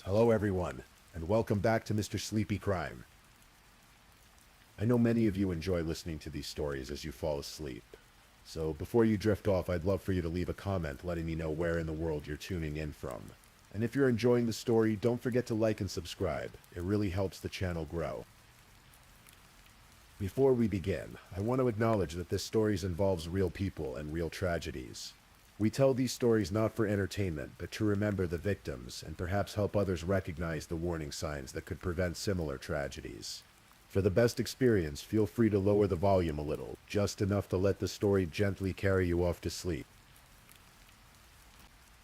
Hello everyone, and welcome back to Mr. Sleepy Crime. I know many of you enjoy listening to these stories as you fall asleep. So before you drift off, I'd love for you to leave a comment letting me know where in the world you're tuning in from. And if you're enjoying the story, don't forget to like and subscribe. It really helps the channel grow. Before we begin, I want to acknowledge that this story involves real people and real tragedies. We tell these stories not for entertainment, but to remember the victims and perhaps help others recognize the warning signs that could prevent similar tragedies. For the best experience, feel free to lower the volume a little, just enough to let the story gently carry you off to sleep.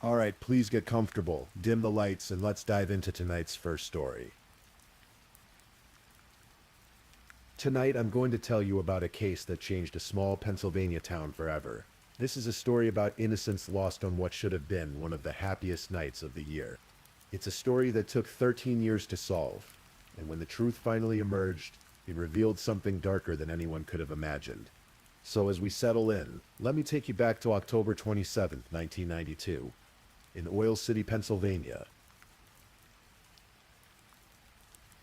Alright, please get comfortable, dim the lights, and let's dive into tonight's first story. Tonight I'm going to tell you about a case that changed a small Pennsylvania town forever. This is a story about innocence lost on what should have been one of the happiest nights of the year. It's a story that took 13 years to solve, and when the truth finally emerged, it revealed something darker than anyone could have imagined. So as we settle in, let me take you back to October 27, 1992, in Oil City, Pennsylvania.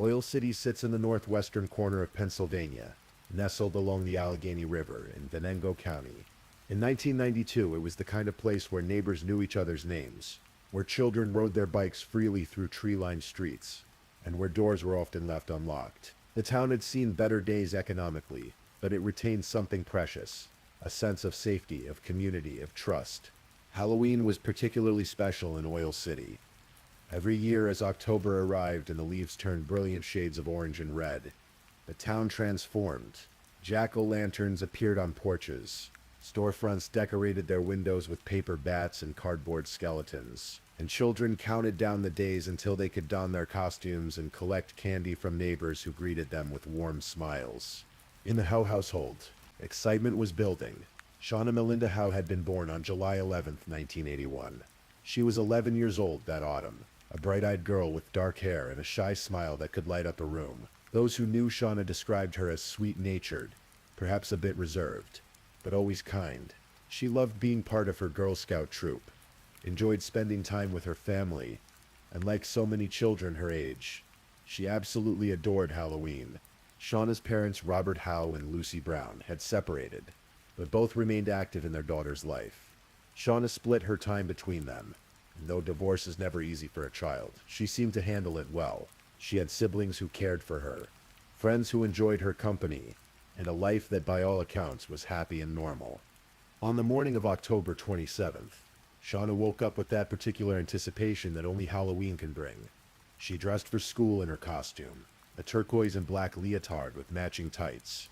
Oil City sits in the northwestern corner of Pennsylvania, nestled along the Allegheny River in Venango County. In 1992, it was the kind of place where neighbors knew each other's names, where children rode their bikes freely through tree-lined streets, and where doors were often left unlocked. The town had seen better days economically, but it retained something precious, a sense of safety, of community, of trust. Halloween was particularly special in Oil City. Every year as October arrived and the leaves turned brilliant shades of orange and red, the town transformed. Jack-o'-lanterns appeared on porches. Storefronts decorated their windows with paper bats and cardboard skeletons, and children counted down the days until they could don their costumes and collect candy from neighbors who greeted them with warm smiles. In the Howe household, excitement was building. Shauna Melinda Howe had been born on July 11, 1981. She was 11 years old that autumn, a bright-eyed girl with dark hair and a shy smile that could light up a room. Those who knew Shauna described her as sweet-natured, perhaps a bit reserved, but always kind. She loved being part of her Girl Scout troop, enjoyed spending time with her family, and like so many children her age, she absolutely adored Halloween. Shauna's parents, Robert Howe and Lucy Brown, had separated, but both remained active in their daughter's life. Shauna split her time between them, and though divorce is never easy for a child, she seemed to handle it well. She had siblings who cared for her, friends who enjoyed her company, and a life that by all accounts was happy and normal. On the morning of October 27th, Shauna woke up with that particular anticipation that only Halloween can bring. She dressed for school in her costume, a turquoise and black leotard with matching tights,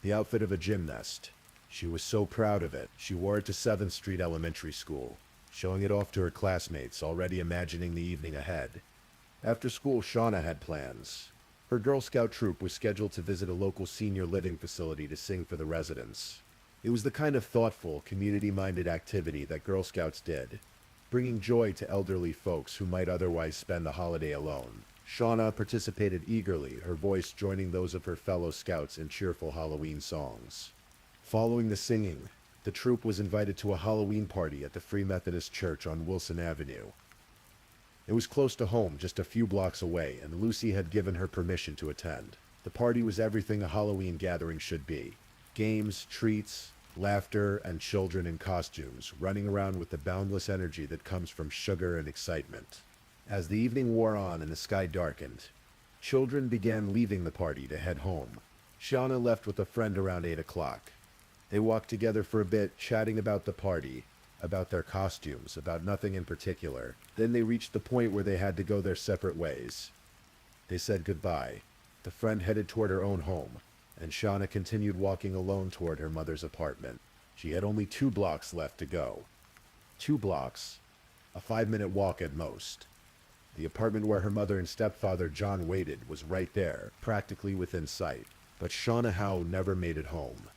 the outfit of a gymnast. She was so proud of it, she wore it to 7th Street Elementary School, showing it off to her classmates, already imagining the evening ahead. After school, Shauna had plans. Her Girl Scout troop was scheduled to visit a local senior living facility to sing for the residents. It was the kind of thoughtful, community-minded activity that Girl Scouts did, bringing joy to elderly folks who might otherwise spend the holiday alone. Shauna participated eagerly, her voice joining those of her fellow scouts in cheerful Halloween songs. Following the singing, the troop was invited to a Halloween party at the Free Methodist Church on Wilson Avenue. It was close to home, just a few blocks away, and Lucy had given her permission to attend. The party was everything a Halloween gathering should be. Games, treats, laughter, and children in costumes, running around with the boundless energy that comes from sugar and excitement. As the evening wore on and the sky darkened, children began leaving the party to head home. Shauna left with a friend around 8 o'clock. They walked together for a bit, chatting about the party, about their costumes, about nothing in particular. Then they reached the point where they had to go their separate ways. They said goodbye. The friend headed toward her own home, and Shauna continued walking alone toward her mother's apartment. She had only 2 blocks left to go. 2 blocks. A 5-minute walk at most. The apartment where her mother and stepfather John waited was right there, practically within sight. But Shauna Howe never made it home.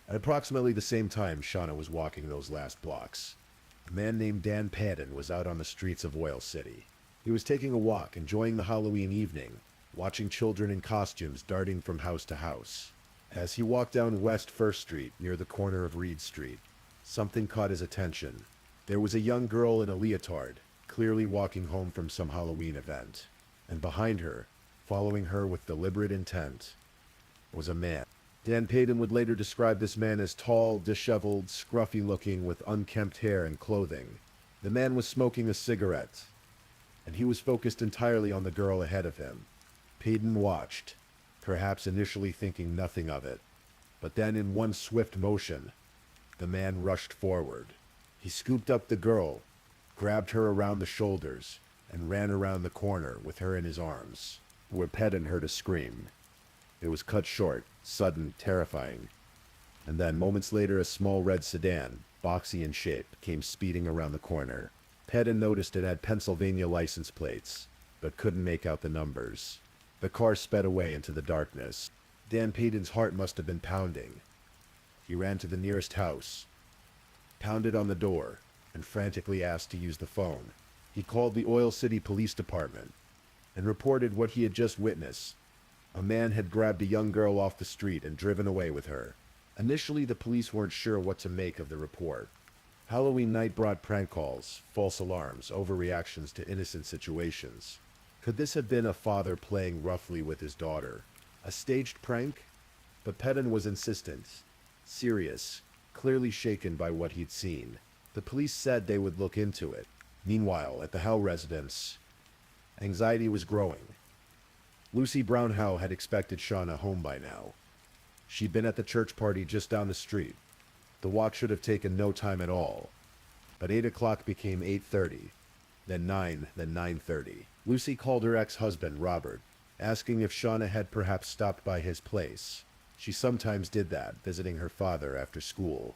At approximately the same time Shauna was walking those last blocks, a man named Dan Padden was out on the streets of Oil City. He was taking a walk, enjoying the Halloween evening, watching children in costumes darting from house to house. As he walked down West First Street near the corner of Reed Street, something caught his attention. There was a young girl in a leotard, clearly walking home from some Halloween event. And behind her, following her with deliberate intent, was a man. Dan Payton would later describe this man as tall, disheveled, scruffy-looking with unkempt hair and clothing. The man was smoking a cigarette, and he was focused entirely on the girl ahead of him. Payton watched, perhaps initially thinking nothing of it. But then in one swift motion, the man rushed forward. He scooped up the girl, grabbed her around the shoulders, and ran around the corner with her in his arms, where Payton heard a scream. It was cut short, sudden, terrifying. And then, moments later, a small red sedan, boxy in shape, came speeding around the corner. Payton noticed it had Pennsylvania license plates, but couldn't make out the numbers. The car sped away into the darkness. Dan Payton's heart must have been pounding. He ran to the nearest house, pounded on the door, and frantically asked to use the phone. He called the Oil City Police Department and reported what he had just witnessed. A man had grabbed a young girl off the street and driven away with her. Initially, the police weren't sure what to make of the report. Halloween night brought prank calls, false alarms, overreactions to innocent situations. Could this have been a father playing roughly with his daughter? A staged prank? But Payton was insistent, serious, clearly shaken by what he'd seen. The police said they would look into it. Meanwhile, at the Howe residence, anxiety was growing. Lucy Brown Howe had expected Shauna home by now. She'd been at the church party just down the street. The walk should have taken no time at all. But 8 o'clock became 8:30, then 9, then 9:30. Lucy called her ex-husband, Robert, asking if Shauna had perhaps stopped by his place. She sometimes did that, visiting her father after school,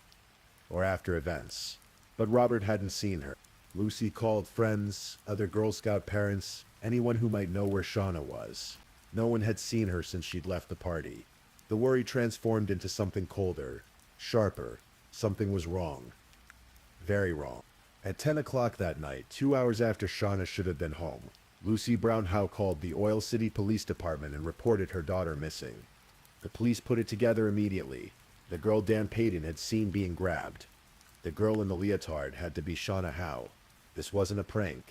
or after events. But Robert hadn't seen her. Lucy called friends, other Girl Scout parents, anyone who might know where Shauna was. No one had seen her since she'd left the party. The worry transformed into something colder, sharper. Something was wrong. Very wrong. At 10 o'clock that night, 2 hours after Shauna should have been home, Lucy Brown Howe called the Oil City Police Department and reported her daughter missing. The police put it together immediately. The girl Dan Payton had seen being grabbed. The girl in the leotard had to be Shauna Howe. This wasn't a prank.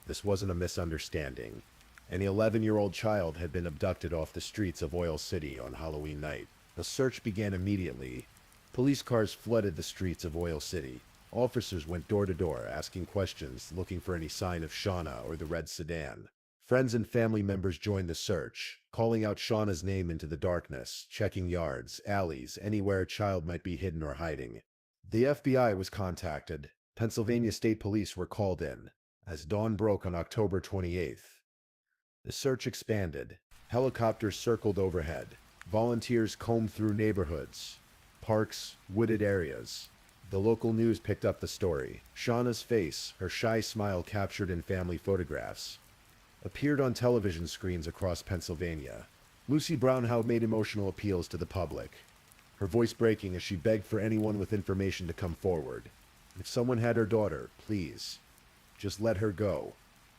This wasn't a misunderstanding. An 11-year-old child had been abducted off the streets of Oil City on Halloween night. The search began immediately. Police cars flooded the streets of Oil City. Officers went door to door, asking questions, looking for any sign of Shauna or the red sedan. Friends and family members joined the search, calling out Shauna's name into the darkness, checking yards, alleys, anywhere a child might be hidden or hiding. The FBI was contacted. Pennsylvania State Police were called in. As dawn broke on October 28th, the search expanded. Helicopters circled overhead. Volunteers combed through neighborhoods, parks, wooded areas. The local news picked up the story. Shauna's face, her shy smile captured in family photographs, appeared on television screens across Pennsylvania. Lucy Brown Howe made emotional appeals to the public, her voice breaking as she begged for anyone with information to come forward. If someone had her daughter, please, just let her go.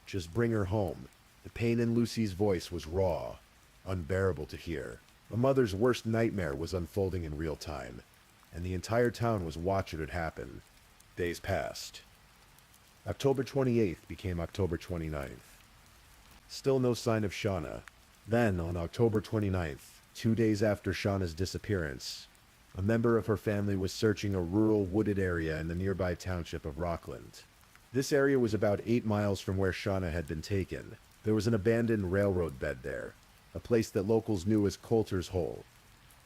Just bring her home. The pain in Lucy's voice was raw, unbearable to hear. A mother's worst nightmare was unfolding in real time, and the entire town was watching it happen. Days passed. October 28th became October 29th. Still no sign of Shauna. Then, on October 29th, 2 days after Shauna's disappearance, a member of her family was searching a rural wooded area in the nearby township of Rockland. This area was about 8 miles from where Shauna had been taken. There was an abandoned railroad bed there, a place that locals knew as Coulter's Hole.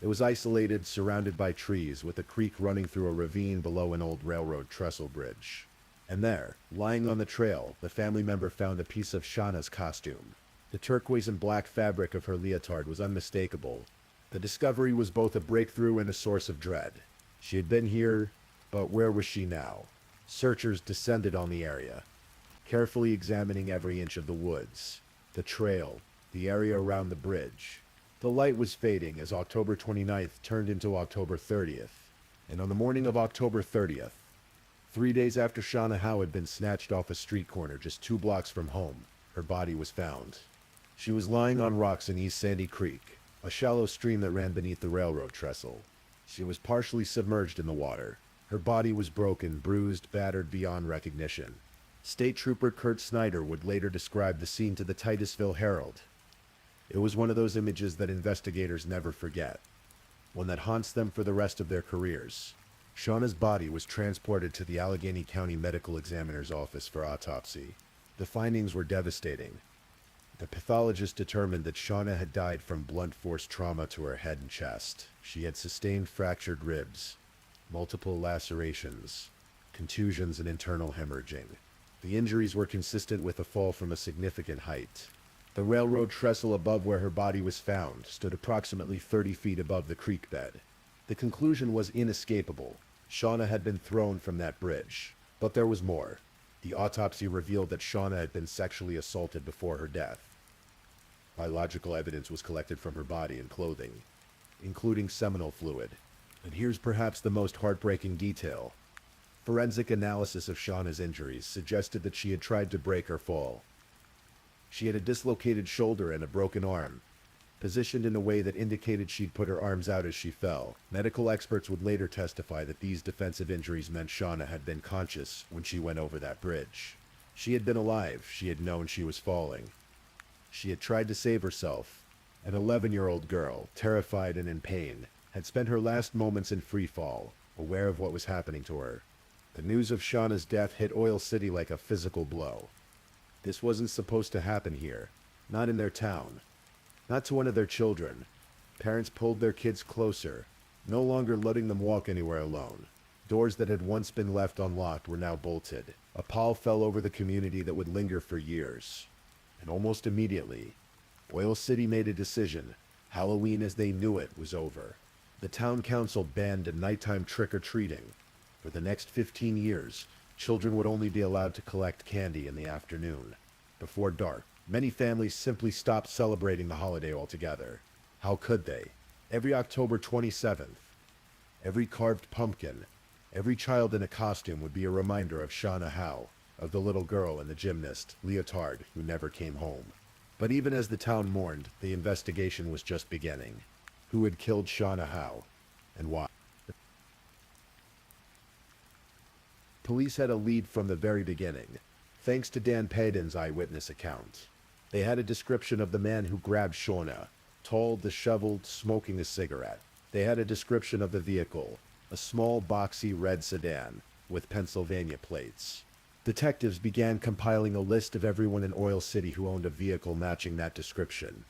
It was isolated, surrounded by trees, with a creek running through a ravine below an old railroad trestle bridge. And there, lying on the trail, the family member found a piece of Shauna's costume. The turquoise and black fabric of her leotard was unmistakable. The discovery was both a breakthrough and a source of dread. She had been here, but where was she now? Searchers descended on the area, carefully examining every inch of the woods, the trail, the area around the bridge. The light was fading as October 29th turned into October 30th. And on the morning of October 30th, 3 days after Shauna Howe had been snatched off a street corner just 2 blocks from home, her body was found. She was lying on rocks in East Sandy Creek, a shallow stream that ran beneath the railroad trestle. She was partially submerged in the water. Her body was broken, bruised, battered beyond recognition. State Trooper Kurt Snyder would later describe the scene to the Titusville Herald. It was one of those images that investigators never forget, one that haunts them for the rest of their careers. Shauna's body was transported to the Allegheny County Medical Examiner's office for autopsy. The findings were devastating. The pathologist determined that Shauna had died from blunt force trauma to her head and chest. She had sustained fractured ribs, multiple lacerations, contusions, and internal hemorrhaging. The injuries were consistent with a fall from a significant height. The railroad trestle above where her body was found stood approximately 30 feet above the creek bed. The conclusion was inescapable. Shauna had been thrown from that bridge. But there was more. The autopsy revealed that Shauna had been sexually assaulted before her death. Biological evidence was collected from her body and clothing, including seminal fluid. And here's perhaps the most heartbreaking detail. Forensic analysis of Shauna's injuries suggested that she had tried to break her fall. She had a dislocated shoulder and a broken arm, positioned in a way that indicated she'd put her arms out as she fell. Medical experts would later testify that these defensive injuries meant Shauna had been conscious when she went over that bridge. She had been alive. She had known she was falling. She had tried to save herself. An 11-year-old girl, terrified and in pain, had spent her last moments in free fall, aware of what was happening to her. The news of Shauna's death hit Oil City like a physical blow. This wasn't supposed to happen here, not in their town, not to one of their children. Parents pulled their kids closer, no longer letting them walk anywhere alone. Doors that had once been left unlocked were now bolted. A pall fell over the community that would linger for years. And almost immediately, Oil City made a decision. Halloween as they knew it was over. The town council banned nighttime trick-or-treating. For the next 15 years, children would only be allowed to collect candy in the afternoon. Before dark, many families simply stopped celebrating the holiday altogether. How could they? Every October 27th, every carved pumpkin, every child in a costume would be a reminder of Shauna Howe, of the little girl and the gymnast, Leotard, who never came home. But even as the town mourned, the investigation was just beginning. Who had killed Shauna Howe, and why? Police had a lead from the very beginning, thanks to Dan Paden's eyewitness account. They had a description of the man who grabbed Shauna, tall, disheveled, smoking a cigarette. They had a description of the vehicle, a small, boxy red sedan with Pennsylvania plates. Detectives began compiling a list of everyone in Oil City who owned a vehicle matching that description.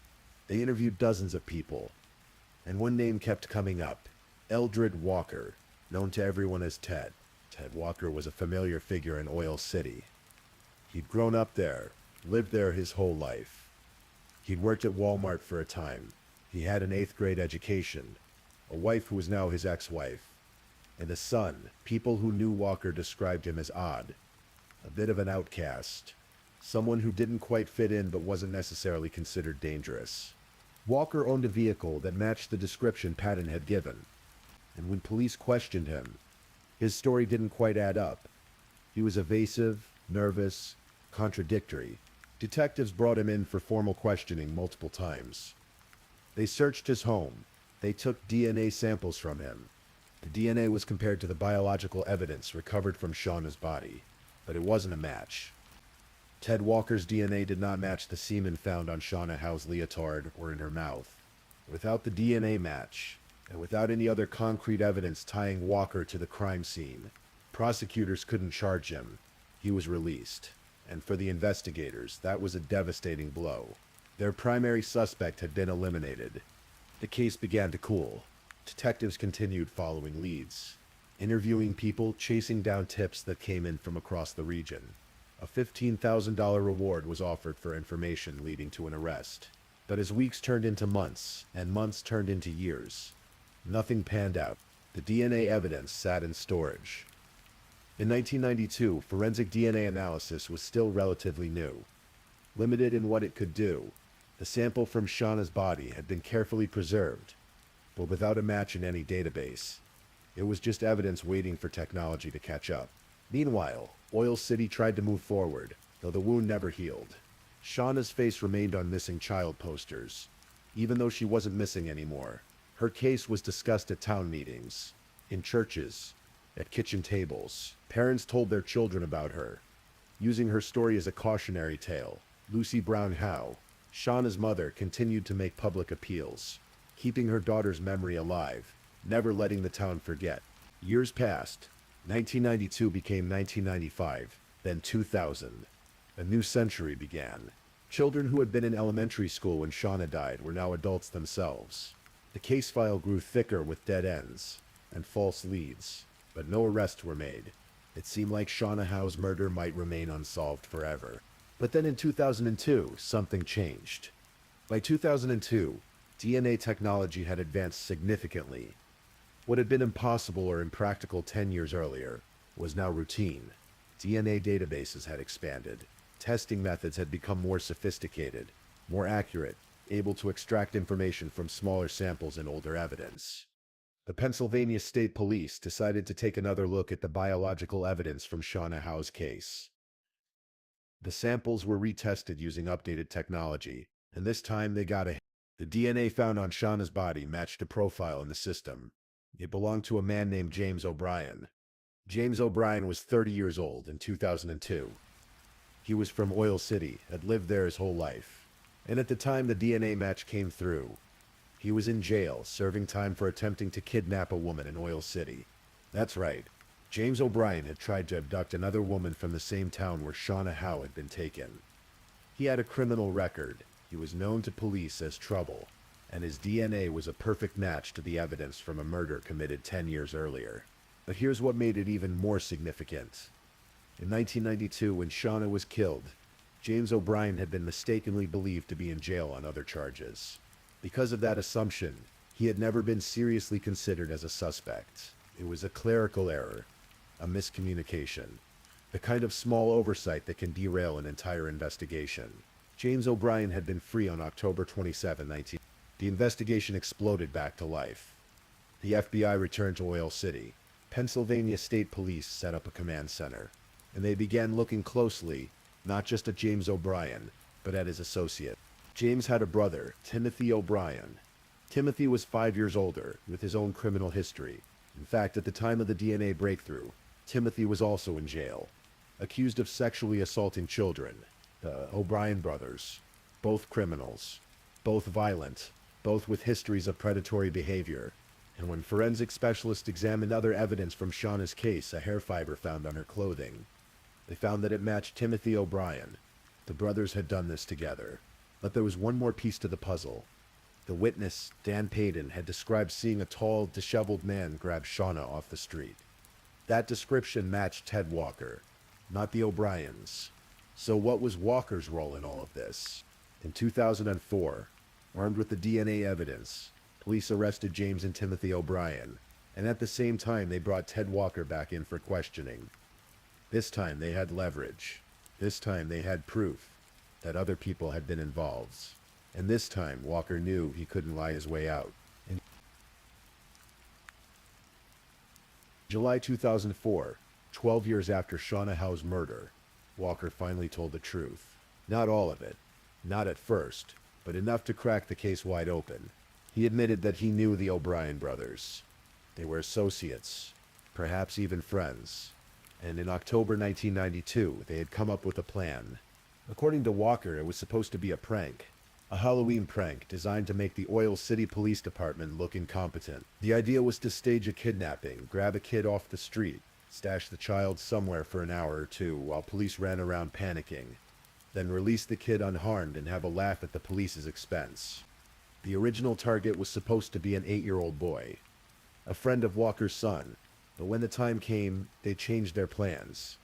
They interviewed dozens of people, and one name kept coming up: Eldred Walker, known to everyone as Ted. Ted Walker was a familiar figure in Oil City. He'd grown up there, lived there his whole life. He'd worked at Walmart for a time. He had an 8th grade education, a wife who was now his ex-wife, and a son. People who knew Walker described him as odd, a bit of an outcast, someone who didn't quite fit in but wasn't necessarily considered dangerous. Walker owned a vehicle that matched the description Patton had given, and when police questioned him, his story didn't quite add up. He was evasive, nervous, contradictory. Detectives brought him in for formal questioning multiple times. They searched his home. They took DNA samples from him. The DNA was compared to the biological evidence recovered from Shauna's body, but it wasn't a match. Ted Walker's DNA did not match the semen found on Shauna Howe's leotard or in her mouth. Without the DNA match, and without any other concrete evidence tying Walker to the crime scene, prosecutors couldn't charge him. He was released. And for the investigators, that was a devastating blow. Their primary suspect had been eliminated. The case began to cool. Detectives continued following leads, interviewing people, chasing down tips that came in from across the region. A $15,000 reward was offered for information leading to an arrest. But as weeks turned into months, and months turned into years, nothing panned out. The DNA evidence sat in storage. In 1992, forensic DNA analysis was still relatively new. Limited in what it could do, the sample from Shauna's body had been carefully preserved, but without a match in any database. It was just evidence waiting for technology to catch up. Meanwhile, Oil City tried to move forward, though the wound never healed. Shauna's face remained on missing child posters, even though she wasn't missing anymore. Her case was discussed at town meetings, in churches, at kitchen tables. Parents told their children about her, Using her story as a cautionary tale, Lucy Brown Howe, Shauna's mother, continued to make public appeals, keeping her daughter's memory alive, never letting the town forget. Years passed. 1992 became 1995, then 2000. A new century began. Children who had been in elementary school when Shauna died were now adults themselves. The case file grew thicker with dead ends and false leads, but no arrests were made. It seemed like Shauna Howe's murder might remain unsolved forever. But then in 2002, something changed. By 2002, DNA technology had advanced significantly. What had been impossible or impractical 10 years earlier was now routine. DNA databases had expanded. Testing methods had become more sophisticated, more accurate, able to extract information from smaller samples and older evidence. The Pennsylvania State Police decided to take another look at the biological evidence from Shauna Howe's case. The samples were retested using updated technology, and this time they got a hit. The DNA found on Shauna's body matched a profile in the system. It belonged to a man named James O'Brien. James O'Brien was 30 years old in 2002. He was from Oil City, had lived there his whole life. And at the time the DNA match came through, he was in jail, serving time for attempting to kidnap a woman in Oil City. That's right. James O'Brien had tried to abduct another woman from the same town where Shauna Howe had been taken. He had a criminal record. He was known to police as trouble, and his DNA was a perfect match to the evidence from a murder committed 10 years earlier. But here's what made it even more significant. In 1992, when Shauna was killed, James O'Brien had been mistakenly believed to be in jail on other charges. Because of that assumption, he had never been seriously considered as a suspect. It was a clerical error, a miscommunication, the kind of small oversight that can derail an entire investigation. James O'Brien had been free on October 27, 19. The investigation exploded back to life. The FBI returned to Oil City. Pennsylvania State Police set up a command center, and they began looking closely, not just at James O'Brien, but at his associate. James had a brother, Timothy O'Brien. Timothy was 5 years older, with his own criminal history. In fact, at the time of the DNA breakthrough, Timothy was also in jail, accused of sexually assaulting children. The O'Brien brothers, both criminals, both violent, both with histories of predatory behavior. And when forensic specialists examined other evidence from Shauna's case, a hair fiber found on her clothing, they found that it matched Timothy O'Brien. The brothers had done this together. But there was one more piece to the puzzle. The witness, Dan Payton, had described seeing a tall, disheveled man grab Shauna off the street. That description matched Ted Walker, not the O'Briens. So what was Walker's role in all of this? In 2004, armed with the DNA evidence, police arrested James and Timothy O'Brien, and at the same time they brought Ted Walker back in for questioning. This time they had leverage. This time they had proof that other people had been involved. And this time Walker knew he couldn't lie his way out. In July 2004, 12 years after Shauna Howe's murder, Walker finally told the truth. Not all of it, not at first, but enough to crack the case wide open. He admitted that he knew the O'Brien brothers. They were associates, perhaps even friends. And in October 1992, they had come up with a plan. According to Walker, it was supposed to be a prank. A Halloween prank designed to make the Oil City Police Department look incompetent. The idea was to stage a kidnapping, grab a kid off the street, stash the child somewhere for an hour or two while police ran around panicking, then release the kid unharmed and have a laugh at the police's expense. The original target was supposed to be an 8-year-old boy, a friend of Walker's son, but when the time came, they changed their plans.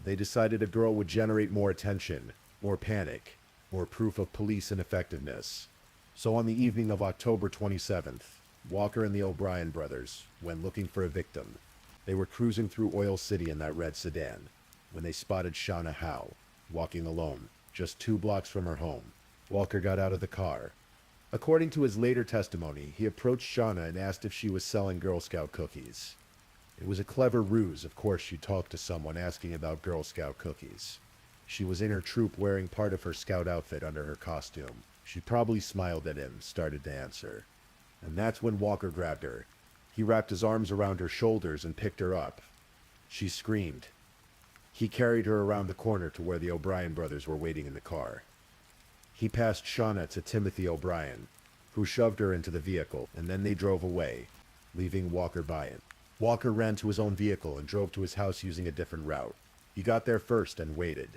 They decided a girl would generate more attention, more panic, more proof of police ineffectiveness. So on the evening of October 27th, Walker and the O'Brien brothers went looking for a victim. They were cruising through Oil City in that red sedan when they spotted Shauna Howe, walking alone, just 2 blocks from her home. Walker got out of the car. According to his later testimony, he approached Shauna and asked if she was selling Girl Scout cookies. It was a clever ruse. Of course, she talked to someone asking about Girl Scout cookies. She was in her troop wearing part of her scout outfit under her costume. She probably smiled at him, started to answer. And that's when Walker grabbed her. He wrapped his arms around her shoulders and picked her up. She screamed. He carried her around the corner to where the O'Brien brothers were waiting in the car. He passed Shauna to Timothy O'Brien, who shoved her into the vehicle, and then they drove away, leaving Walker by it. Walker ran to his own vehicle and drove to his house using a different route. He got there first and waited.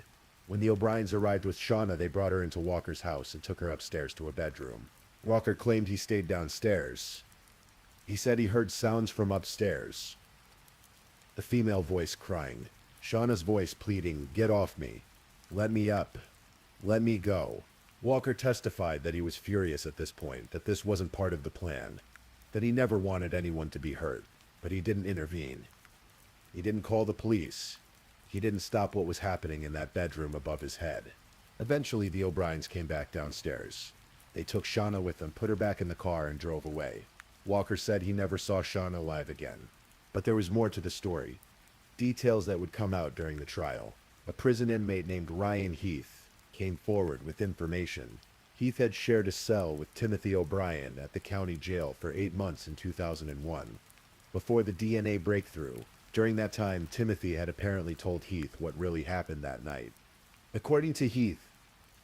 When the O'Briens arrived with Shauna, they brought her into Walker's house and took her upstairs to a bedroom. Walker claimed he stayed downstairs. He said he heard sounds from upstairs. The female voice crying, Shauna's voice pleading, "Get off me. Let me up. Let me go." Walker testified that he was furious at this point, that this wasn't part of the plan, that he never wanted anyone to be hurt, but he didn't intervene. He didn't call the police. He didn't stop what was happening in that bedroom above his head. Eventually, the O'Briens came back downstairs. They took Shauna with them, put her back in the car, and drove away. Walker said he never saw Shauna alive again. But there was more to the story. Details that would come out during the trial. A prison inmate named Ryan Heath came forward with information. Heath had shared a cell with Timothy O'Brien at the county jail for 8 months in 2001. Before the DNA breakthrough, during that time, Timothy had apparently told Heath what really happened that night. According to Heath,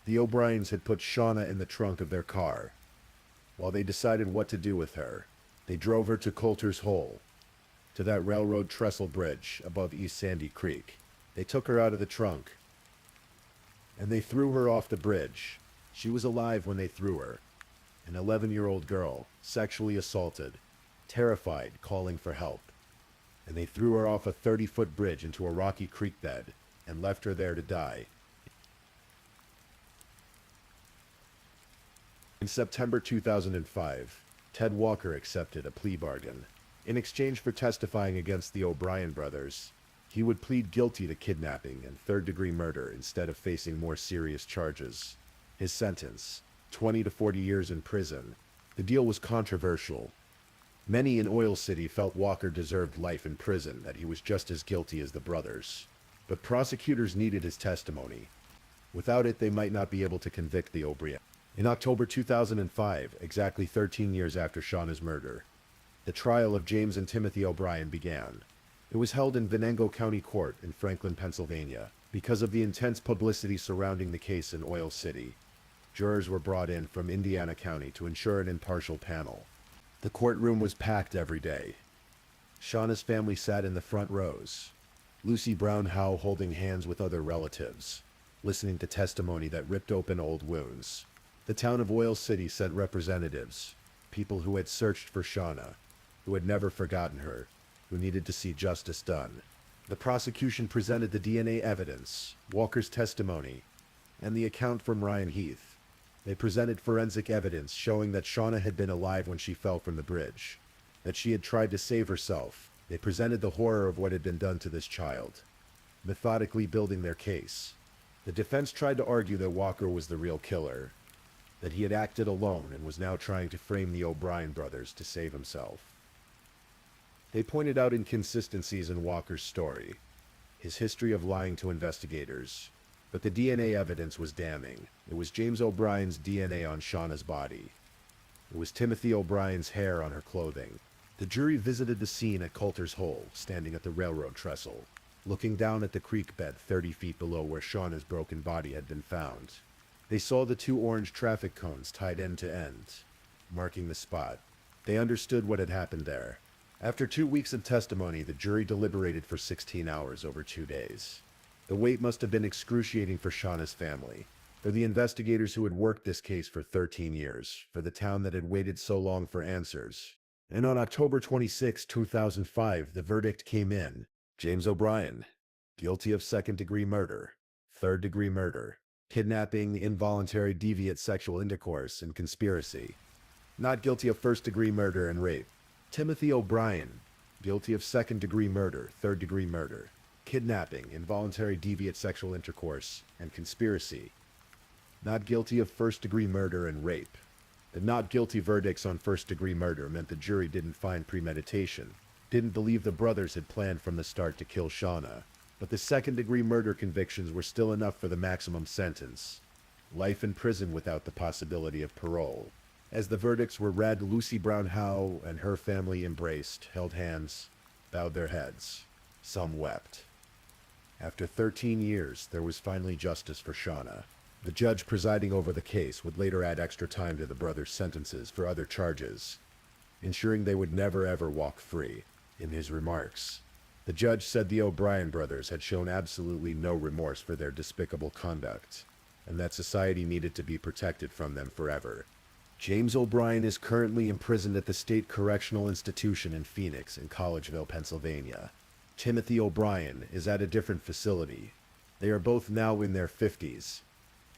the O'Briens had put Shauna in the trunk of their car. While they decided what to do with her, they drove her to Coulter's Hole, to that railroad trestle bridge above East Sandy Creek. They took her out of the trunk, and they threw her off the bridge. She was alive when they threw her. An 11-year-old girl, sexually assaulted, terrified, calling for help. And they threw her off a 30-foot bridge into a rocky creek bed and left her there to die. In September 2005, Ted Walker accepted a plea bargain. In exchange for testifying against the O'Brien brothers, he would plead guilty to kidnapping and third-degree murder instead of facing more serious charges. His sentence, 20 to 40 years in prison. The deal was controversial. Many in Oil City felt Walker deserved life in prison, that he was just as guilty as the brothers. But prosecutors needed his testimony. Without it, they might not be able to convict the O'Brien. In October 2005, exactly 13 years after Shauna's murder, the trial of James and Timothy O'Brien began. It was held in Venango County Court in Franklin, Pennsylvania. Because of the intense publicity surrounding the case in Oil City, jurors were brought in from Indiana County to ensure an impartial panel. The courtroom was packed every day. Shauna's family sat in the front rows, Lucy Brown Howe holding hands with other relatives, listening to testimony that ripped open old wounds. The town of Oil City sent representatives, people who had searched for Shauna, who had never forgotten her, who needed to see justice done. The prosecution presented the DNA evidence, Walker's testimony, and the account from Ryan Heath. They presented forensic evidence showing that Shauna had been alive when she fell from the bridge, that she had tried to save herself. They presented the horror of what had been done to this child, methodically building their case. The defense tried to argue that Walker was the real killer, that he had acted alone and was now trying to frame the O'Brien brothers to save himself. They pointed out inconsistencies in Walker's story, his history of lying to investigators, but the DNA evidence was damning. It was James O'Brien's DNA on Shauna's body. It was Timothy O'Brien's hair on her clothing. The jury visited the scene at Coulter's Hole, standing at the railroad trestle, looking down at the creek bed 30 feet below where Shauna's broken body had been found. They saw the 2 orange traffic cones tied end to end, marking the spot. They understood what had happened there. After 2 weeks of testimony, the jury deliberated for 16 hours over 2 days. The wait must have been excruciating for Shauna's family, for the investigators who had worked this case for 13 years, for the town that had waited so long for answers. And on October 26, 2005, the verdict came in. James O'Brien, guilty of second-degree murder, third-degree murder, kidnapping, involuntary deviant sexual intercourse, and conspiracy. Not guilty of first-degree murder and rape. Timothy O'Brien, guilty of second-degree murder, third-degree murder, kidnapping, involuntary deviant sexual intercourse, and conspiracy. Not guilty of first-degree murder and rape. The not guilty verdicts on first-degree murder meant the jury didn't find premeditation, didn't believe the brothers had planned from the start to kill Shauna. But the second-degree murder convictions were still enough for the maximum sentence. Life in prison without the possibility of parole. As the verdicts were read, Lucy Brown Howe and her family embraced, held hands, bowed their heads. Some wept. After 13 years, there was finally justice for Shauna. The judge presiding over the case would later add extra time to the brothers' sentences for other charges, ensuring they would never ever walk free. In his remarks, the judge said the O'Brien brothers had shown absolutely no remorse for their despicable conduct, and that society needed to be protected from them forever. James O'Brien is currently imprisoned at the State Correctional Institution in Phoenix in Collegeville, Pennsylvania. Timothy O'Brien is at a different facility. They are both now in their 50s,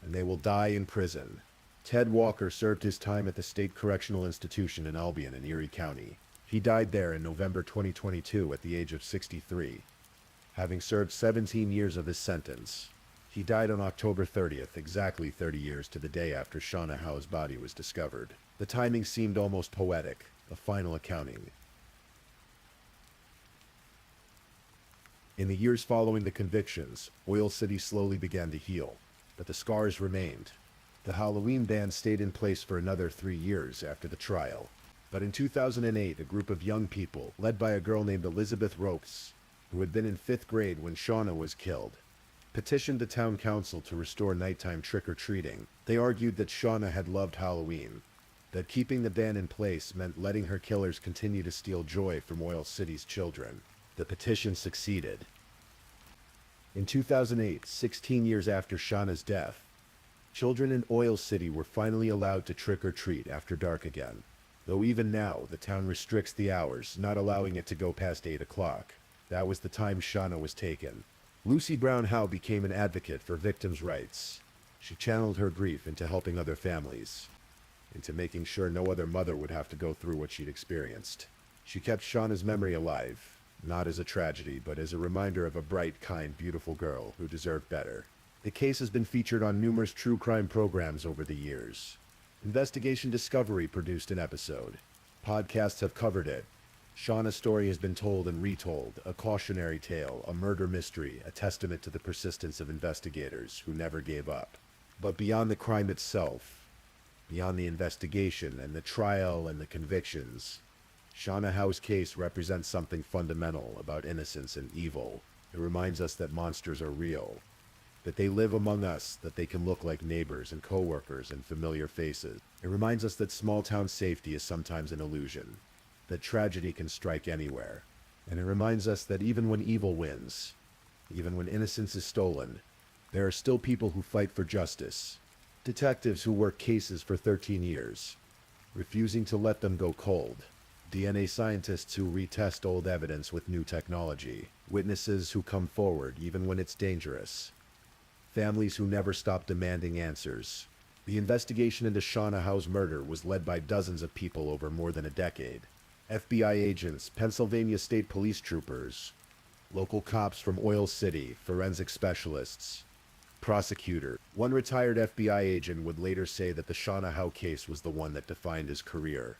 and they will die in prison. Ted Walker served his time at the State Correctional Institution in Albion in Erie County. He died there in November 2022 at the age of 63, having served 17 years of his sentence. He died on October 30th, exactly 30 years to the day after Shauna Howe's body was discovered. The timing seemed almost poetic, a final accounting. In the years following the convictions, Oil City slowly began to heal, but the scars remained. The Halloween ban stayed in place for another 3 years after the trial. But in 2008, a group of young people, led by a girl named Elizabeth Rokes, who had been in 5th grade when Shauna was killed, petitioned the town council to restore nighttime trick-or-treating. They argued that Shauna had loved Halloween, that keeping the ban in place meant letting her killers continue to steal joy from Oil City's children. The petition succeeded. In 2008, 16 years after Shauna's death, children in Oil City were finally allowed to trick-or-treat after dark again. Though even now, the town restricts the hours, not allowing it to go past 8 o'clock. That was the time Shauna was taken. Lucy Brown Howe became an advocate for victims' rights. She channeled her grief into helping other families, into making sure no other mother would have to go through what she'd experienced. She kept Shauna's memory alive, not as a tragedy, but as a reminder of a bright, kind, beautiful girl who deserved better. The case has been featured on numerous true crime programs over the years. Investigation Discovery produced an episode. Podcasts have covered it. Shauna's story has been told and retold, a cautionary tale, a murder mystery, a testament to the persistence of investigators who never gave up. But beyond the crime itself, beyond the investigation and the trial and the convictions, Shauna Howe's case represents something fundamental about innocence and evil. It reminds us that monsters are real, that they live among us, that they can look like neighbors and co-workers and familiar faces. It reminds us that small-town safety is sometimes an illusion, that tragedy can strike anywhere. And it reminds us that even when evil wins, even when innocence is stolen, there are still people who fight for justice. Detectives who work cases for 13 years, refusing to let them go cold. DNA scientists who retest old evidence with new technology. Witnesses who come forward even when it's dangerous. Families who never stop demanding answers. The investigation into Shauna Howe's murder was led by dozens of people over more than a decade. FBI agents, Pennsylvania State Police troopers, local cops from Oil City, forensic specialists, prosecutor. One retired FBI agent would later say that the Shauna Howe case was the one that defined his career.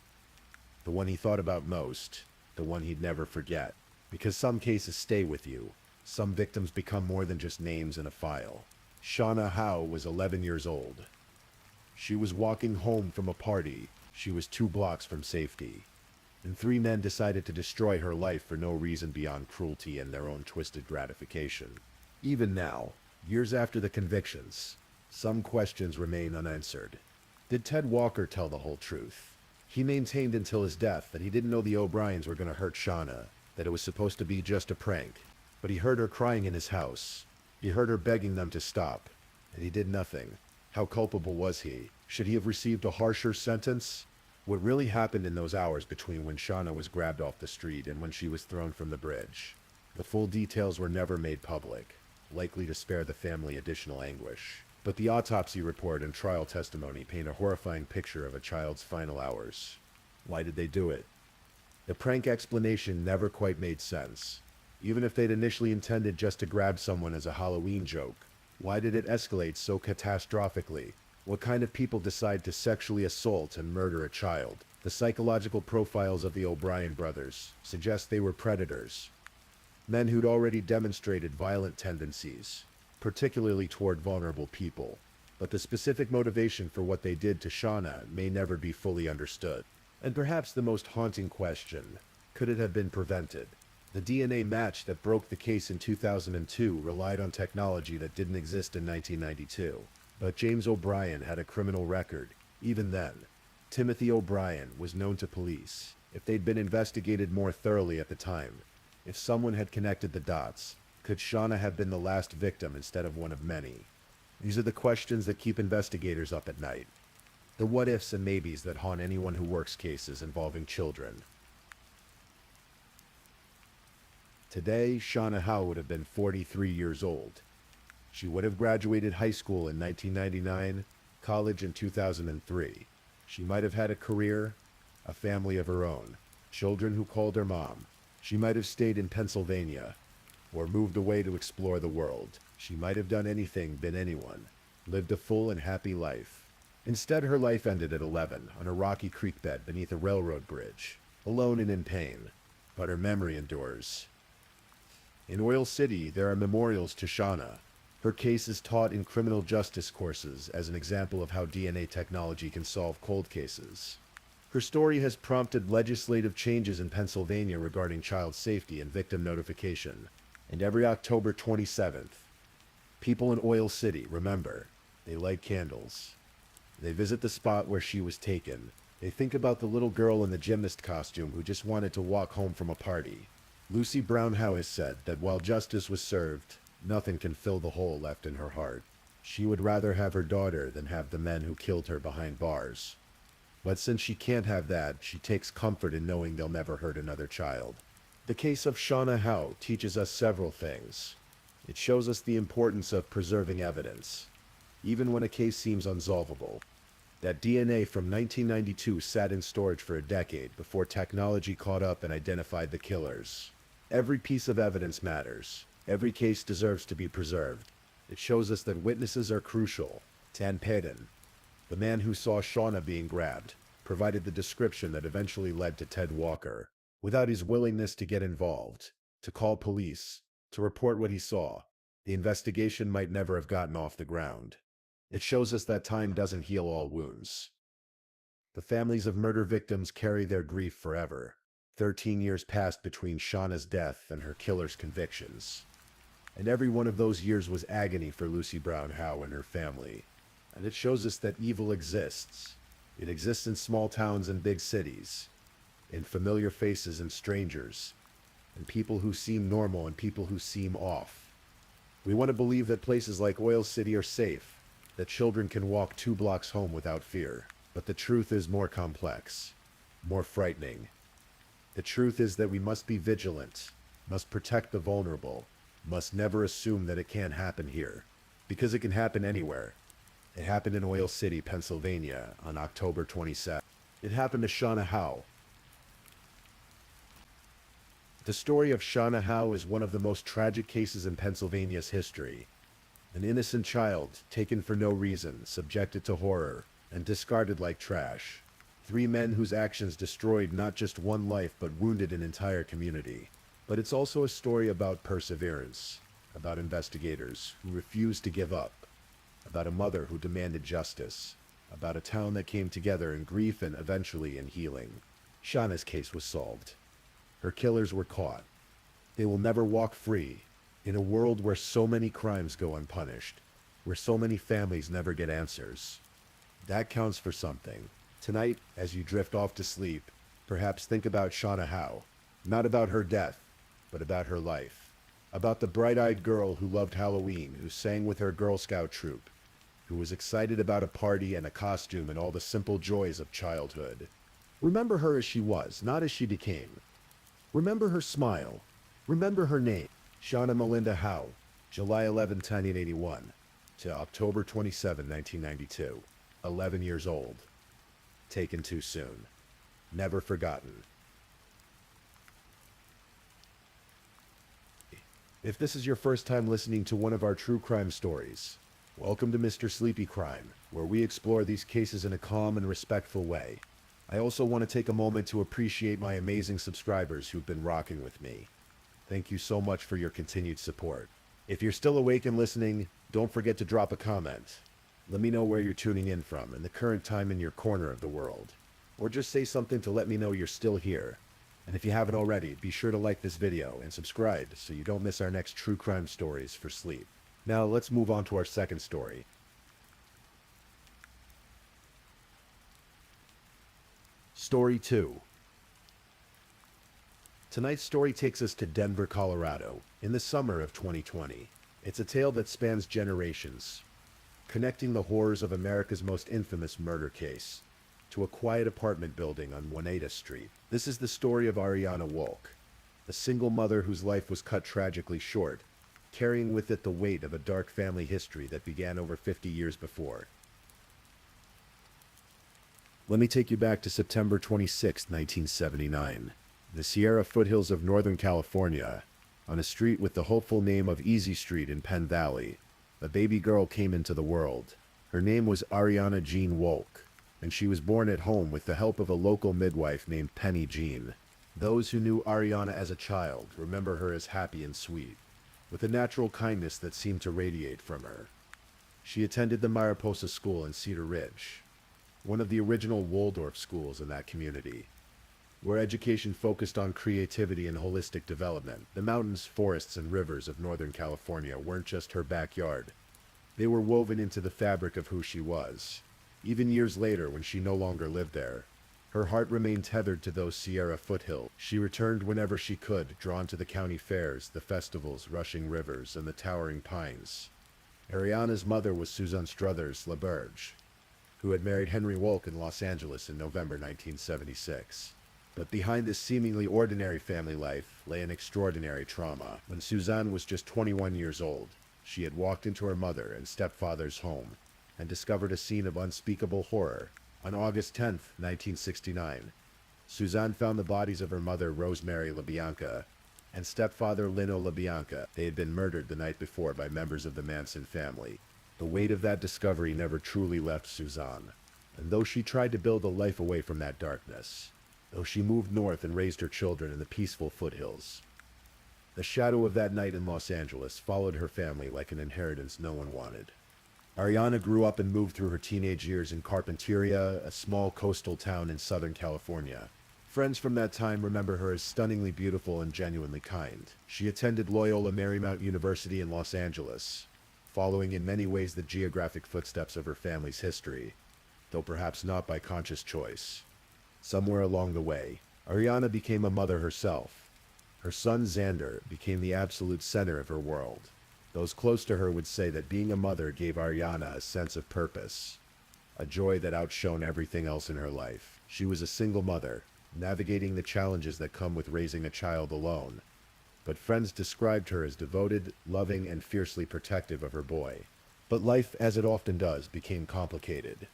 The one he thought about most, the one he'd never forget. Because some cases stay with you. Some victims become more than just names in a file. Shauna Howe was 11 years old. She was walking home from a party. She was 2 blocks from safety. And 3 men decided to destroy her life for no reason beyond cruelty and their own twisted gratification. Even now, years after the convictions, some questions remain unanswered. Did Ted Walker tell the whole truth? He maintained until his death that he didn't know the O'Briens were going to hurt Shauna, that it was supposed to be just a prank. But he heard her crying in his house. He heard her begging them to stop, and he did nothing. How culpable was he? Should he have received a harsher sentence? What really happened in those hours between when Shauna was grabbed off the street and when she was thrown from the bridge? The full details were never made public, likely to spare the family additional anguish. But the autopsy report and trial testimony paint a horrifying picture of a child's final hours. Why did they do it? The prank explanation never quite made sense. Even if they'd initially intended just to grab someone as a Halloween joke, why did it escalate so catastrophically? What kind of people decide to sexually assault and murder a child? The psychological profiles of the O'Brien brothers suggest they were predators. Men who'd already demonstrated violent tendencies, particularly toward vulnerable people. But the specific motivation for what they did to Shauna may never be fully understood. And perhaps the most haunting question, could it have been prevented? The DNA match that broke the case in 2002 relied on technology that didn't exist in 1992. But James O'Brien had a criminal record. Even then, Timothy O'Brien was known to police. If they'd been investigated more thoroughly at the time, if someone had connected the dots, could Shauna have been the last victim instead of one of many? These are the questions that keep investigators up at night. The what-ifs and maybes that haunt anyone who works cases involving children. Today, Shauna Howe would have been 43 years old. She would have graduated high school in 1999, college in 2003. She might have had a career, a family of her own, children who called her mom. She might have stayed in Pennsylvania, or moved away to explore the world. She might have done anything, been anyone, lived a full and happy life. Instead, her life ended at 11 on a rocky creek bed beneath a railroad bridge, alone and in pain. But her memory endures. In Oil City, there are memorials to Shauna. Her case is taught in criminal justice courses as an example of how DNA technology can solve cold cases. Her story has prompted legislative changes in Pennsylvania regarding child safety and victim notification. And every October 27th, people in Oil City remember, they light candles. They visit the spot where she was taken. They think about the little girl in the gymnast costume who just wanted to walk home from a party. Lucy Brown Howe has said that while justice was served, nothing can fill the hole left in her heart. She would rather have her daughter than have the men who killed her behind bars. But since she can't have that, she takes comfort in knowing they'll never hurt another child. The case of Shauna Howe teaches us several things. It shows us the importance of preserving evidence, even when a case seems unsolvable. That DNA from 1992 sat in storage for a decade before technology caught up and identified the killers. Every piece of evidence matters. Every case deserves to be preserved. It shows us that witnesses are crucial. Tan Peden, the man who saw Shauna being grabbed, provided the description that eventually led to Ted Walker. Without his willingness to get involved, to call police, to report what he saw, the investigation might never have gotten off the ground. It shows us that time doesn't heal all wounds. The families of murder victims carry their grief forever. 13 years passed between Shauna's death and her killer's convictions. And every one of those years was agony for Lucy Brown Howe and her family. And it shows us that evil exists. It exists in small towns and big cities, in familiar faces and strangers, in people who seem normal and people who seem off. We want to believe that places like Oil City are safe, that children can walk 2 blocks home without fear. But the truth is more complex, more frightening. The truth is that we must be vigilant, must protect the vulnerable, must never assume that it can't happen here, because it can happen anywhere. It happened in Oil City, Pennsylvania on October 27th. It happened to Shauna Howe. The story of Shauna Howe is one of the most tragic cases in Pennsylvania's history. An innocent child, taken for no reason, subjected to horror, and discarded like trash. 3 men whose actions destroyed not just one life but wounded an entire community. But it's also a story about perseverance, about investigators who refused to give up, about a mother who demanded justice, about a town that came together in grief and eventually in healing. Shauna's case was solved. Her killers were caught. They will never walk free. In a world where so many crimes go unpunished, where so many families never get answers. That counts for something. Tonight, as you drift off to sleep, perhaps think about Shauna Howe. Not about her death, but about her life. About the bright-eyed girl who loved Halloween, who sang with her Girl Scout troop, who was excited about a party and a costume and all the simple joys of childhood. Remember her as she was, not as she became. Remember her smile. Remember her name. Shauna Melinda Howe, July 11, 1981, to October 27, 1992. 11 years old. Taken too soon. Never forgotten. If this is your first time listening to one of our true crime stories, welcome to Mr. Sleepy Crime, where we explore these cases in a calm and respectful way. I also want to take a moment to appreciate my amazing subscribers who've been rocking with me. Thank you so much for your continued support. If you're still awake and listening, don't forget to drop a comment. Let me know where you're tuning in from and the current time in your corner of the world. Or just say something to let me know you're still here. And if you haven't already, be sure to like this video and subscribe so you don't miss our next true crime stories for sleep. Now let's move on to our second story. Story 2. Tonight's story takes us to Denver, Colorado, in the summer of 2020. It's a tale that spans generations, connecting the horrors of America's most infamous murder case to a quiet apartment building on Oneida Street. This is the story of Ariana Wolk, a single mother whose life was cut tragically short, carrying with it the weight of a dark family history that began over 50 years before. Let me take you back to September 26, 1979. The Sierra foothills of Northern California, on a street with the hopeful name of Easy Street in Penn Valley, a baby girl came into the world. Her name was Ariana Jean Wolk, and she was born at home with the help of a local midwife named Penny Jean. Those who knew Ariana as a child remember her as happy and sweet, with a natural kindness that seemed to radiate from her. She attended the Mariposa School in Cedar Ridge, one of the original Waldorf schools in that community, where education focused on creativity and holistic development. The mountains, forests, and rivers of Northern California weren't just her backyard. They were woven into the fabric of who she was. Even years later, when she no longer lived there, her heart remained tethered to those Sierra foothills. She returned whenever she could, drawn to the county fairs, the festivals, rushing rivers, and the towering pines. Ariana's mother was Suzanne Struthers LaBerge, who had married Henry Wolk in Los Angeles in November 1976. But behind this seemingly ordinary family life lay an extraordinary trauma. When Suzanne was just 21 years old, she had walked into her mother and stepfather's home and discovered a scene of unspeakable horror. On August 10, 1969, Suzanne found the bodies of her mother, Rosemary LaBianca, and stepfather, Lino LaBianca. They had been murdered the night before by members of the Manson family. The weight of that discovery never truly left Suzanne, and though she tried to build a life away from that darkness, though she moved north and raised her children in the peaceful foothills, the shadow of that night in Los Angeles followed her family like an inheritance no one wanted. Ariana grew up and moved through her teenage years in Carpinteria, a small coastal town in Southern California. Friends from that time remember her as stunningly beautiful and genuinely kind. She attended Loyola Marymount University in Los Angeles, following in many ways the geographic footsteps of her family's history, though perhaps not by conscious choice. Somewhere along the way, Ariana became a mother herself. Her son Xander became the absolute center of her world. Those close to her would say that being a mother gave Ariana a sense of purpose, a joy that outshone everything else in her life. She was a single mother, navigating the challenges that come with raising a child alone, but friends described her as devoted, loving, and fiercely protective of her boy. But life, as it often does, became complicated.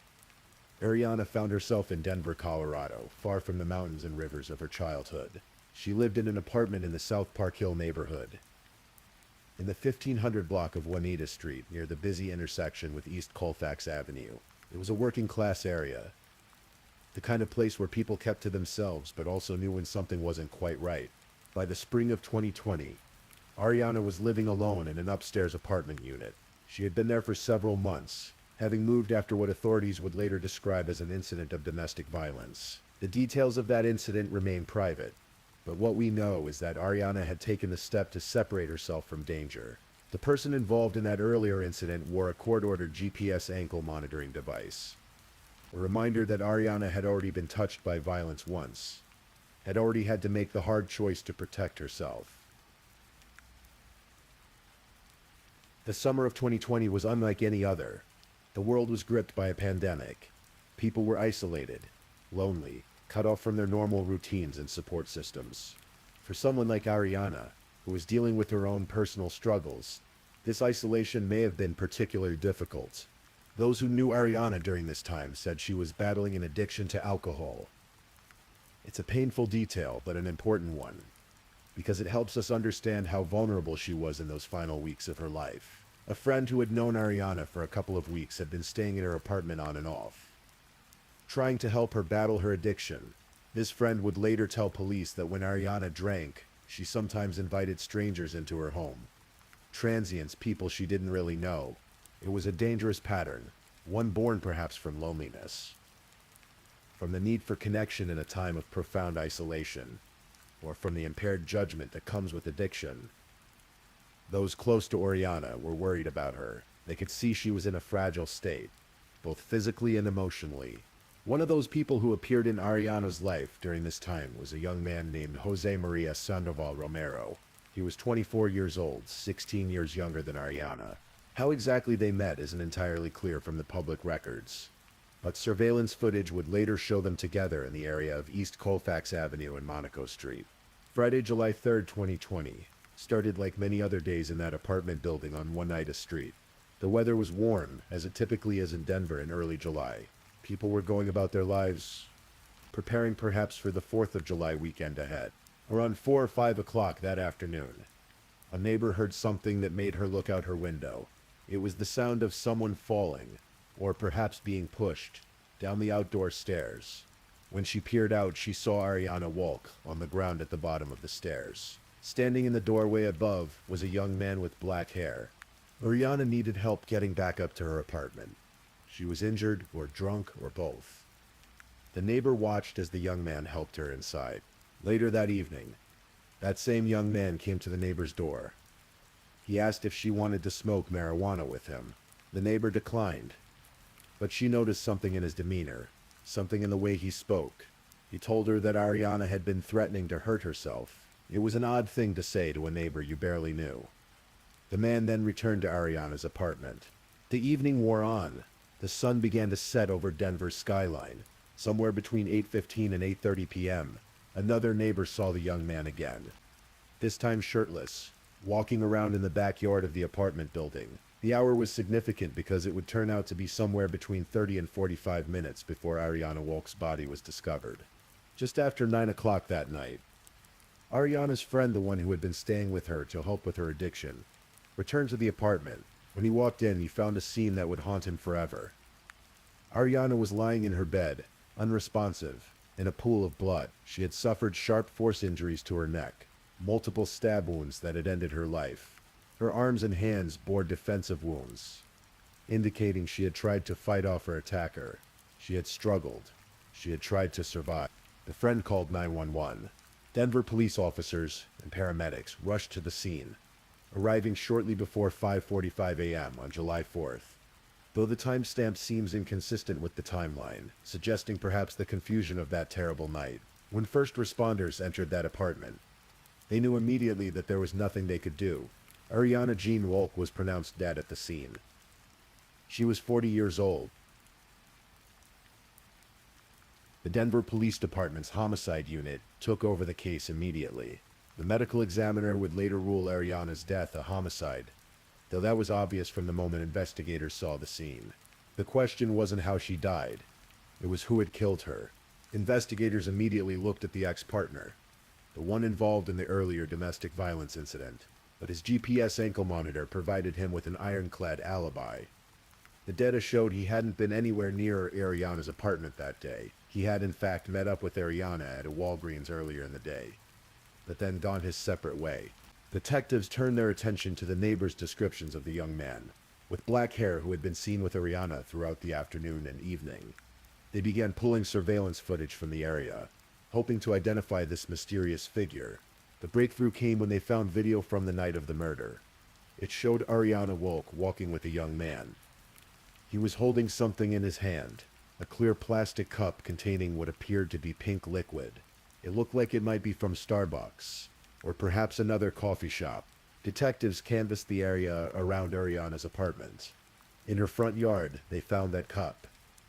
Ariana found herself in Denver, Colorado, far from the mountains and rivers of her childhood. She lived in an apartment in the South Park Hill neighborhood, in the 1500 block of Oneida Street, near the busy intersection with East Colfax Avenue. It was a working-class area, the kind of place where people kept to themselves but also knew when something wasn't quite right. By the spring of 2020, Ariana was living alone in an upstairs apartment unit. She had been there for several months, having moved after what authorities would later describe as an incident of domestic violence. The details of that incident remain private, but what we know is that Ariana had taken the step to separate herself from danger. The person involved in that earlier incident wore a court-ordered GPS ankle monitoring device, a reminder that Ariana had already been touched by violence once, had already had to make the hard choice to protect herself. The summer of 2020 was unlike any other. The world was gripped by a pandemic. People were isolated, lonely, cut off from their normal routines and support systems. For someone like Ariana, who was dealing with her own personal struggles, this isolation may have been particularly difficult. Those who knew Ariana during this time said she was battling an addiction to alcohol. It's a painful detail, but an important one, because it helps us understand how vulnerable she was in those final weeks of her life. A friend who had known Ariana for a couple of weeks had been staying in her apartment on and off, trying to help her battle her addiction. This friend would later tell police that when Ariana drank, she sometimes invited strangers into her home. Transients, people she didn't really know. It was a dangerous pattern, one born perhaps from loneliness, from the need for connection in a time of profound isolation. or from the impaired judgment that comes with addiction. Those close to Oriana were worried about her. They could see she was in a fragile state, both physically and emotionally. One of those people who appeared in Ariana's life during this time was a young man named Jose Maria Sandoval Romero. He was 24 years old, 16 years younger than Ariana. How exactly they met isn't entirely clear from the public records, but surveillance footage would later show them together in the area of East Colfax Avenue and Monaco Street. Friday, July 3rd, 2020, started like many other days in that apartment building on Oneida Street. The weather was warm, as it typically is in Denver in early July. People were going about their lives, preparing perhaps for the 4th of July weekend ahead. Around 4 or 5 o'clock that afternoon, a neighbor heard something that made her look out her window. It was the sound of someone falling, or perhaps being pushed, down the outdoor stairs. When she peered out, she saw Ariana Walk on the ground at the bottom of the stairs. Standing in the doorway above was a young man with black hair. Ariana needed help getting back up to her apartment. She was injured, or drunk, or both. The neighbor watched as the young man helped her inside. Later that evening, that same young man came to the neighbor's door. He asked if she wanted to smoke marijuana with him. The neighbor declined, but she noticed something in his demeanor, something in the way he spoke. He told her that Ariana had been threatening to hurt herself. It was an odd thing to say to a neighbor you barely knew. The man then returned to Ariana's apartment. The evening wore on. The sun began to set over Denver's skyline. Somewhere between 8:15 and 8:30 p.m., another neighbor saw the young man again. This time shirtless, walking around in the backyard of the apartment building. The hour was significant because it would turn out to be somewhere between 30 and 45 minutes before Ariana Walk's body was discovered. Just after 9 o'clock that night, Ariana's friend, the one who had been staying with her to help with her addiction, returned to the apartment. When he walked in, he found a scene that would haunt him forever. Ariana was lying in her bed, unresponsive, in a pool of blood. She had suffered sharp force injuries to her neck, multiple stab wounds that had ended her life. Her arms and hands bore defensive wounds, indicating she had tried to fight off her attacker. She had struggled. She had tried to survive. The friend called 911. Denver police officers and paramedics rushed to the scene, arriving shortly before 5:45 a.m. on July 4th. Though the timestamp seems inconsistent with the timeline, suggesting perhaps the confusion of that terrible night. When first responders entered that apartment, they knew immediately that there was nothing they could do. Ariana Jean Walk was pronounced dead at the scene. She was 40 years old. The Denver Police Department's homicide unit took over the case immediately. The medical examiner would later rule Ariana's death a homicide, though that was obvious from the moment investigators saw the scene. The question wasn't how she died, it was who had killed her. Investigators immediately looked at the ex-partner, the one involved in the earlier domestic violence incident, but his GPS ankle monitor provided him with an ironclad alibi. The data showed he hadn't been anywhere near Ariana's apartment that day. He had in fact met up with Ariana at a Walgreens earlier in the day, but then gone his separate way. Detectives turned their attention to the neighbors' descriptions of the young man, with black hair who had been seen with Ariana throughout the afternoon and evening. They began pulling surveillance footage from the area, hoping to identify this mysterious figure. The breakthrough came when they found video from the night of the murder. It showed Ariana Walk walking with a young man. He was holding something in his hand, a clear plastic cup containing what appeared to be pink liquid. It looked like it might be from Starbucks, or perhaps another coffee shop. Detectives canvassed the area around Ariana's apartment. In her front yard, they found that cup.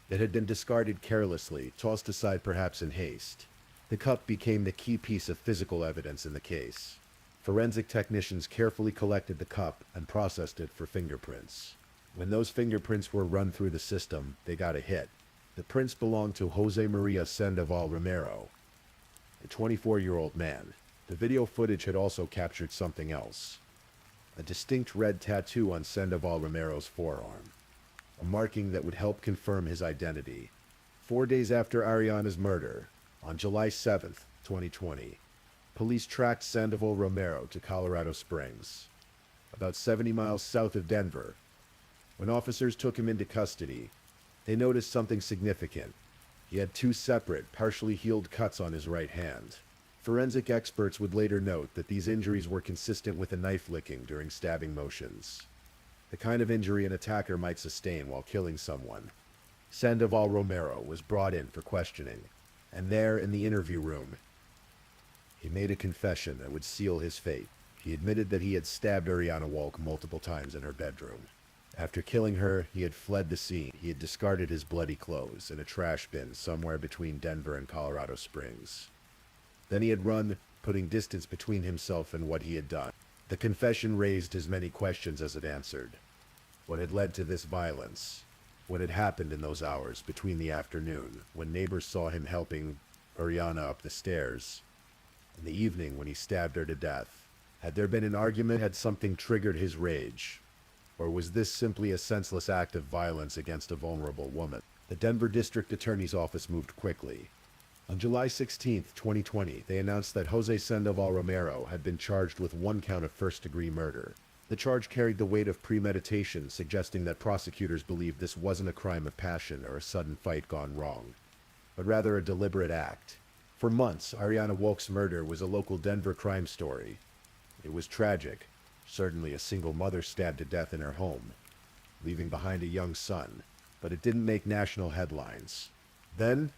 It had been discarded carelessly, tossed aside perhaps in haste. The cup became the key piece of physical evidence in the case. Forensic technicians carefully collected the cup and processed it for fingerprints. When those fingerprints were run through the system, they got a hit. The prints belonged to Jose Maria Sandoval Romero, a 24-year-old man. The video footage had also captured something else. A distinct red tattoo on Sandoval Romero's forearm, a marking that would help confirm his identity. 4 days after Ariana's murder, on July 7th, 2020, police tracked Sandoval Romero to Colorado Springs, about 70 miles south of Denver. When officers took him into custody, they noticed something significant. He had 2 separate, partially healed cuts on his right hand. Forensic experts would later note that these injuries were consistent with a knife licking during stabbing motions, the kind of injury an attacker might sustain while killing someone. Sandoval Romero was brought in for questioning, and there in the interview room, he made a confession that would seal his fate. He admitted that he had stabbed Ariana Walk multiple times in her bedroom. After killing her, he had fled the scene. He had discarded his bloody clothes in a trash bin somewhere between Denver and Colorado Springs. Then he had run, putting distance between himself and what he had done. The confession raised as many questions as it answered. What had led to this violence? What had happened in those hours between the afternoon, when neighbors saw him helping Ariana up the stairs, in the evening when he stabbed her to death? Had there been an argument? Had something triggered his rage? Or was this simply a senseless act of violence against a vulnerable woman? The Denver District Attorney's Office moved quickly. On July 16, 2020, they announced that Jose Sandoval Romero had been charged with one count of first-degree murder. The charge carried the weight of premeditation, suggesting that prosecutors believed this wasn't a crime of passion or a sudden fight gone wrong, but rather a deliberate act. For months, Ariana Walk's murder was a local Denver crime story. It was tragic. Certainly a single mother stabbed to death in her home, leaving behind a young son, but it didn't make national headlines. Then,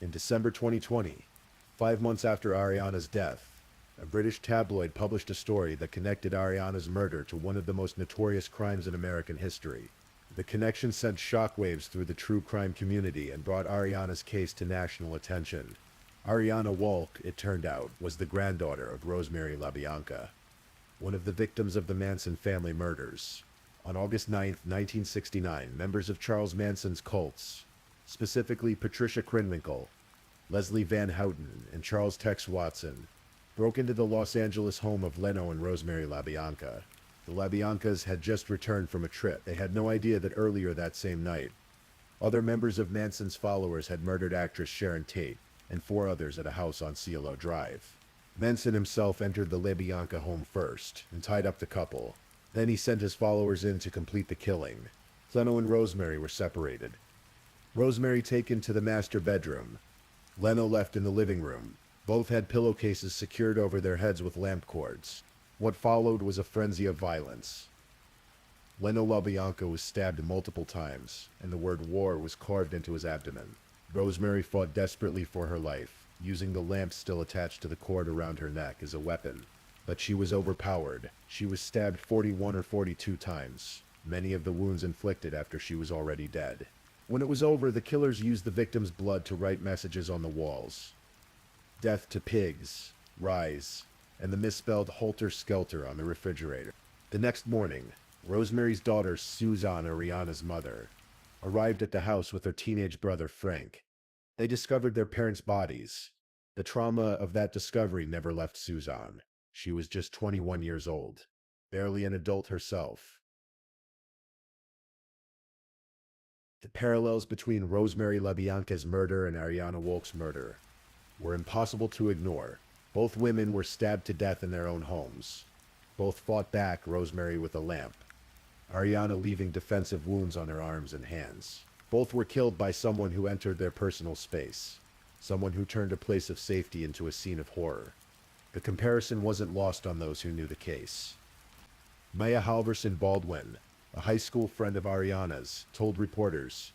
in December 2020, 5 months after Ariana's death, a British tabloid published a story that connected Ariana's murder to one of the most notorious crimes in American history. The connection sent shockwaves through the true crime community and brought Ariana's case to national attention. Ariana Walk, it turned out, was the granddaughter of Rosemary LaBianca, one of the victims of the Manson family murders. On August 9, 1969, members of Charles Manson's cults, specifically Patricia Krenwinkel, Leslie Van Houten, and Charles Tex Watson, broke into the Los Angeles home of Leno and Rosemary LaBianca. The LaBiancas had just returned from a trip. They had no idea that earlier that same night, other members of Manson's followers had murdered actress Sharon Tate and 4 others at a house on Cielo Drive. Manson himself entered the LaBianca home first and tied up the couple. Then he sent his followers in to complete the killing. Leno and Rosemary were separated. Rosemary taken to the master bedroom. Leno left in the living room. Both had pillowcases secured over their heads with lamp cords. What followed was a frenzy of violence. Leno LaBianca was stabbed multiple times, and the word war was carved into his abdomen. Rosemary fought desperately for her life, using the lamp still attached to the cord around her neck as a weapon. But she was overpowered. She was stabbed 41 or 42 times, many of the wounds inflicted after she was already dead. When it was over, the killers used the victim's blood to write messages on the walls. Death to pigs, rise, and the misspelled Holter Skelter on the refrigerator. The next morning, Rosemary's daughter, Suzanne, Ariana's mother, arrived at the house with her teenage brother, Frank. They discovered their parents' bodies. The trauma of that discovery never left Suzanne. She was just 21 years old, barely an adult herself. The parallels between Rosemary LaBianca's murder and Ariana Walk's murder were impossible to ignore. Both women were stabbed to death in their own homes. Both fought back, Rosemary with a lamp, Ariana leaving defensive wounds on her arms and hands. Both were killed by someone who entered their personal space, someone who turned a place of safety into a scene of horror. The comparison wasn't lost on those who knew the case. Maya Halverson Baldwin, a high school friend of Ariana's, told reporters,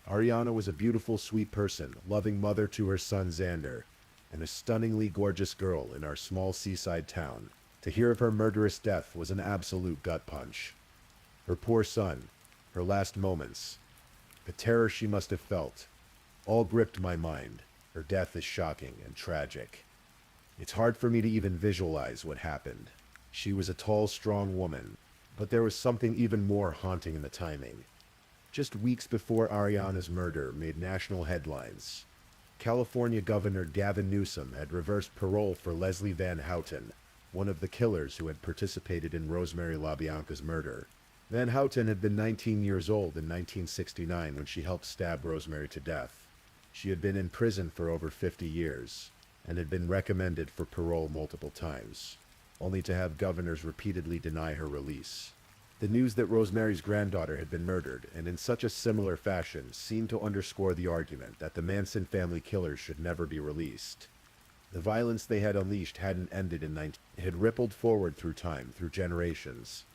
"Ariana was a beautiful, sweet person, loving mother to her son Xander, and a stunningly gorgeous girl in our small seaside town. To hear of her murderous death was an absolute gut punch. Her poor son, her last moments, the terror she must have felt, all gripped my mind. Her death is shocking and tragic. It's hard for me to even visualize what happened. She was a tall, strong woman, but there was something even more haunting in the timing. Just weeks before Ariana's murder made national headlines, California Governor Gavin Newsom had reversed parole for Leslie Van Houten, one of the killers who had participated in Rosemary LaBianca's murder. Van Houten had been 19 years old in 1969 when she helped stab Rosemary to death. She had been in prison for over 50 years and had been recommended for parole multiple times, only to have governors repeatedly deny her release. The news that Rosemary's granddaughter had been murdered, and in such a similar fashion, seemed to underscore the argument that the Manson family killers should never be released. The violence they had unleashed hadn't ended in 19... It had rippled forward through time, through generations,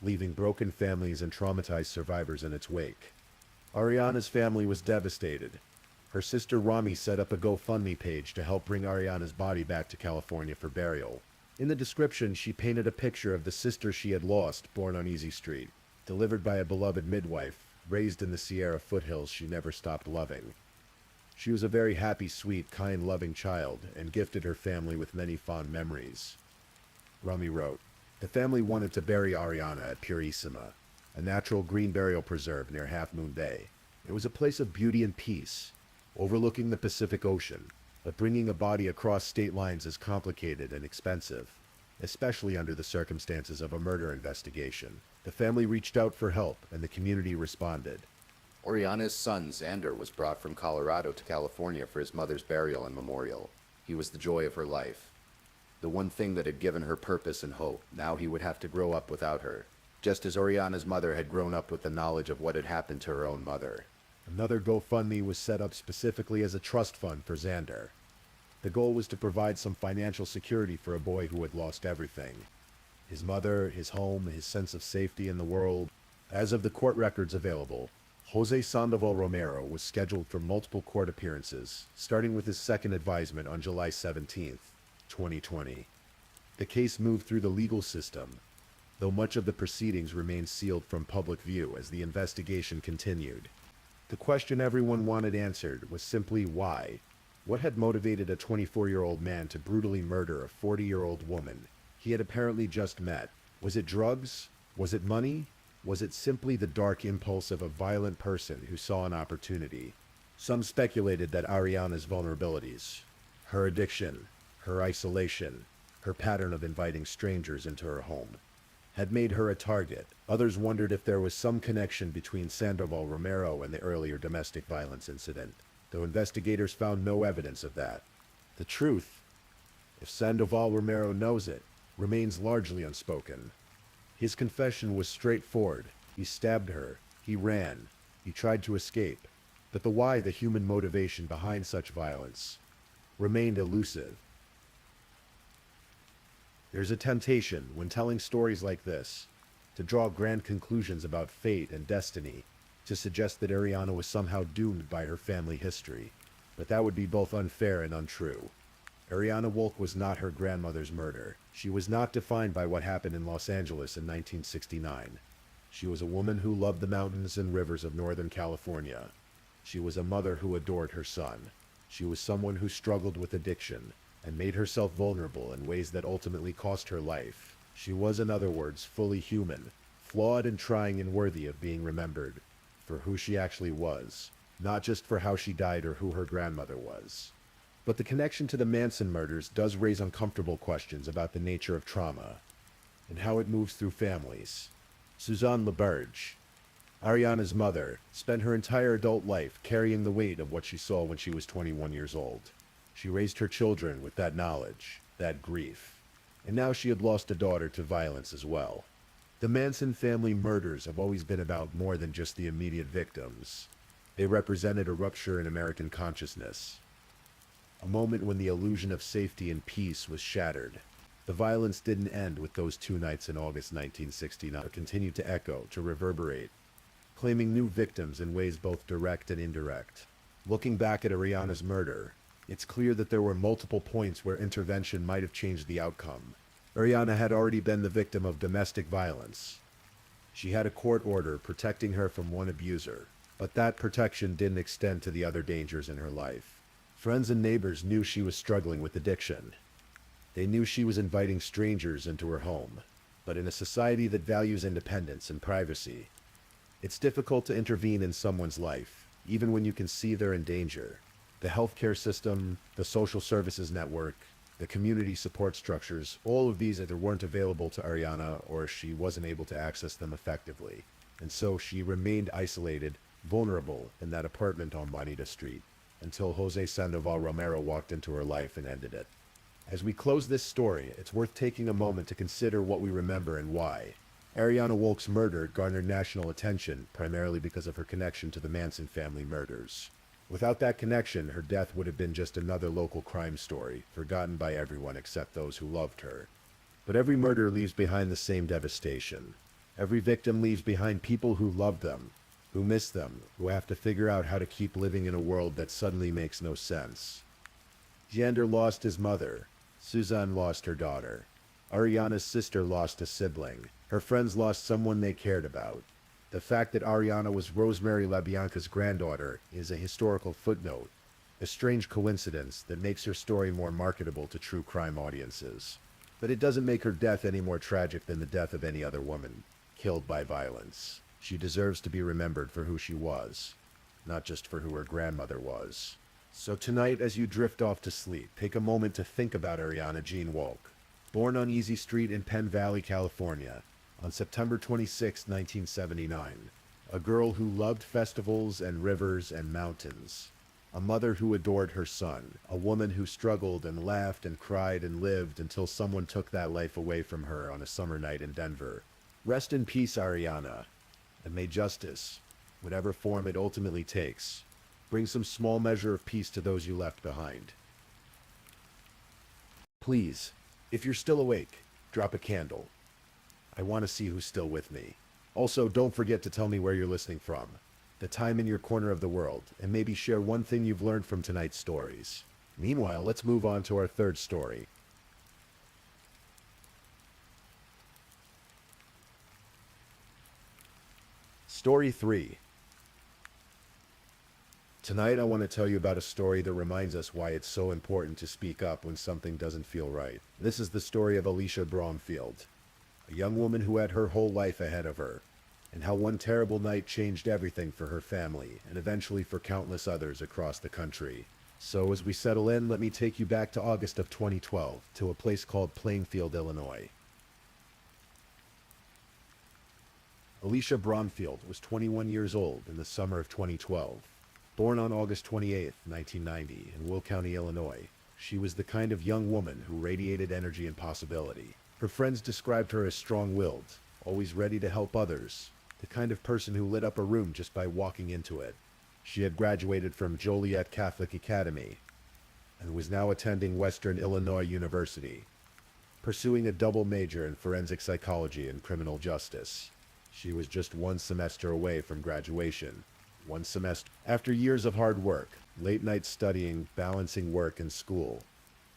leaving broken families and traumatized survivors in its wake. Ariana's family was devastated. Her sister Rami set up a GoFundMe page to help bring Ariana's body back to California for burial. In the description, she painted a picture of the sister she had lost, born on Easy Street, delivered by a beloved midwife, raised in the Sierra foothills she never stopped loving. She was a very happy, sweet, kind, loving child, and gifted her family with many fond memories. Rami wrote, "The family wanted to bury Ariana at Purissima, a natural green burial preserve near Half Moon Bay. It was a place of beauty and peace, overlooking the Pacific Ocean, but bringing a body across state lines is complicated and expensive, especially under the circumstances of a murder investigation. The family reached out for help, and the community responded." Oriana's son, Xander, was brought from Colorado to California for his mother's burial and memorial. He was the joy of her life, the one thing that had given her purpose and hope. Now he would have to grow up without her, just as Oriana's mother had grown up with the knowledge of what had happened to her own mother. Another GoFundMe was set up specifically as a trust fund for Xander. The goal was to provide some financial security for a boy who had lost everything. His mother, his home, his sense of safety in the world. As of the court records available, Jose Sandoval Romero was scheduled for multiple court appearances, starting with his second advisement on July 17, 2020. The case moved through the legal system, though much of the proceedings remained sealed from public view as the investigation continued. The question everyone wanted answered was simply why. What had motivated a 24-year-old man to brutally murder a 40-year-old woman he had apparently just met? Was it drugs? Was it money? Was it simply the dark impulse of a violent person who saw an opportunity? Some speculated that Ariana's vulnerabilities, her addiction, her isolation, her pattern of inviting strangers into her home, had made her a target. Others wondered if there was some connection between Sandoval Romero and the earlier domestic violence incident, though investigators found no evidence of that. The truth, if Sandoval Romero knows it, remains largely unspoken. His confession was straightforward. He stabbed her, he ran, he tried to escape, but the why, the human motivation behind such violence, remained elusive. There's a temptation, when telling stories like this, to draw grand conclusions about fate and destiny, to suggest that Ariana was somehow doomed by her family history, but that would be both unfair and untrue. Ariana Wolk was not her grandmother's murder. She was not defined by what happened in Los Angeles in 1969. She was a woman who loved the mountains and rivers of Northern California. She was a mother who adored her son. She was someone who struggled with addiction and made herself vulnerable in ways that ultimately cost her life. She was, in other words, fully human, flawed and trying and worthy of being remembered for who she actually was, not just for how she died or who her grandmother was. But the connection to the Manson murders does raise uncomfortable questions about the nature of trauma and how it moves through families. Suzanne LaBerge, Ariana's mother, spent her entire adult life carrying the weight of what she saw when she was 21 years old. She raised her children with that knowledge, that grief, and now she had lost a daughter to violence as well. The Manson family murders have always been about more than just the immediate victims. They represented a rupture in American consciousness, a moment when the illusion of safety and peace was shattered. The violence didn't end with those 2 nights in August 1969. It continued to echo, to reverberate, claiming new victims in ways both direct and indirect. Looking back at Ariana's murder, it's clear that there were multiple points where intervention might have changed the outcome. Ariana had already been the victim of domestic violence. She had a court order protecting her from one abuser, but that protection didn't extend to the other dangers in her life. Friends and neighbors knew she was struggling with addiction. They knew she was inviting strangers into her home. But in a society that values independence and privacy, it's difficult to intervene in someone's life, even when you can see they're in danger. The healthcare system, the social services network, the community support structures, all of these either weren't available to Ariana or she wasn't able to access them effectively. And so she remained isolated, vulnerable in that apartment on Bonita Street, until Jose Sandoval Romero walked into her life and ended it. As we close this story, it's worth taking a moment to consider what we remember and why. Ariana Wolk's murder garnered national attention primarily because of her connection to the Manson family murders. Without that connection, her death would have been just another local crime story, forgotten by everyone except those who loved her. But every murder leaves behind the same devastation. Every victim leaves behind people who loved them, who miss them, who have to figure out how to keep living in a world that suddenly makes no sense. Xander lost his mother. Suzanne lost her daughter. Ariana's sister lost a sibling. Her friends lost someone they cared about. The fact that Ariana was Rosemary LaBianca's granddaughter is a historical footnote, a strange coincidence that makes her story more marketable to true crime audiences. But it doesn't make her death any more tragic than the death of any other woman killed by violence. She deserves to be remembered for who she was, not just for who her grandmother was. So tonight, as you drift off to sleep, take a moment to think about Ariana Jean Wolk. Born on Easy Street in Penn Valley, California, on September 26, 1979. A girl who loved festivals and rivers and mountains. A mother who adored her son. A woman who struggled and laughed and cried and lived until someone took that life away from her on a summer night in Denver. Rest in peace, Ariana, and may justice, whatever form it ultimately takes, bring some small measure of peace to those you left behind. Please, if you're still awake, drop a candle. I want to see who's still with me. Also, don't forget to tell me where you're listening from, the time in your corner of the world, and maybe share one thing you've learned from tonight's stories. Meanwhile, let's move on to our third story. Story 3. Tonight I want to tell you about a story that reminds us why it's so important to speak up when something doesn't feel right. This is the story of Alicia Bromfield, a young woman who had her whole life ahead of her, and how one terrible night changed everything for her family and eventually for countless others across the country. So as we settle in, let me take you back to August of 2012 to a place called Plainfield, Illinois. Alicia Bromfield was 21 years old in the summer of 2012. Born on August 28, 1990, in Will County, Illinois, she was the kind of young woman who radiated energy and possibility. Her friends described her as strong-willed, always ready to help others, the kind of person who lit up a room just by walking into it. She had graduated from Joliet Catholic Academy and was now attending Western Illinois University, pursuing a double major in forensic psychology and criminal justice. She was just one semester away from graduation. One semester. After years of hard work, late nights studying, balancing work and school,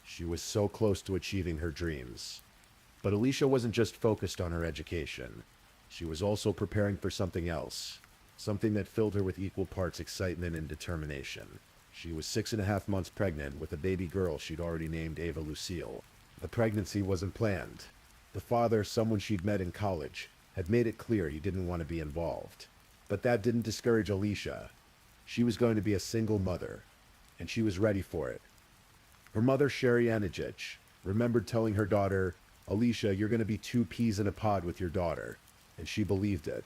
she was so close to achieving her dreams. But Alicia wasn't just focused on her education. She was also preparing for something else, something that filled her with equal parts excitement and determination. She was 6.5 months pregnant with a baby girl she'd already named Ava Lucille. The pregnancy wasn't planned. The father, someone she'd met in college, had made it clear he didn't want to be involved. But that didn't discourage Alicia. She was going to be a single mother, and she was ready for it. Her mother, Sherry Anijich, remembered telling her daughter, "Alicia, you're going to be 2 peas in a pod with your daughter," and she believed it.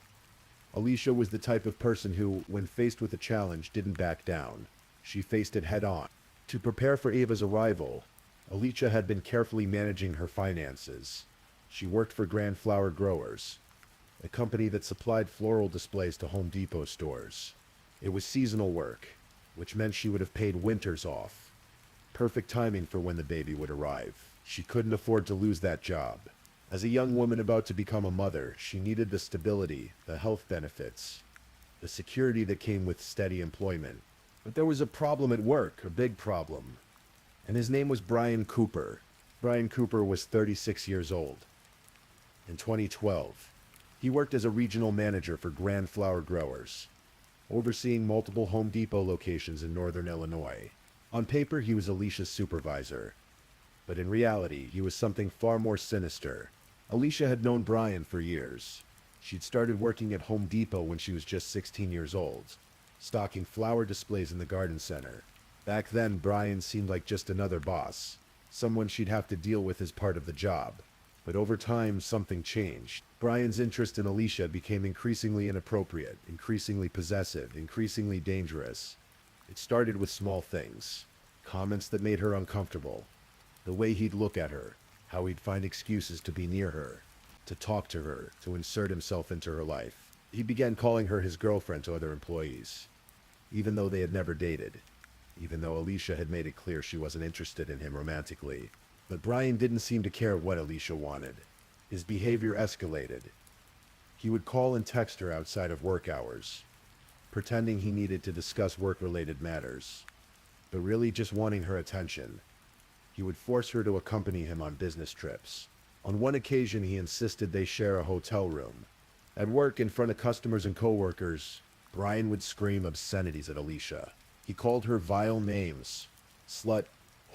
Alicia was the type of person who, when faced with a challenge, didn't back down. She faced it head on. To prepare for Ava's arrival, Alicia had been carefully managing her finances. She worked for Grand Flower Growers, a company that supplied floral displays to Home Depot stores. It was seasonal work, which meant she would have paid winters off. Perfect timing for when the baby would arrive. She couldn't afford to lose that job. As a young woman about to become a mother, she needed the stability, the health benefits, the security that came with steady employment. But there was a problem at work, a big problem. And his name was Brian Cooper. Brian Cooper was 36 years old. In 2012, he worked as a regional manager for Grand Flower Growers, overseeing multiple Home Depot locations in northern Illinois. On paper, he was Alicia's supervisor, but in reality, he was something far more sinister. Alicia had known Brian for years. She'd started working at Home Depot when she was just 16 years old, stocking flower displays in the garden center. Back then, Brian seemed like just another boss, someone she'd have to deal with as part of the job. But over time, something changed. Brian's interest in Alicia became increasingly inappropriate, increasingly possessive, increasingly dangerous. It started with small things, comments that made her uncomfortable, the way he'd look at her, how he'd find excuses to be near her, to talk to her, to insert himself into her life. He began calling her his girlfriend to other employees, even though they had never dated, even though Alicia had made it clear she wasn't interested in him romantically. But Brian didn't seem to care what Alicia wanted. His behavior escalated. He would call and text her outside of work hours, pretending he needed to discuss work-related matters, but really just wanting her attention. He would force her to accompany him on business trips. On one occasion, he insisted they share a hotel room. At work, in front of customers and coworkers, Brian would scream obscenities at Alicia. He called her vile names, slut,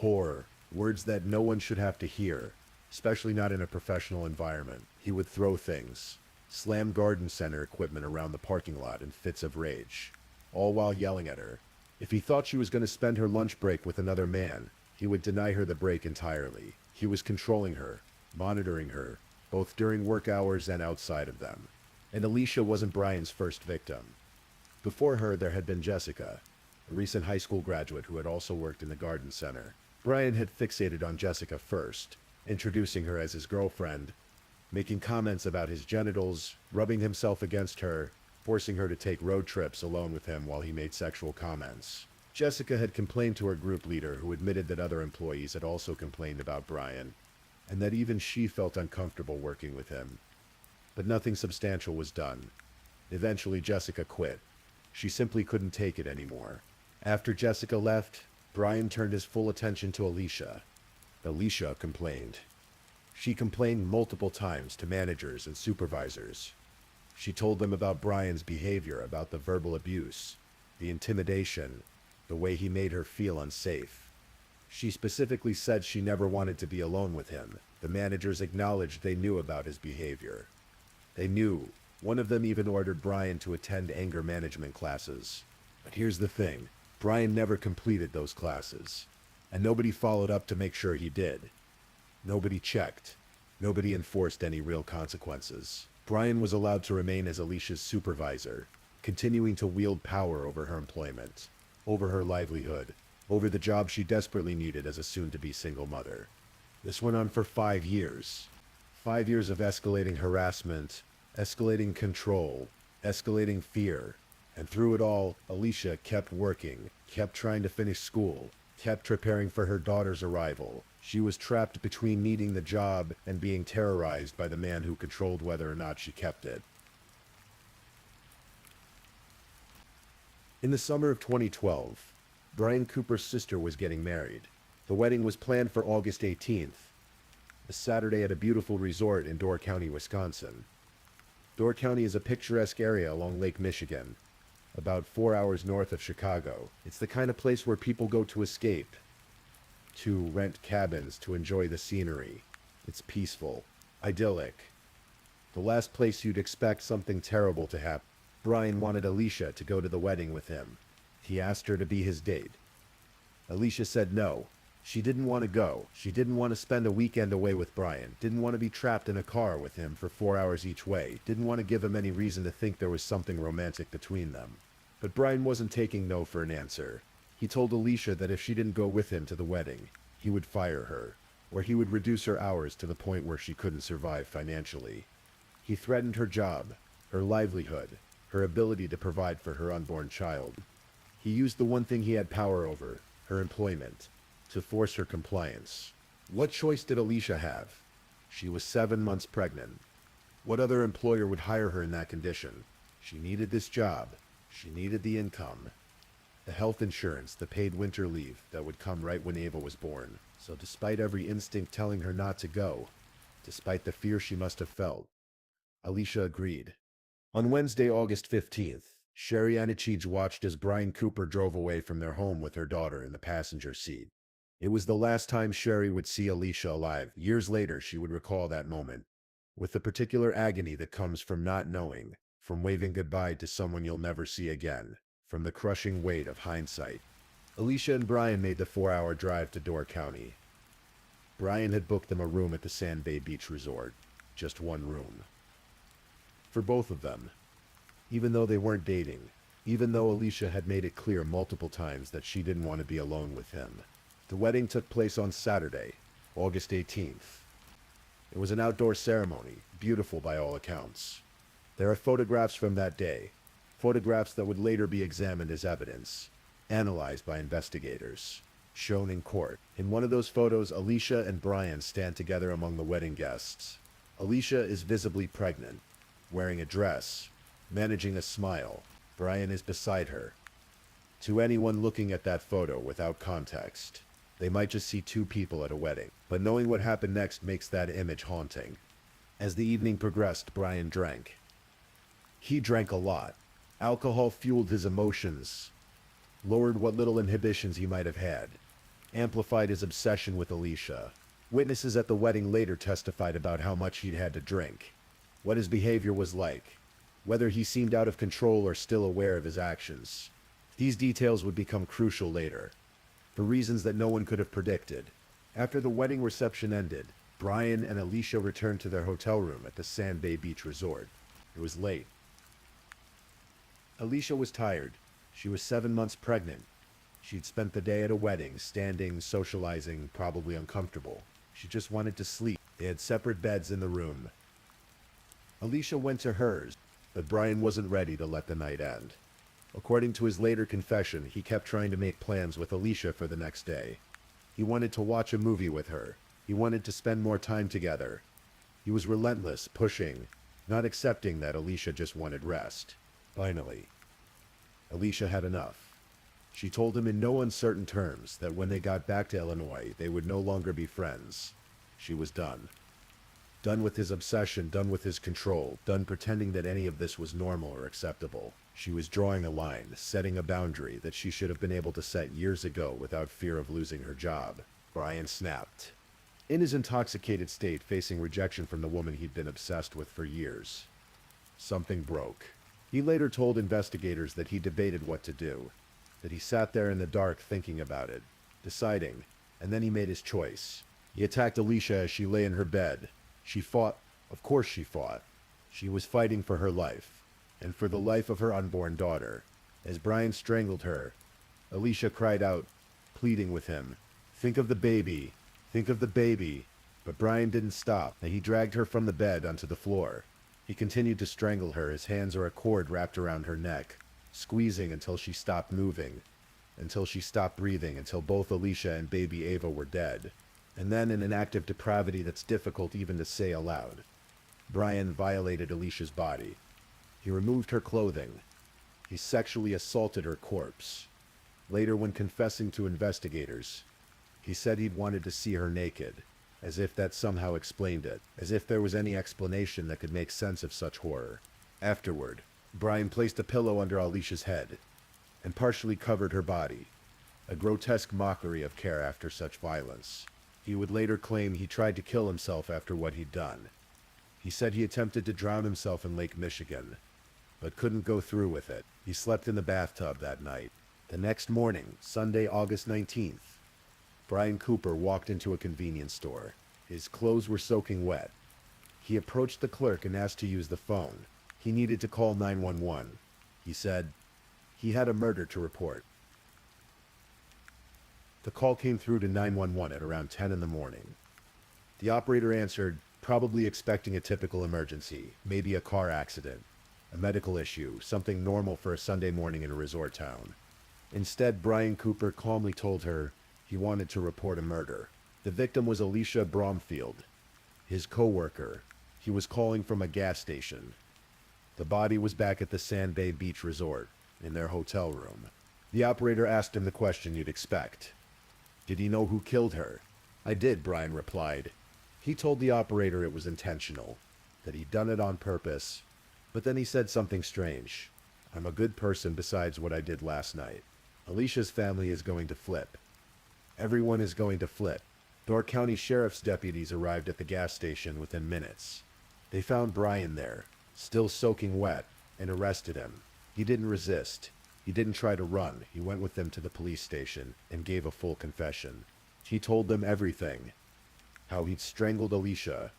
whore, words that no one should have to hear, especially not in a professional environment. He would throw things, slam garden center equipment around the parking lot in fits of rage, all while yelling at her. If he thought she was going to spend her lunch break with another man, he would deny her the break entirely. He was controlling her, monitoring her, both during work hours and outside of them. And Alicia wasn't Brian's first victim. Before her, there had been Jessica, a recent high school graduate who had also worked in the garden center. Brian had fixated on Jessica first, introducing her as his girlfriend, making comments about his genitals, rubbing himself against her, forcing her to take road trips alone with him while he made sexual comments. Jessica had complained to her group leader, who admitted that other employees had also complained about Brian, and that even she felt uncomfortable working with him. But nothing substantial was done. Eventually, Jessica quit. She simply couldn't take it anymore. After Jessica left, Brian turned his full attention to Alicia. Alicia complained. She complained multiple times to managers and supervisors. She told them about Brian's behavior, about the verbal abuse, the intimidation, the way he made her feel unsafe. She specifically said she never wanted to be alone with him. The managers acknowledged they knew about his behavior. They knew. One of them even ordered Brian to attend anger management classes. But here's the thing. Brian never completed those classes, and nobody followed up to make sure he did. Nobody checked. Nobody enforced any real consequences. Brian was allowed to remain as Alicia's supervisor, continuing to wield power over her employment, over her livelihood, over the job she desperately needed as a soon-to-be single mother. This went on for 5 years. 5 years of escalating harassment, escalating control, escalating fear. And through it all, Alicia kept working, kept trying to finish school, kept preparing for her daughter's arrival. She was trapped between needing the job and being terrorized by the man who controlled whether or not she kept it. In the summer of 2012, Brian Cooper's sister was getting married. The wedding was planned for August 18th, a Saturday at a beautiful resort in Door County, Wisconsin. Door County is a picturesque area along Lake Michigan, about 4 hours north of Chicago. It's the kind of place where people go to escape, to rent cabins, to enjoy the scenery. It's peaceful, idyllic. The last place you'd expect something terrible to happen. Brian wanted Alicia to go to the wedding with him. He asked her to be his date. Alicia said no. She didn't want to go. She didn't want to spend a weekend away with Brian. Didn't want to be trapped in a car with him for 4 hours each way. Didn't want to give him any reason to think there was something romantic between them. But Brian wasn't taking no for an answer. He told Alicia that if she didn't go with him to the wedding, he would fire her, or he would reduce her hours to the point where she couldn't survive financially. He threatened her job, her livelihood, her ability to provide for her unborn child. He used the one thing he had power over, her employment, to force her compliance. What choice did Alicia have? She was 7 months pregnant. What other employer would hire her in that condition? She needed this job. She needed the income, the health insurance, the paid winter leave that would come right when Ava was born. So despite every instinct telling her not to go, despite the fear she must have felt, Alicia agreed. On Wednesday, August 15th, Sherry Anachij watched as Brian Cooper drove away from their home with her daughter in the passenger seat. It was the last time Sherry would see Alicia alive. Years later, she would recall that moment, with the particular agony that comes from not knowing, from waving goodbye to someone you'll never see again, from the crushing weight of hindsight. Alicia and Brian made the 4-hour drive to Door County. Brian had booked them a room at the Sand Bay Beach Resort. Just one room. For both of them. Even though they weren't dating, even though Alicia had made it clear multiple times that she didn't want to be alone with him. The wedding took place on Saturday, August 18th. It was an outdoor ceremony, beautiful by all accounts. There are photographs from that day, photographs that would later be examined as evidence, analyzed by investigators, shown in court. In one of those photos, Alicia and Brian stand together among the wedding guests. Alicia is visibly pregnant, wearing a dress, managing a smile. Brian is beside her. To anyone looking at that photo without context, they might just see two people at a wedding, but knowing what happened next makes that image haunting. As the evening progressed, Brian drank. He drank a lot. Alcohol fueled his emotions, lowered what little inhibitions he might have had, amplified his obsession with Alicia. Witnesses at the wedding later testified about how much he'd had to drink, what his behavior was like, whether he seemed out of control or still aware of his actions. These details would become crucial later, for reasons that no one could have predicted. After the wedding reception ended, Brian and Alicia returned to their hotel room at the Sand Bay Beach Resort. It was late. Alicia was tired. She was 7 months pregnant. She'd spent the day at a wedding, standing, socializing, probably uncomfortable. She just wanted to sleep. They had separate beds in the room. Alicia went to hers, but Brian wasn't ready to let the night end. According to his later confession, he kept trying to make plans with Alicia for the next day. He wanted to watch a movie with her. He wanted to spend more time together. He was relentless, pushing, not accepting that Alicia just wanted rest. Finally, Alicia had enough. She told him in no uncertain terms that when they got back to Illinois, they would no longer be friends. She was done. Done with his obsession, done with his control, done pretending that any of this was normal or acceptable. She was drawing a line, setting a boundary that she should have been able to set years ago without fear of losing her job. Brian snapped. In his intoxicated state, facing rejection from the woman he'd been obsessed with for years, something broke. He later told investigators that he debated what to do, that he sat there in the dark thinking about it, deciding, and then he made his choice. He attacked Alicia as she lay in her bed. She fought. Of course she fought. She was fighting for her life, and for the life of her unborn daughter. As Brian strangled her, Alicia cried out, pleading with him, "Think of the baby. Think of the baby." But Brian didn't stop, and he dragged her from the bed onto the floor. He continued to strangle her, his hands or a cord wrapped around her neck, squeezing until she stopped moving, until she stopped breathing, until both Alicia and baby Ava were dead. And then, in an act of depravity that's difficult even to say aloud, Brian violated Alicia's body. He removed her clothing. He sexually assaulted her corpse. Later, when confessing to investigators, he said he'd wanted to see her naked, as if that somehow explained it, as if there was any explanation that could make sense of such horror. Afterward, Brian placed a pillow under Alicia's head and partially covered her body, a grotesque mockery of care after such violence. He would later claim he tried to kill himself after what he'd done. He said he attempted to drown himself in Lake Michigan, but couldn't go through with it. He slept in the bathtub that night. The next morning, Sunday, August 19th, Brian Cooper walked into a convenience store. His clothes were soaking wet. He approached the clerk and asked to use the phone. He needed to call 911. He said he had a murder to report. The call came through to 911 at around 10 in the morning. The operator answered, probably expecting a typical emergency, maybe a car accident, a medical issue, something normal for a Sunday morning in a resort town. Instead, Brian Cooper calmly told her he wanted to report a murder. The victim was Alicia Bromfield, his co-worker. He was calling from a gas station. The body was back at the Sand Bay Beach Resort, in their hotel room. The operator asked him the question you'd expect. Did he know who killed her? I did, Brian replied. He told the operator it was intentional, that he'd done it on purpose, but then he said something strange. I'm a good person besides what I did last night. Alicia's family is going to flip. Everyone is going to flip. Door County Sheriff's deputies arrived at the gas station within minutes. They found Brian there, still soaking wet, and arrested him. He didn't resist. He didn't try to run. He went with them to the police station and gave a full confession. He told them everything. How he'd strangled Alicia.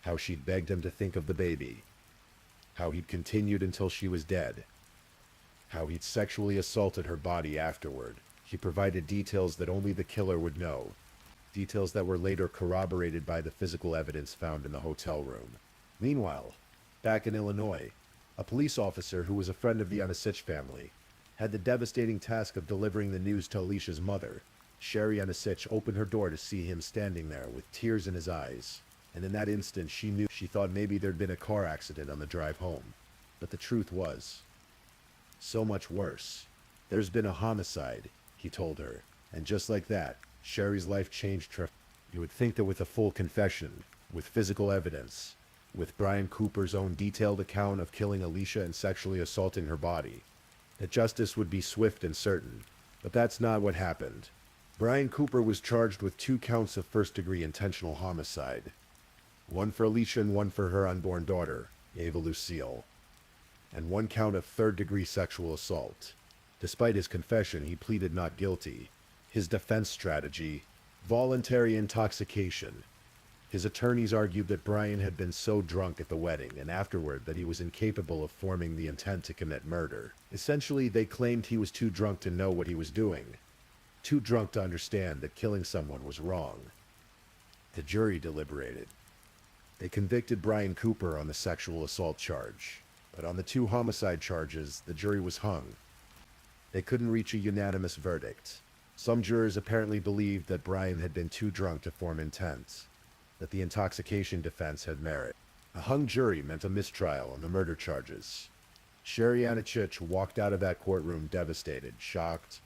How she'd begged him to think of the baby. How he'd continued until she was dead. How he'd sexually assaulted her body afterward. He provided details that only the killer would know. Details that were later corroborated by the physical evidence found in the hotel room. Meanwhile, back in Illinois, A police officer who was a friend of the Anasich family had the devastating task of delivering the news to Alicia's mother. Sherry Anasich opened her door to see him standing there with tears in his eyes, and in that instant she thought maybe there'd been a car accident on the drive home. But the truth was so much worse. There's been a homicide, he told her, and just like that, Sherry's life changed. You would think that with a full confession, with physical evidence, with Brian Cooper's own detailed account of killing Alicia and sexually assaulting her body, that justice would be swift and certain. But that's not what happened. Brian Cooper was charged with 2 counts of first-degree intentional homicide. One for Alicia and one for her unborn daughter, Ava Lucille. And 1 count of third-degree sexual assault. Despite his confession, he pleaded not guilty. His defense strategy: voluntary intoxication. His attorneys argued that Brian had been so drunk at the wedding and afterward that he was incapable of forming the intent to commit murder. Essentially, they claimed he was too drunk to know what he was doing, too drunk to understand that killing someone was wrong. The jury deliberated. They convicted Brian Cooper on the sexual assault charge, but on the 2 homicide charges, the jury was hung. They couldn't reach a unanimous verdict. Some jurors apparently believed that Brian had been too drunk to form intent, that the intoxication defense had merit. A hung jury meant a mistrial on the murder charges. Sherry Anasich walked out of that courtroom devastated, shocked,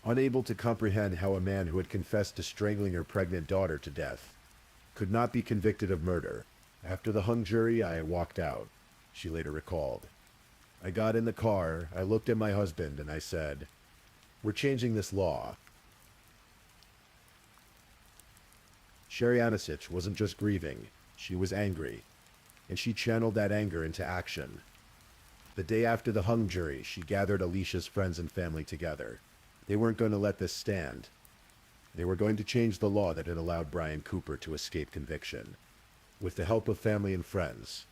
unable to comprehend how a man who had confessed to strangling her pregnant daughter to death could not be convicted of murder. After the hung jury, I walked out, she later recalled. I got in the car, I looked at my husband, and I said, "We're changing this law." Sherry Anasich wasn't just grieving, she was angry, and she channeled that anger into action. The day after the hung jury, she gathered Alicia's friends and family together. They weren't going to let this stand. They were going to change the law that had allowed Brian Cooper to escape conviction. With the help of family and friends,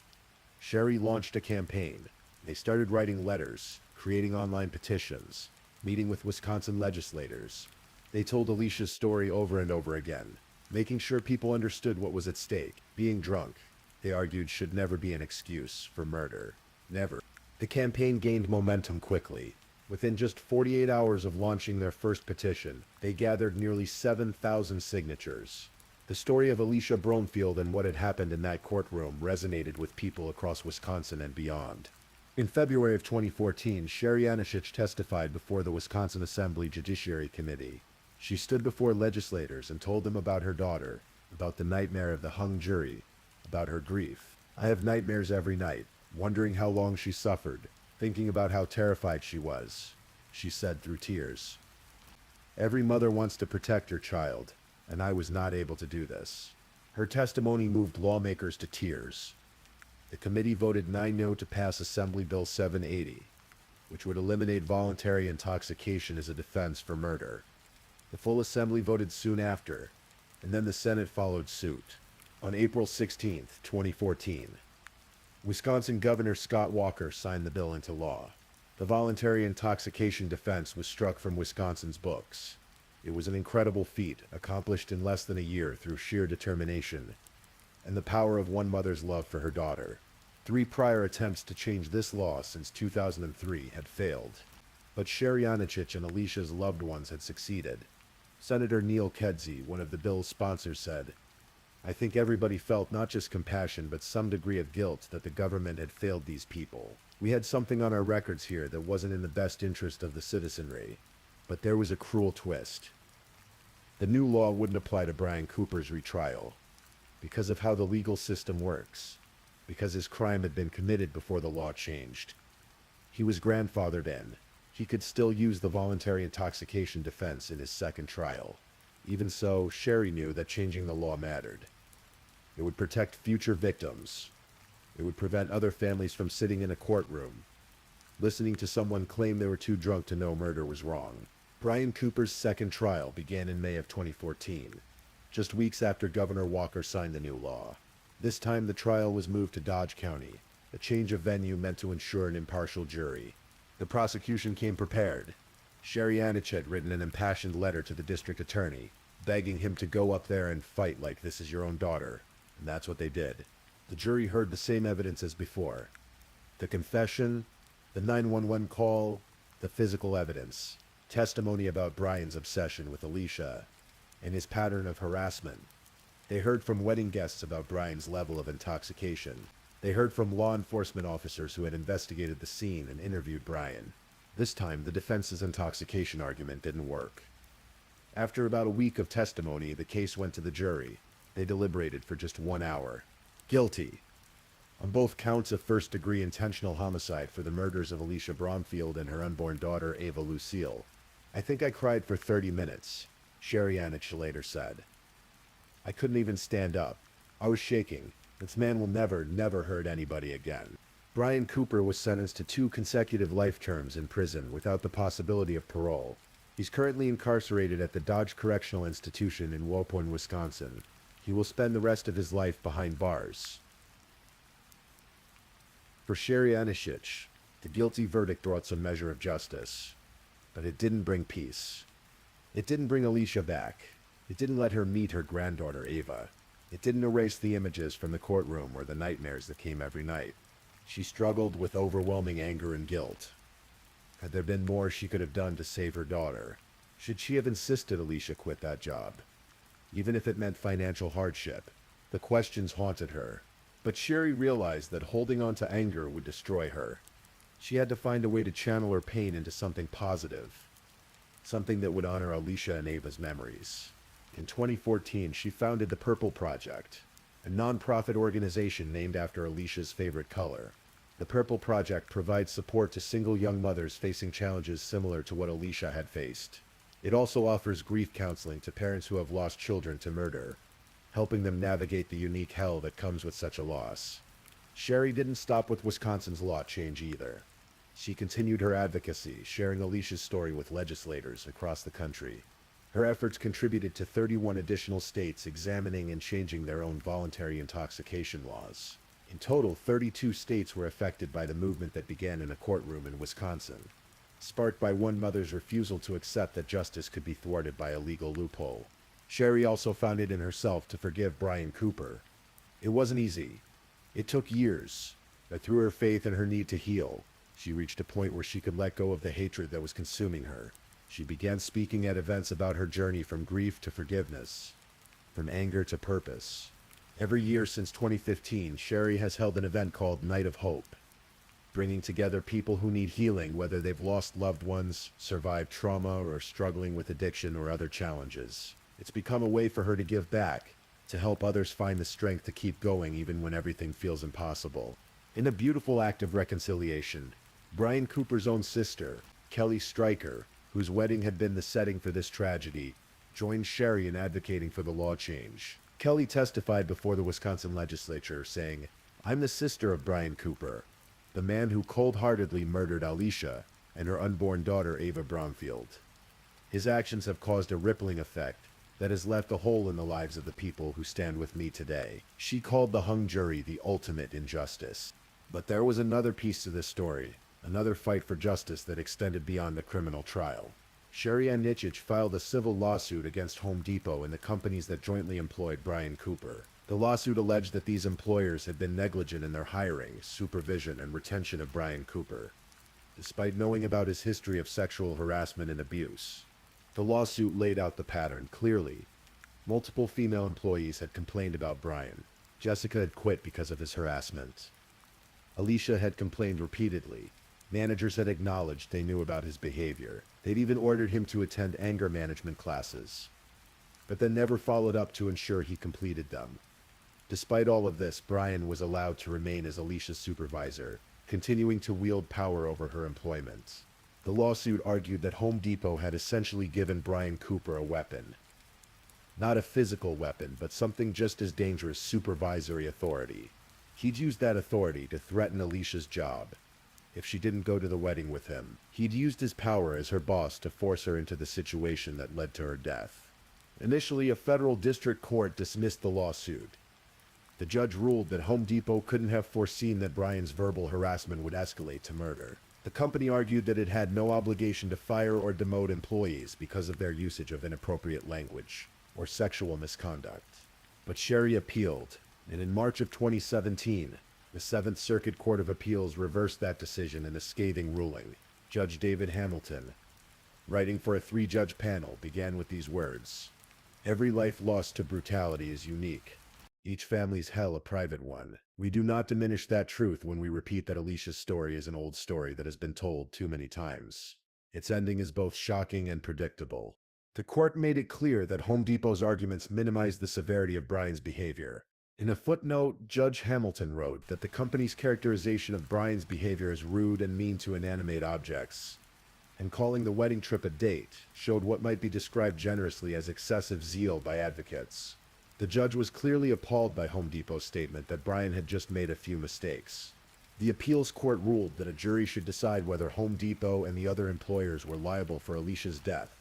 Sherry launched a campaign. They started writing letters, creating online petitions, meeting with Wisconsin legislators. They told Alicia's story over and over again, making sure people understood what was at stake. Being drunk, they argued, should never be an excuse for murder. Never. The campaign gained momentum quickly. Within just 48 hours of launching their first petition, they gathered nearly 7,000 signatures. The story of Alicia Broomfield and what had happened in that courtroom resonated with people across Wisconsin and beyond. In February of 2014, Sherry Anasich testified before the Wisconsin Assembly Judiciary Committee. She stood before legislators and told them about her daughter, about the nightmare of the hung jury, about her grief. "I have nightmares every night, wondering how long she suffered, thinking about how terrified she was," she said through tears. "Every mother wants to protect her child, and I was not able to do this." Her testimony moved lawmakers to tears. The committee voted 9-0 to pass Assembly Bill 780, which would eliminate voluntary intoxication as a defense for murder. The full assembly voted soon after, and then the Senate followed suit. On April 16, 2014, Wisconsin Governor Scott Walker signed the bill into law. The voluntary intoxication defense was struck from Wisconsin's books. It was an incredible feat, accomplished in less than a year through sheer determination and the power of one mother's love for her daughter. 3 prior attempts to change this law since 2003 had failed, but Sherry Anasich and Alicia's loved ones had succeeded. Senator Neil Kedzie, one of the bill's sponsors, said, "I think everybody felt not just compassion but some degree of guilt that the government had failed these people. We had something on our records here that wasn't in the best interest of the citizenry. But there was a cruel twist. The new law wouldn't apply to Brian Cooper's retrial, because of how the legal system works, because his crime had been committed before the law changed. He was grandfathered in. He could still use the voluntary intoxication defense in his second trial. Even so, Sherry knew that changing the law mattered. It would protect future victims. It would prevent other families from sitting in a courtroom, listening to someone claim they were too drunk to know murder was wrong. Brian Cooper's second trial began in May of 2014, just weeks after Governor Walker signed the new law. This time the trial was moved to Dodge County, a change of venue meant to ensure an impartial jury. The prosecution came prepared. Sherry Anasich had written an impassioned letter to the district attorney, begging him to go up there and fight like this is your own daughter, and that's what they did. The jury heard the same evidence as before. The confession, the 911 call, the physical evidence, testimony about Brian's obsession with Alicia, and his pattern of harassment. They heard from wedding guests about Brian's level of intoxication. They heard from law enforcement officers who had investigated the scene and interviewed Brian. This time, the defense's intoxication argument didn't work. After about a week of testimony, the case went to the jury. They deliberated for just 1 hour. Guilty on both counts of first-degree intentional homicide for the murders of Alicia Bromfield and her unborn daughter, Ava Lucille. I think I cried for 30 minutes, Sherry Anich later said. I couldn't even stand up. I was shaking. This man will never hurt anybody again. Brian Cooper was sentenced to 2 consecutive life terms in prison without the possibility of parole. He's currently incarcerated at the Dodge Correctional Institution in Waupun, Wisconsin. He will spend the rest of his life behind bars. For Sherry Anishich, the guilty verdict brought some measure of justice, but it didn't bring peace. It didn't bring Alicia back. It didn't let her meet her granddaughter Ava. It didn't erase the images from the courtroom or the nightmares that came every night. She struggled with overwhelming anger and guilt. Had there been more she could have done to save her daughter? Should she have insisted Alicia quit that job? Even if it meant financial hardship, the questions haunted her. But Sherry realized that holding on to anger would destroy her. She had to find a way to channel her pain into something positive, something that would honor Alicia and Ava's memories. In 2014, she founded the Purple Project, a non-profit organization named after Alicia's favorite color. The Purple Project provides support to single young mothers facing challenges similar to what Alicia had faced. It also offers grief counseling to parents who have lost children to murder, helping them navigate the unique hell that comes with such a loss. Sherry didn't stop with Wisconsin's law change either. She continued her advocacy, sharing Alicia's story with legislators across the country. Her efforts contributed to 31 additional states examining and changing their own voluntary intoxication laws. In total, 32 states were affected by the movement that began in a courtroom in Wisconsin, sparked by one mother's refusal to accept that justice could be thwarted by a legal loophole. Sherry also found it in herself to forgive Brian Cooper. It wasn't easy. It took years, but through her faith and her need to heal, she reached a point where she could let go of the hatred that was consuming her. She began speaking at events about her journey from grief to forgiveness, from anger to purpose. Every year since 2015, Sherry has held an event called Night of Hope, bringing together people who need healing, whether they've lost loved ones, survived trauma, or are struggling with addiction or other challenges. It's become a way for her to give back, to help others find the strength to keep going even when everything feels impossible. In a beautiful act of reconciliation, Brian Cooper's own sister, Kelly Stryker, whose wedding had been the setting for this tragedy, joined Sherry in advocating for the law change. Kelly testified before the Wisconsin legislature, saying, "I'm the sister of Brian Cooper, the man who cold-heartedly murdered Alicia and her unborn daughter Ava Bromfield. His actions have caused a rippling effect that has left a hole in the lives of the people who stand with me today." She called the hung jury the ultimate injustice. But there was another piece to this story, another fight for justice that extended beyond the criminal trial. Sherry Anich filed a civil lawsuit against Home Depot and the companies that jointly employed Brian Cooper. The lawsuit alleged that these employers had been negligent in their hiring, supervision, and retention of Brian Cooper, despite knowing about his history of sexual harassment and abuse. The lawsuit laid out the pattern clearly. Multiple female employees had complained about Brian. Jessica had quit because of his harassment. Alicia had complained repeatedly. Managers had acknowledged they knew about his behavior. They'd even ordered him to attend anger management classes, but then never followed up to ensure he completed them. Despite all of this, Brian was allowed to remain as Alicia's supervisor, continuing to wield power over her employment. The lawsuit argued that Home Depot had essentially given Brian Cooper a weapon. Not a physical weapon, but something just as dangerous: supervisory authority. He'd used that authority to threaten Alicia's job if she didn't go to the wedding with him. He'd used his power as her boss to force her into the situation that led to her death. Initially, a federal district court dismissed the lawsuit. The judge ruled that Home Depot couldn't have foreseen that Brian's verbal harassment would escalate to murder. The company argued that it had no obligation to fire or demote employees because of their usage of inappropriate language or sexual misconduct. But Sherry appealed, and in March of 2017, The Seventh Circuit Court of Appeals reversed that decision in a scathing ruling. Judge David Hamilton, writing for a three-judge panel, began with these words: "Every life lost to brutality is unique. Each family's hell a private one. We do not diminish that truth when we repeat that Alicia's story is an old story that has been told too many times. Its ending is both shocking and predictable." The court made it clear that Home Depot's arguments minimized the severity of Brian's behavior. In a footnote, Judge Hamilton wrote that the company's characterization of Brian's behavior as rude and mean to inanimate objects, and calling the wedding trip a date, showed what might be described generously as excessive zeal by advocates. The judge was clearly appalled by Home Depot's statement that Brian had just made a few mistakes. The appeals court ruled that a jury should decide whether Home Depot and the other employers were liable for Alicia's death.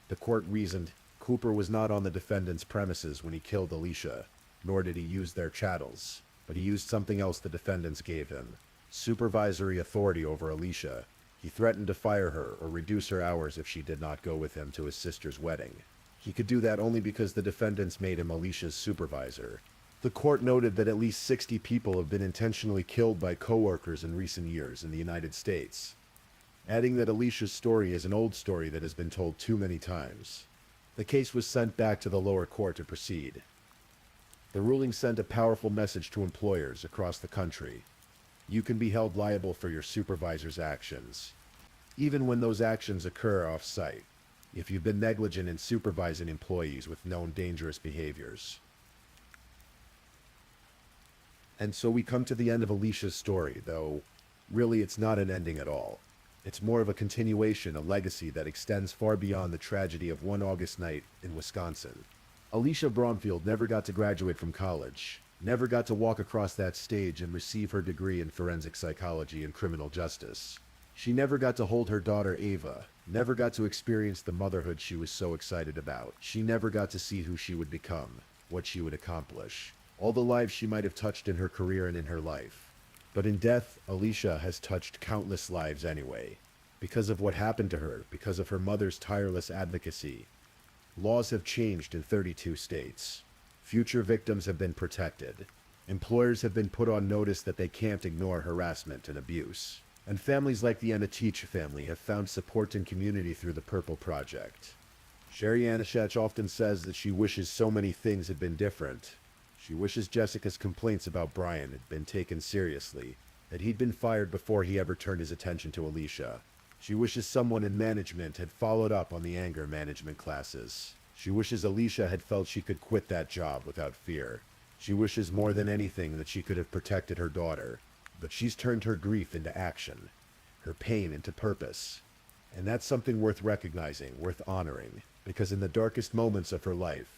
The court reasoned Cooper was not on the defendant's premises when he killed Alicia, nor did he use their chattels, but he used something else the defendants gave him: supervisory authority over Alicia. He threatened to fire her or reduce her hours if she did not go with him to his sister's wedding. He could do that only because the defendants made him Alicia's supervisor. The court noted that at least 60 people have been intentionally killed by coworkers in recent years in the United States, adding that Alicia's story is an old story that has been told too many times. The case was sent back to the lower court to proceed. The ruling sent a powerful message to employers across the country. You can be held liable for your supervisor's actions, even when those actions occur off-site, if you've been negligent in supervising employees with known dangerous behaviors. And so we come to the end of Alicia's story, though really it's not an ending at all. It's more of a continuation, a legacy that extends far beyond the tragedy of one August night in Wisconsin. Alicia Bromfield never got to graduate from college, never got to walk across that stage and receive her degree in forensic psychology and criminal justice. She never got to hold her daughter Ava, never got to experience the motherhood she was so excited about. She never got to see who she would become, what she would accomplish, all the lives she might have touched in her career and in her life. But in death, Alicia has touched countless lives anyway. Because of what happened to her, because of her mother's tireless advocacy. Laws have changed in 32 states. Future victims have been protected. Employers have been put on notice that they can't ignore harassment and abuse. And families like the Anatich family have found support and community through the Purple Project. Sherry Anishech often says that she wishes so many things had been different. She wishes Jessica's complaints about Brian had been taken seriously, that he'd been fired before he ever turned his attention to Alicia. She wishes someone in management had followed up on the anger management classes. She wishes Alicia had felt she could quit that job without fear. She wishes more than anything that she could have protected her daughter. But she's turned her grief into action, her pain into purpose. And that's something worth recognizing, worth honoring, because in the darkest moments of her life,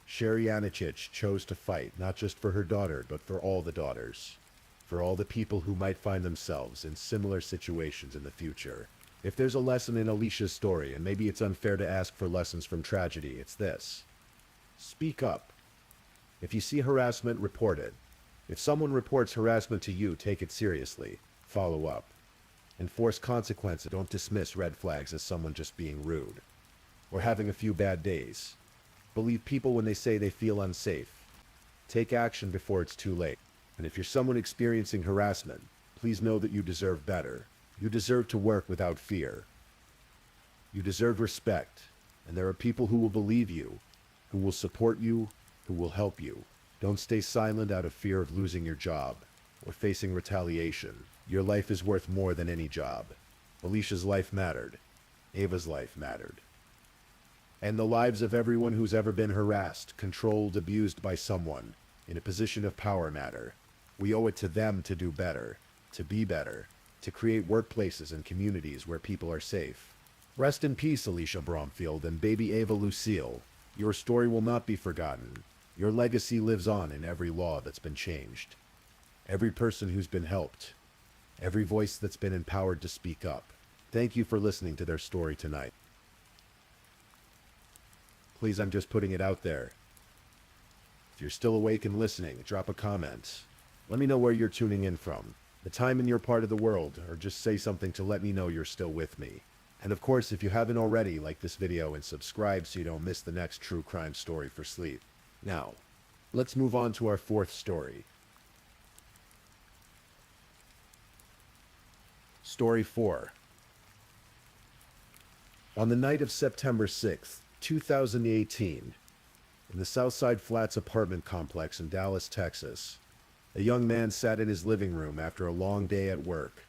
Sherry Anachich chose to fight not just for her daughter, but for all the daughters, for all the people who might find themselves in similar situations in the future. If there's a lesson in Alicia's story, and maybe it's unfair to ask for lessons from tragedy, it's this: speak up. If you see harassment, report it. If someone reports harassment to you, take it seriously. Follow up. Enforce consequences. Don't dismiss red flags as someone just being rude or having a few bad days. Believe people when they say they feel unsafe. Take action before it's too late. And if you're someone experiencing harassment, please know that you deserve better. You deserve to work without fear. You deserve respect. And there are people who will believe you, who will support you, who will help you. Don't stay silent out of fear of losing your job or facing retaliation. Your life is worth more than any job. Alicia's life mattered. Ava's life mattered. And the lives of everyone who's ever been harassed, controlled, abused by someone in a position of power matter. We owe it to them to do better, to be better, to create workplaces and communities where people are safe. Rest in peace, Alicia Bromfield and baby Ava Lucille. Your story will not be forgotten. Your legacy lives on in every law that's been changed, every person who's been helped, every voice that's been empowered to speak up. Thank you for listening to their story tonight. Please, I'm just putting it out there. If you're still awake and listening, drop a comment. Let me know where you're tuning in from, the time in your part of the world, or just say something to let me know you're still with me. And of course, if you haven't already, like this video and subscribe so you don't miss the next true crime story for sleep. Now, let's move on to our fourth story. Story 4. On the night of September 6th, 2018, in the Southside Flats apartment complex in Dallas, Texas, a young man sat in his living room after a long day at work.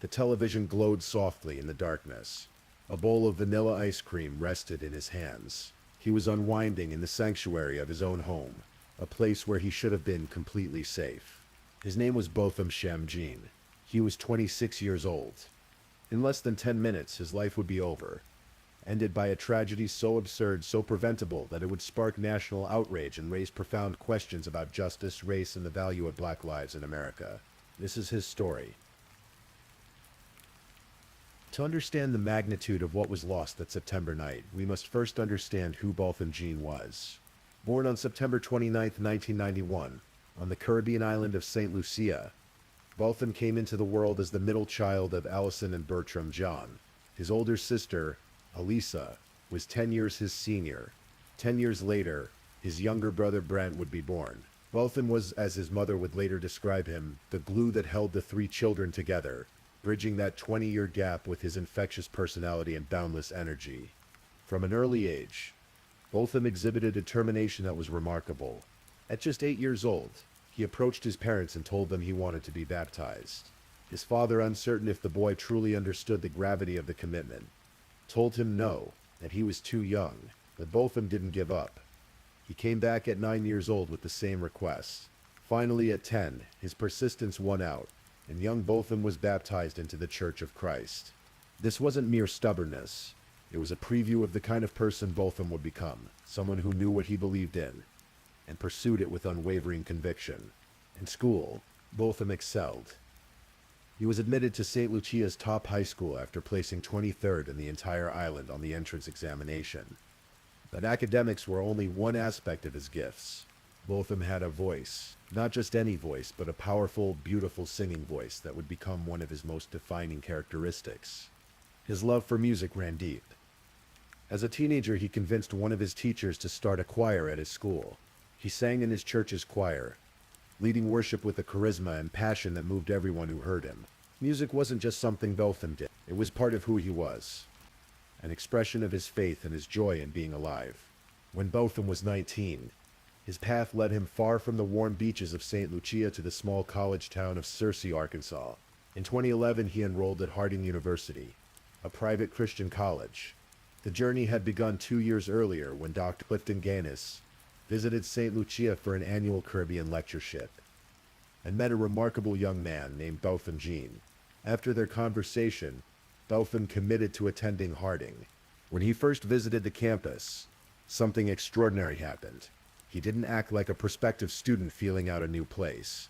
The television glowed softly in the darkness. A bowl of vanilla ice cream rested in his hands. He was unwinding in the sanctuary of his own home, a place where he should have been completely safe. His name was Botham Shem Jean. He was 26 years old. In less than 10 minutes, his life would be over, ended by a tragedy so absurd, so preventable, that it would spark national outrage and raise profound questions about justice, race, and the value of black lives in America. This is his story. To understand the magnitude of what was lost that September night, we must first understand who Botham Jean was. Born on September 29, 1991, on the Caribbean island of St. Lucia, Botham came into the world as the middle child of Allison and Bertram John. His older sister, Elisa, was 10 years his senior. 10 years later, his younger brother Brent would be born. Botham was, as his mother would later describe him, the glue that held the three children together, bridging that 20-year gap with his infectious personality and boundless energy. From an early age, Botham exhibited determination that was remarkable. At just 8 years old, he approached his parents and told them he wanted to be baptized. His father, uncertain if the boy truly understood the gravity of the commitment, told him no, that he was too young, but Botham didn't give up. He came back at 9 years old with the same request. Finally, at 10, his persistence won out, and young Botham was baptized into the Church of Christ. This wasn't mere stubbornness. It was a preview of the kind of person Botham would become, someone who knew what he believed in, and pursued it with unwavering conviction. In school, Botham excelled. He was admitted to St. Lucia's top high school after placing 23rd in the entire island on the entrance examination. But academics were only one aspect of his gifts. Botham had a voice, not just any voice, but a powerful, beautiful singing voice that would become one of his most defining characteristics. His love for music ran deep. As a teenager, he convinced one of his teachers to start a choir at his school. He sang in his church's choir, leading worship with a charisma and passion that moved everyone who heard him. Music wasn't just something Botham did. It was part of who he was, an expression of his faith and his joy in being alive. When Botham was 19, his path led him far from the warm beaches of St. Lucia to the small college town of Searcy, Arkansas. In 2011, he enrolled at Harding University, a private Christian college. The journey had begun 2 years earlier when Dr. Clifton Gaines visited St. Lucia for an annual Caribbean lectureship, and met a remarkable young man named Botham Jean. After their conversation, Botham committed to attending Harding. When he first visited the campus, something extraordinary happened. He didn't act like a prospective student feeling out a new place.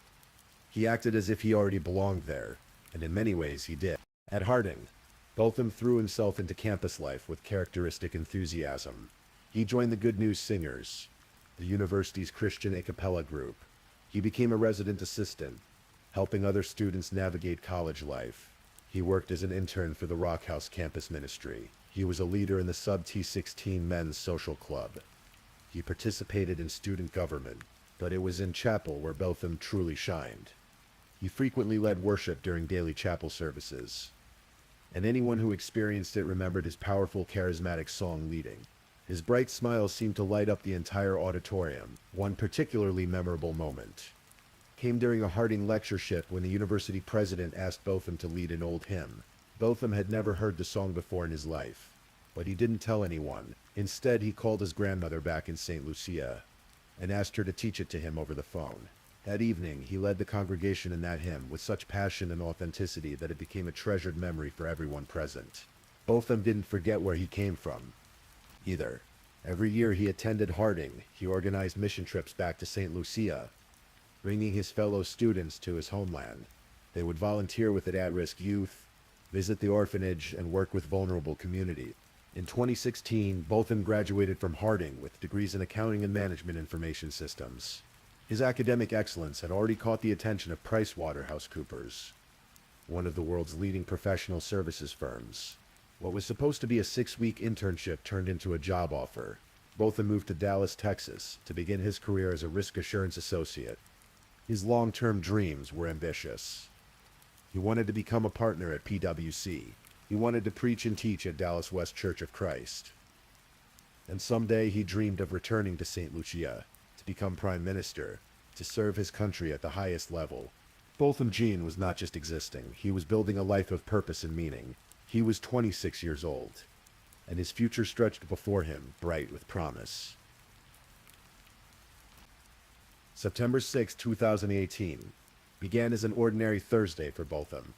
He acted as if he already belonged there, and in many ways he did. At Harding, Botham threw himself into campus life with characteristic enthusiasm. He joined the Good News Singers, the university's Christian a cappella group. He became a resident assistant, helping other students navigate college life. He worked as an intern for the Rock House campus ministry. He was a leader in the Sub T16 men's social club. He participated in student government, but it was in chapel where Botham truly shined. He frequently led worship during daily chapel services, and anyone who experienced it remembered his powerful, charismatic song leading. His bright smile seemed to light up the entire auditorium. One particularly memorable moment came during a Harding lectureship when the university president asked Botham to lead an old hymn. Botham had never heard the song before in his life, but he didn't tell anyone. Instead, he called his grandmother back in St. Lucia and asked her to teach it to him over the phone. That evening, he led the congregation in that hymn with such passion and authenticity that it became a treasured memory for everyone present. Botham didn't forget where he came from either. Every year he attended Harding, he organized mission trips back to St. Lucia, bringing his fellow students to his homeland. They would volunteer with the at-risk youth, visit the orphanage, and work with vulnerable communities. In 2016, Botham graduated from Harding with degrees in accounting and management information systems. His academic excellence had already caught the attention of PricewaterhouseCoopers, one of the world's leading professional services firms. What was supposed to be a 6-week internship turned into a job offer. Botham moved to Dallas, Texas, to begin his career as a risk assurance associate. His long-term dreams were ambitious. He wanted to become a partner at PwC. He wanted to preach and teach at Dallas West Church of Christ. And someday he dreamed of returning to St. Lucia, to become prime minister, to serve his country at the highest level. Botham Jean was not just existing, he was building a life of purpose and meaning. He was 26 years old, and his future stretched before him, bright with promise. September 6, 2018, began as an ordinary Thursday for Botham.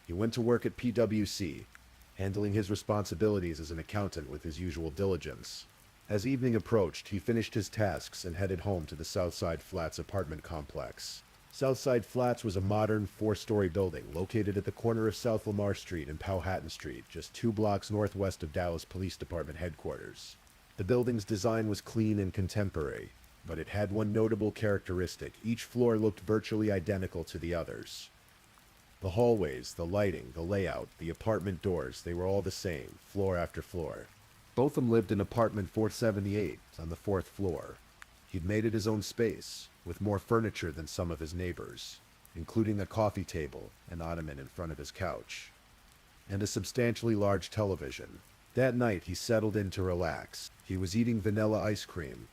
He went to work at PwC, handling his responsibilities as an accountant with his usual diligence. As evening approached, he finished his tasks and headed home to the Southside Flats apartment complex. Southside Flats was a modern, four-story building located at the corner of South Lamar Street and Powhatan Street, just 2 blocks northwest of Dallas Police Department headquarters. The building's design was clean and contemporary, but it had one notable characteristic. Each floor looked virtually identical to the others. The hallways, the lighting, the layout, the apartment doors, they were all the same, floor after floor. Botham lived in apartment 478 on the 4th floor. He'd made it his own space, with more furniture than some of his neighbors, including a coffee table, an ottoman in front of his couch, and a substantially large television. That night he settled in to relax. He was eating vanilla ice cream,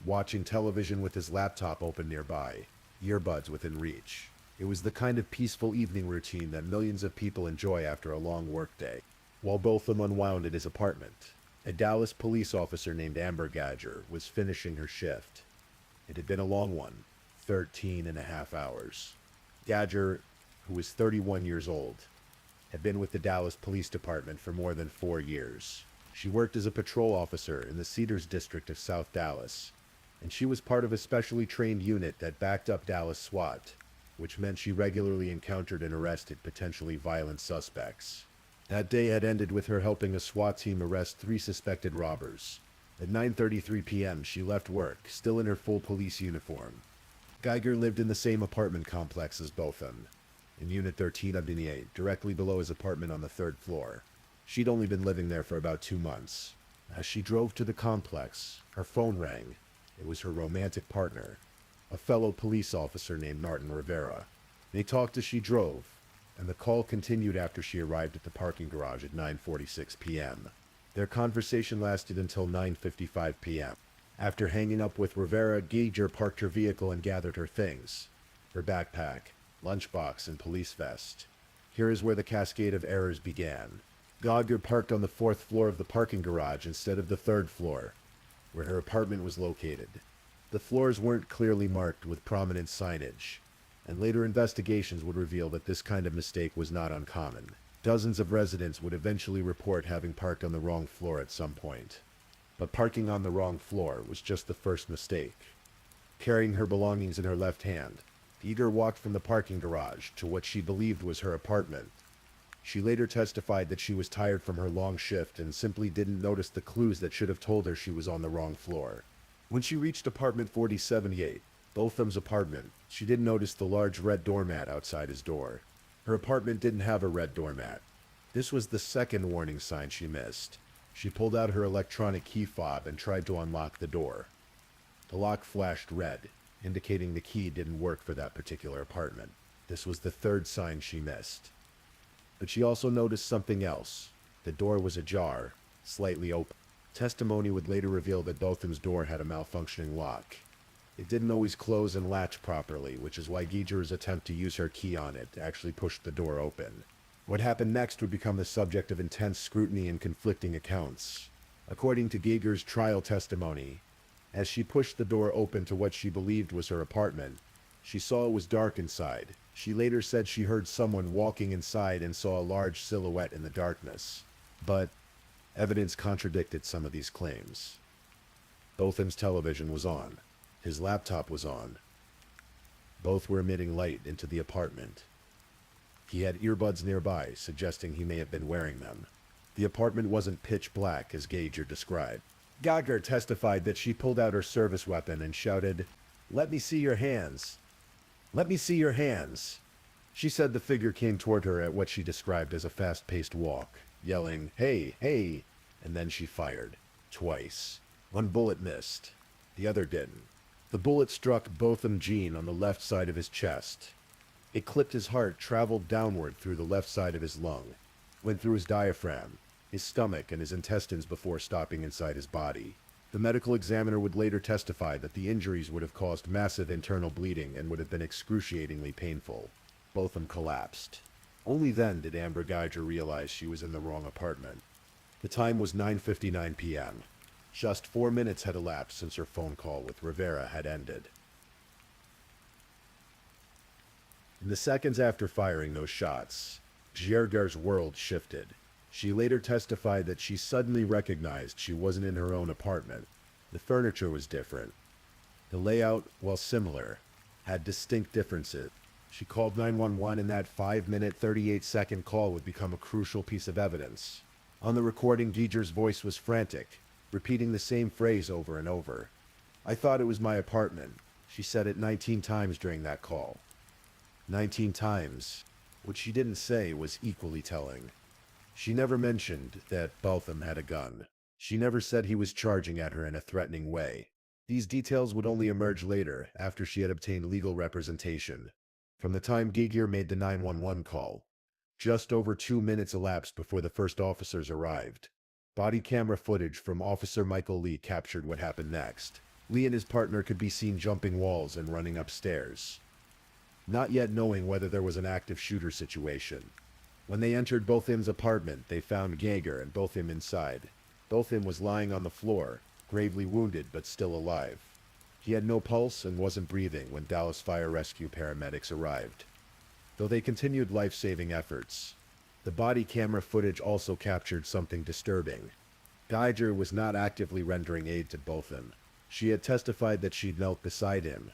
watching television with his laptop open nearby, earbuds within reach. It was the kind of peaceful evening routine that millions of people enjoy after a long workday. While Botham unwound at his apartment, a Dallas police officer named Amber Gadger was finishing her shift. It had been a long one, 13 and a half hours. Gadger, who was 31 years old, had been with the Dallas Police Department for more than 4 years. She worked as a patrol officer in the Cedars district of South Dallas, and she was part of a specially trained unit that backed up Dallas SWAT, which meant she regularly encountered and arrested potentially violent suspects. That day had ended with her helping a SWAT team arrest 3 suspected robbers. At 9:33 p.m., she left work, still in her full police uniform. Geiger lived in the same apartment complex as Botham, in Unit 1378, directly below his apartment on the 3rd floor. She'd only been living there for about 2 months. As she drove to the complex, her phone rang. It was her romantic partner, a fellow police officer named Martin Rivera. They talked as she drove, and the call continued after she arrived at the parking garage at 9:46 p.m. Their conversation lasted until 9:55 p.m. After hanging up with Rivera, Geiger parked her vehicle and gathered her things, her backpack, lunchbox, and police vest. Here is where the cascade of errors began. Geiger parked on the 4th floor of the parking garage instead of the 3rd floor, where her apartment was located. The floors weren't clearly marked with prominent signage, and later investigations would reveal that this kind of mistake was not uncommon. Dozens of residents would eventually report having parked on the wrong floor at some point. But parking on the wrong floor was just the first mistake. Carrying her belongings in her left hand, Geiger walked from the parking garage to what she believed was her apartment. She later testified that she was tired from her long shift and simply didn't notice the clues that should have told her she was on the wrong floor. When she reached apartment 4078, Botham's apartment, she didn't notice the large red doormat outside his door. Her apartment didn't have a red doormat. This was the second warning sign she missed. She pulled out her electronic key fob and tried to unlock the door. The lock flashed red, indicating the key didn't work for that particular apartment. This was the third sign she missed. But she also noticed something else. The door was ajar, slightly open. Testimony would later reveal that Botham's door had a malfunctioning lock. It didn't always close and latch properly, which is why Geiger's attempt to use her key on it actually pushed the door open. What happened next would become the subject of intense scrutiny and conflicting accounts. According to Geiger's trial testimony, as she pushed the door open to what she believed was her apartment, she saw it was dark inside. She later said she heard someone walking inside and saw a large silhouette in the darkness. But evidence contradicted some of these claims. Botham's television was on. His laptop was on. Both were emitting light into the apartment. He had earbuds nearby, suggesting he may have been wearing them. The apartment wasn't pitch black, as Geiger described. Geiger testified that she pulled out her service weapon and shouted, "Let me see your hands. Let me see your hands." She said the figure came toward her at what she described as a fast-paced walk, yelling, "Hey, hey," and then she fired. Twice. One bullet missed. The other didn't. The bullet struck Botham Jean on the left side of his chest. It clipped his heart, traveled downward through the left side of his lung, went through his diaphragm, his stomach, and his intestines before stopping inside his body. The medical examiner would later testify that the injuries would have caused massive internal bleeding and would have been excruciatingly painful. Botham collapsed. Only then did Amber Geiger realize she was in the wrong apartment. The time was 9:59 p.m. Just 4 minutes had elapsed since her phone call with Rivera had ended. In the seconds after firing those shots, Geiger's world shifted. She later testified that she suddenly recognized she wasn't in her own apartment. The furniture was different. The layout, while similar, had distinct differences. She called 911 and that 5-minute, 38-second call would become a crucial piece of evidence. On the recording, Geiger's voice was frantic, repeating the same phrase over and over. "I thought it was my apartment." She said it 19 times during that call. 19 times. What she didn't say was equally telling. She never mentioned that Botham had a gun. She never said he was charging at her in a threatening way. These details would only emerge later, after she had obtained legal representation. From the time Geiger made the 911 call, just over 2 minutes elapsed before the first officers arrived. Body camera footage from Officer Michael Lee captured what happened next. Lee and his partner could be seen jumping walls and running upstairs, not yet knowing whether there was an active shooter situation. When they entered Botham's apartment, they found Geiger and Botham inside. Botham was lying on the floor, gravely wounded but still alive. He had no pulse and wasn't breathing when Dallas Fire Rescue paramedics arrived. Though they continued life-saving efforts, the body camera footage also captured something disturbing. Geiger was not actively rendering aid to Botham. She had testified that she'd knelt beside him,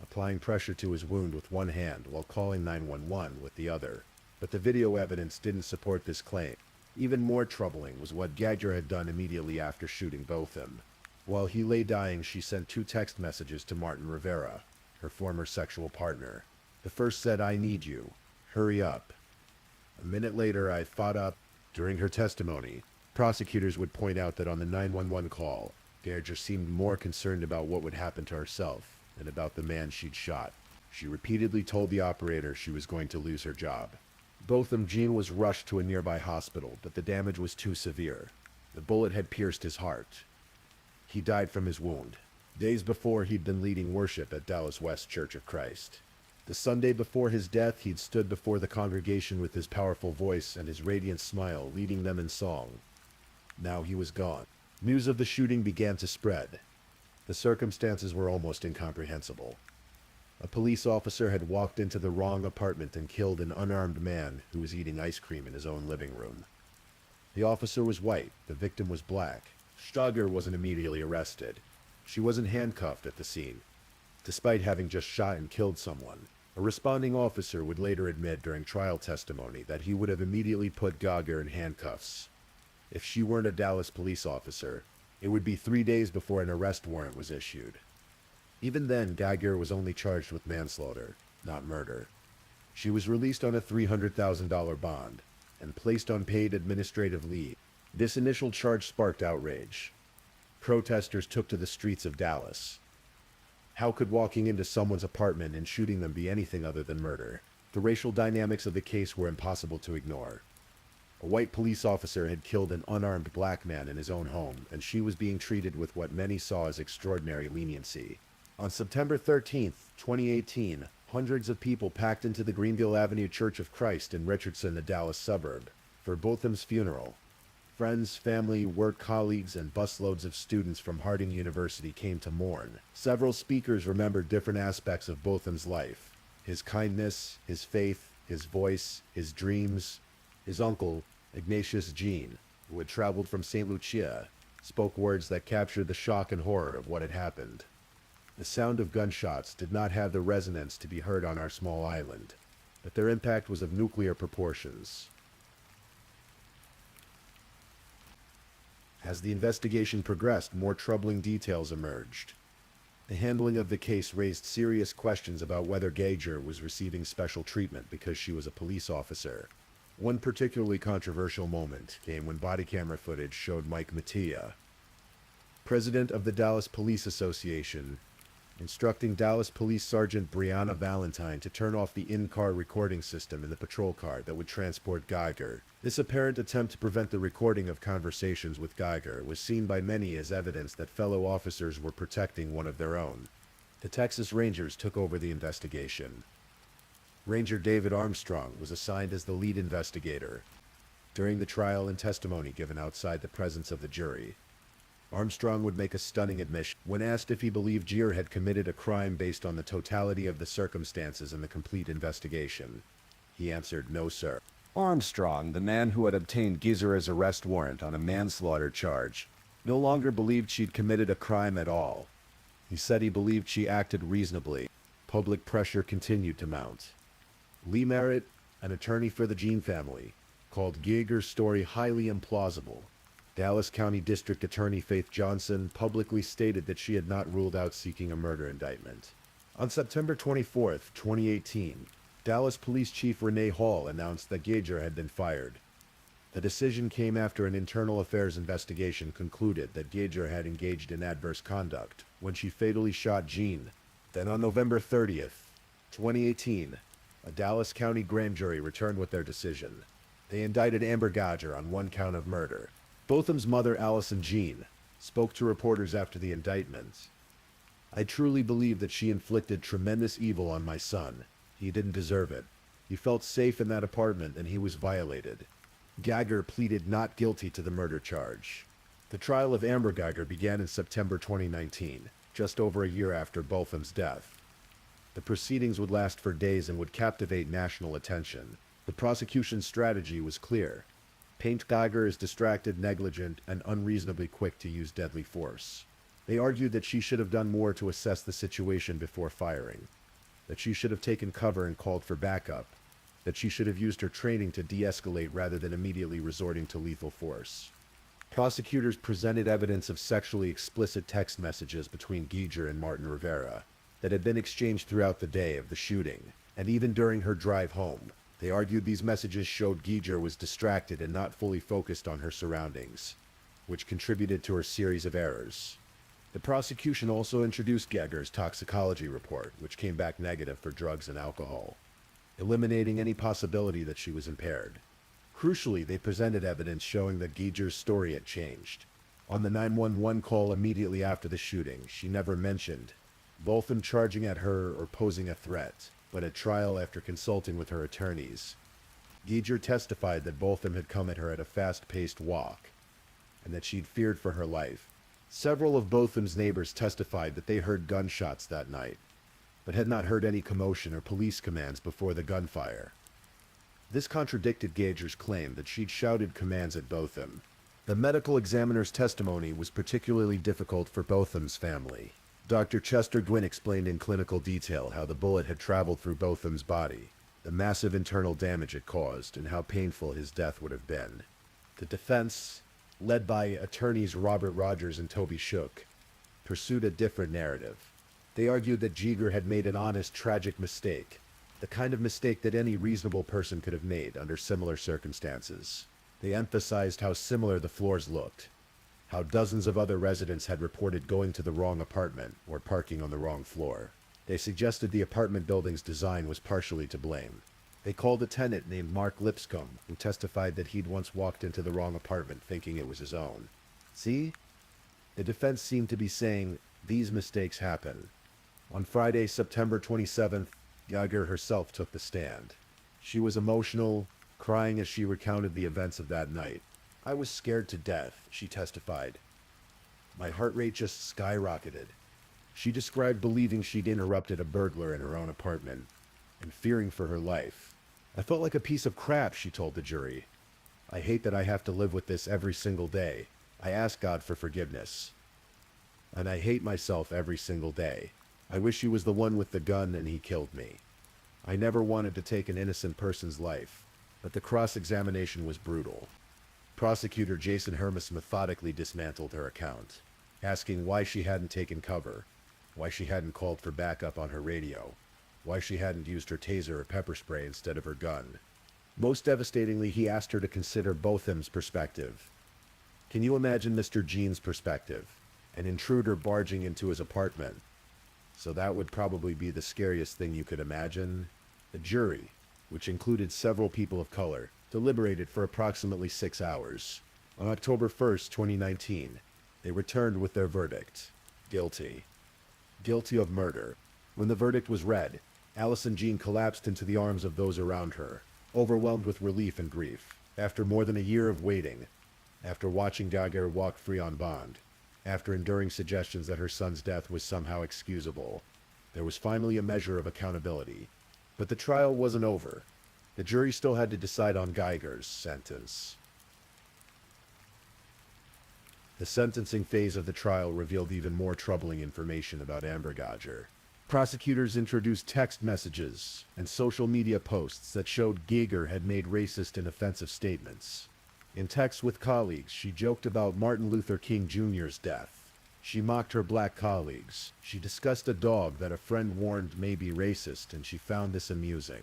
applying pressure to his wound with one hand while calling 911 with the other. But the video evidence didn't support this claim. Even more troubling was what Geiger had done immediately after shooting Botham. While he lay dying, she sent 2 text messages to Martin Rivera, her former sexual partner. The first said, "I need you. Hurry up." A minute later, "I fought up." During her testimony, prosecutors would point out that on the 911 call, Geiger seemed more concerned about what would happen to herself than about the man she'd shot. She repeatedly told the operator she was going to lose her job. Botham Jean was rushed to a nearby hospital, but the damage was too severe. The bullet had pierced his heart. He died from his wound. Days before, he'd been leading worship at Dallas West Church of Christ. The Sunday before his death, he'd stood before the congregation with his powerful voice and his radiant smile, leading them in song. Now he was gone. News of the shooting began to spread. The circumstances were almost incomprehensible. A police officer had walked into the wrong apartment and killed an unarmed man who was eating ice cream in his own living room. The officer was white, the victim was black. Geiger wasn't immediately arrested. She wasn't handcuffed at the scene, despite having just shot and killed someone. A responding officer would later admit during trial testimony that he would have immediately put Geiger in handcuffs. If she weren't a Dallas police officer, it would be 3 days before an arrest warrant was issued. Even then, Geiger was only charged with manslaughter, not murder. She was released on a $300,000 bond and placed on paid administrative leave. This initial charge sparked outrage. Protesters took to the streets of Dallas. How could walking into someone's apartment and shooting them be anything other than murder? The racial dynamics of the case were impossible to ignore. A white police officer had killed an unarmed black man in his own home, and she was being treated with what many saw as extraordinary leniency. On September 13th, 2018, hundreds of people packed into the Greenville Avenue Church of Christ in Richardson, a Dallas suburb, for Botham's funeral. Friends, family, work colleagues, and busloads of students from Harding University came to mourn. Several speakers remembered different aspects of Botham's life: his kindness, his faith, his voice, his dreams. His uncle, Ignatius Jean, who had traveled from St. Lucia, spoke words that captured the shock and horror of what had happened. The sound of gunshots did not have the resonance to be heard on our small island, but their impact was of nuclear proportions. As the investigation progressed, more troubling details emerged. The handling of the case raised serious questions about whether Geiger was receiving special treatment because she was a police officer. One particularly controversial moment came when body camera footage showed Mike Mattia, president of the Dallas Police Association, instructing Dallas Police Sergeant Brianna Valentine to turn off the in-car recording system in the patrol car that would transport Geiger. This apparent attempt to prevent the recording of conversations with Geiger was seen by many as evidence that fellow officers were protecting one of their own. The Texas Rangers took over the investigation. Ranger David Armstrong was assigned as the lead investigator. During the trial and testimony given outside the presence of the jury, Armstrong would make a stunning admission. When asked if he believed Geiger had committed a crime based on the totality of the circumstances and the complete investigation, he answered, "No, sir." Armstrong, the man who had obtained Geizer's arrest warrant on a manslaughter charge, no longer believed she'd committed a crime at all. He said he believed she acted reasonably. Public pressure continued to mount. Lee Merritt, an attorney for the Jean family, called Geiger's story highly implausible. Dallas County District Attorney Faith Johnson publicly stated that she had not ruled out seeking a murder indictment. On September 24, 2018, Dallas Police Chief Renee Hall announced that Geiger had been fired. The decision came after an internal affairs investigation concluded that Geiger had engaged in adverse conduct when she fatally shot Jean. Then on November 30th, 2018, a Dallas County grand jury returned with their decision. They indicted Amber Geiger on one count of murder. Botham's mother, Allison Jean, spoke to reporters after the indictment. "I truly believe that she inflicted tremendous evil on my son. He didn't deserve it. He felt safe in that apartment and he was violated." Geiger pleaded not guilty to the murder charge. The trial of Amber Geiger began in September 2019, just over a year after Botham's death. The proceedings would last for days and would captivate national attention. The prosecution's strategy was clear. Paint Geiger as distracted, negligent, and unreasonably quick to use deadly force. They argued that she should have done more to assess the situation before firing, that she should have taken cover and called for backup, that she should have used her training to de-escalate rather than immediately resorting to lethal force. Prosecutors presented evidence of sexually explicit text messages between Geiger and Martin Rivera that had been exchanged throughout the day of the shooting, and even during her drive home. They argued these messages showed Geiger was distracted and not fully focused on her surroundings, which contributed to her series of errors. The prosecution also introduced Geiger's toxicology report, which came back negative for drugs and alcohol, eliminating any possibility that she was impaired. Crucially, they presented evidence showing that Geiger's story had changed. On the 911 call immediately after the shooting, she never mentioned Botham charging at her or posing a threat, but at trial after consulting with her attorneys, Geiger testified that Botham had come at her at a fast-paced walk, and that she'd feared for her life. Several of Botham's neighbors testified that they heard gunshots that night, but had not heard any commotion or police commands before the gunfire. This contradicted Geiger's claim that she'd shouted commands at Botham. The medical examiner's testimony was particularly difficult for Botham's family. Dr. Chester Gwynn explained in clinical detail how the bullet had traveled through Botham's body, the massive internal damage it caused, and how painful his death would have been. The defense, led by attorneys Robert Rogers and Toby Shook, pursued a different narrative. They argued that Geiger had made an honest, tragic mistake, the kind of mistake that any reasonable person could have made under similar circumstances. They emphasized how similar the floors looked, how dozens of other residents had reported going to the wrong apartment or parking on the wrong floor. They suggested the apartment building's design was partially to blame. They called a tenant named Mark Lipscomb, who testified that he'd once walked into the wrong apartment thinking it was his own. See? The defense seemed to be saying, these mistakes happen. On Friday, September 27th, Geiger herself took the stand. She was emotional, crying as she recounted the events of that night. "I was scared to death," she testified. "My heart rate just skyrocketed." She described believing she'd interrupted a burglar in her own apartment and fearing for her life. "I felt like a piece of crap," she told the jury. "I hate that I have to live with this every single day. I ask God for forgiveness. And I hate myself every single day. I wish he was the one with the gun and he killed me. I never wanted to take an innocent person's life." But the cross-examination was brutal. Prosecutor Jason Hermes methodically dismantled her account, asking why she hadn't taken cover, why she hadn't called for backup on her radio, why she hadn't used her taser or pepper spray instead of her gun. Most devastatingly, he asked her to consider Botham's perspective. Can you imagine Mr. Jean's perspective? An intruder barging into his apartment, So that would probably be the scariest thing you could imagine. The jury, which included several people of color, deliberated for approximately 6 hours. On October 1st, 2019, they returned with their verdict. Guilty. Guilty of murder. When the verdict was read, Allison Jean collapsed into the arms of those around her, overwhelmed with relief and grief. After more than a year of waiting, after watching Geiger walk free on bond, after enduring suggestions that her son's death was somehow excusable, there was finally a measure of accountability. But the trial wasn't over. The jury still had to decide on Geiger's sentence. The sentencing phase of the trial revealed even more troubling information about Amber Geiger. Prosecutors introduced text messages and social media posts that showed Geiger had made racist and offensive statements. In texts with colleagues, she joked about Martin Luther King Jr.'s death. She mocked her black colleagues. She discussed a dog that a friend warned may be racist, and she found this amusing.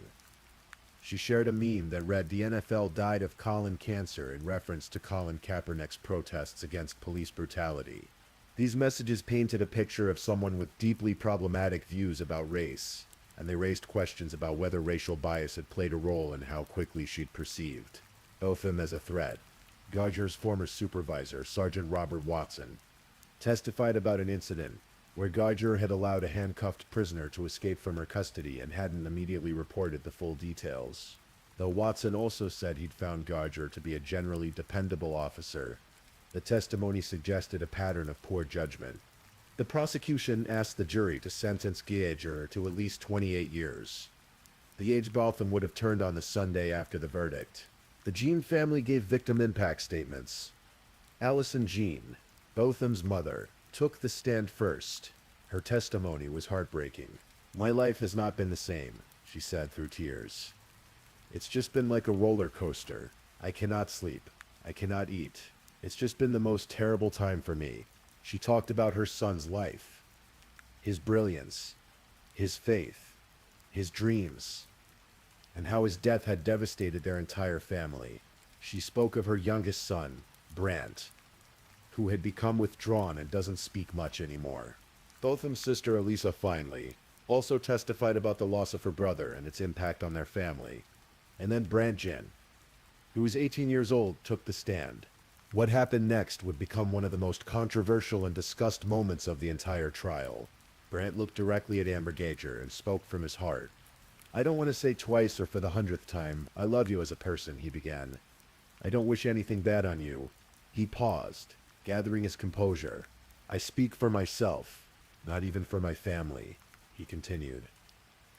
She shared a meme that read, "The NFL died of colon cancer," in reference to Colin Kaepernick's protests against police brutality. These messages painted a picture of someone with deeply problematic views about race, and they raised questions about whether racial bias had played a role in how quickly she'd perceived Botham as a threat. Geiger's former supervisor, Sergeant Robert Watson, testified about an incident where Geiger had allowed a handcuffed prisoner to escape from her custody and hadn't immediately reported the full details. Though Watson also said he'd found Geiger to be a generally dependable officer, the testimony suggested a pattern of poor judgment. The prosecution asked the jury to sentence Geiger to at least 28 years. The age Botham would have turned on the Sunday after the verdict. The Jean family gave victim impact statements. Allison Jean, Botham's mother, took the stand first. Her testimony was heartbreaking. "My life has not been the same," she said through tears. "It's just been like a roller coaster. I cannot sleep. I cannot eat. It's just been the most terrible time for me." She talked about her son's life, his brilliance, his faith, his dreams, and how his death had devastated their entire family. She spoke of her youngest son, Brant, who had become withdrawn and doesn't speak much anymore. Botham's sister, Elisa Finley, also testified about the loss of her brother and its impact on their family. And then Brant Jin, who was 18 years old, took the stand. What happened next would become one of the most controversial and discussed moments of the entire trial. Brant looked directly at Amber Geiger and spoke from his heart. "I don't want to say twice or for the 100th time, I love you as a person," he began. "I don't wish anything bad on you." He paused, gathering his composure. "I speak for myself, not even for my family," he continued.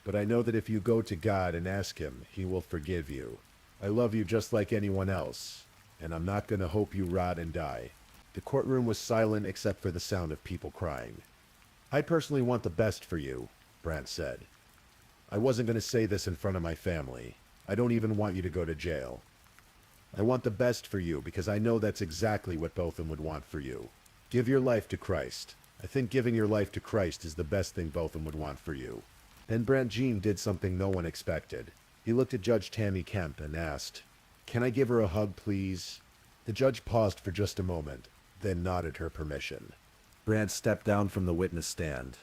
"But I know that if you go to God and ask him, he will forgive you. I love you just like anyone else, and I'm not going to hope you rot and die." The courtroom was silent except for the sound of people crying. "I personally want the best for you," Brant said. "I wasn't going to say this in front of my family. I don't even want you to go to jail. I want the best for you because I know that's exactly what Botham would want for you. Give your life to Christ. I think giving your life to Christ is the best thing Botham would want for you." Then Brant Jean did something no one expected. He looked at Judge Tammy Kemp and asked, "Can I give her a hug, please?" The judge paused for just a moment, then nodded her permission. Brant stepped down from the witness stand.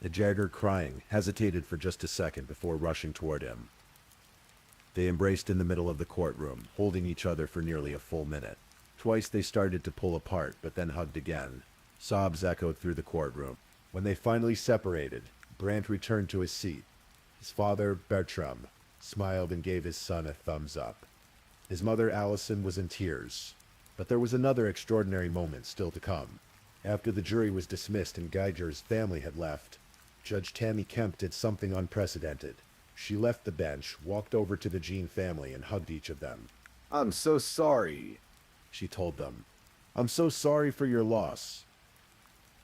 The Geiger, crying, hesitated for just a second before rushing toward him. They embraced in the middle of the courtroom, holding each other for nearly a full minute. Twice they started to pull apart, but then hugged again. Sobs echoed through the courtroom. When they finally separated, Brant returned to his seat. His father, Bertram, smiled and gave his son a thumbs up. His mother, Allison, was in tears. But there was another extraordinary moment still to come. After the jury was dismissed and Geiger's family had left, Judge Tammy Kemp did something unprecedented. She left the bench, walked over to the Jean family, and hugged each of them. "I'm so sorry," she told them. "I'm so sorry for your loss.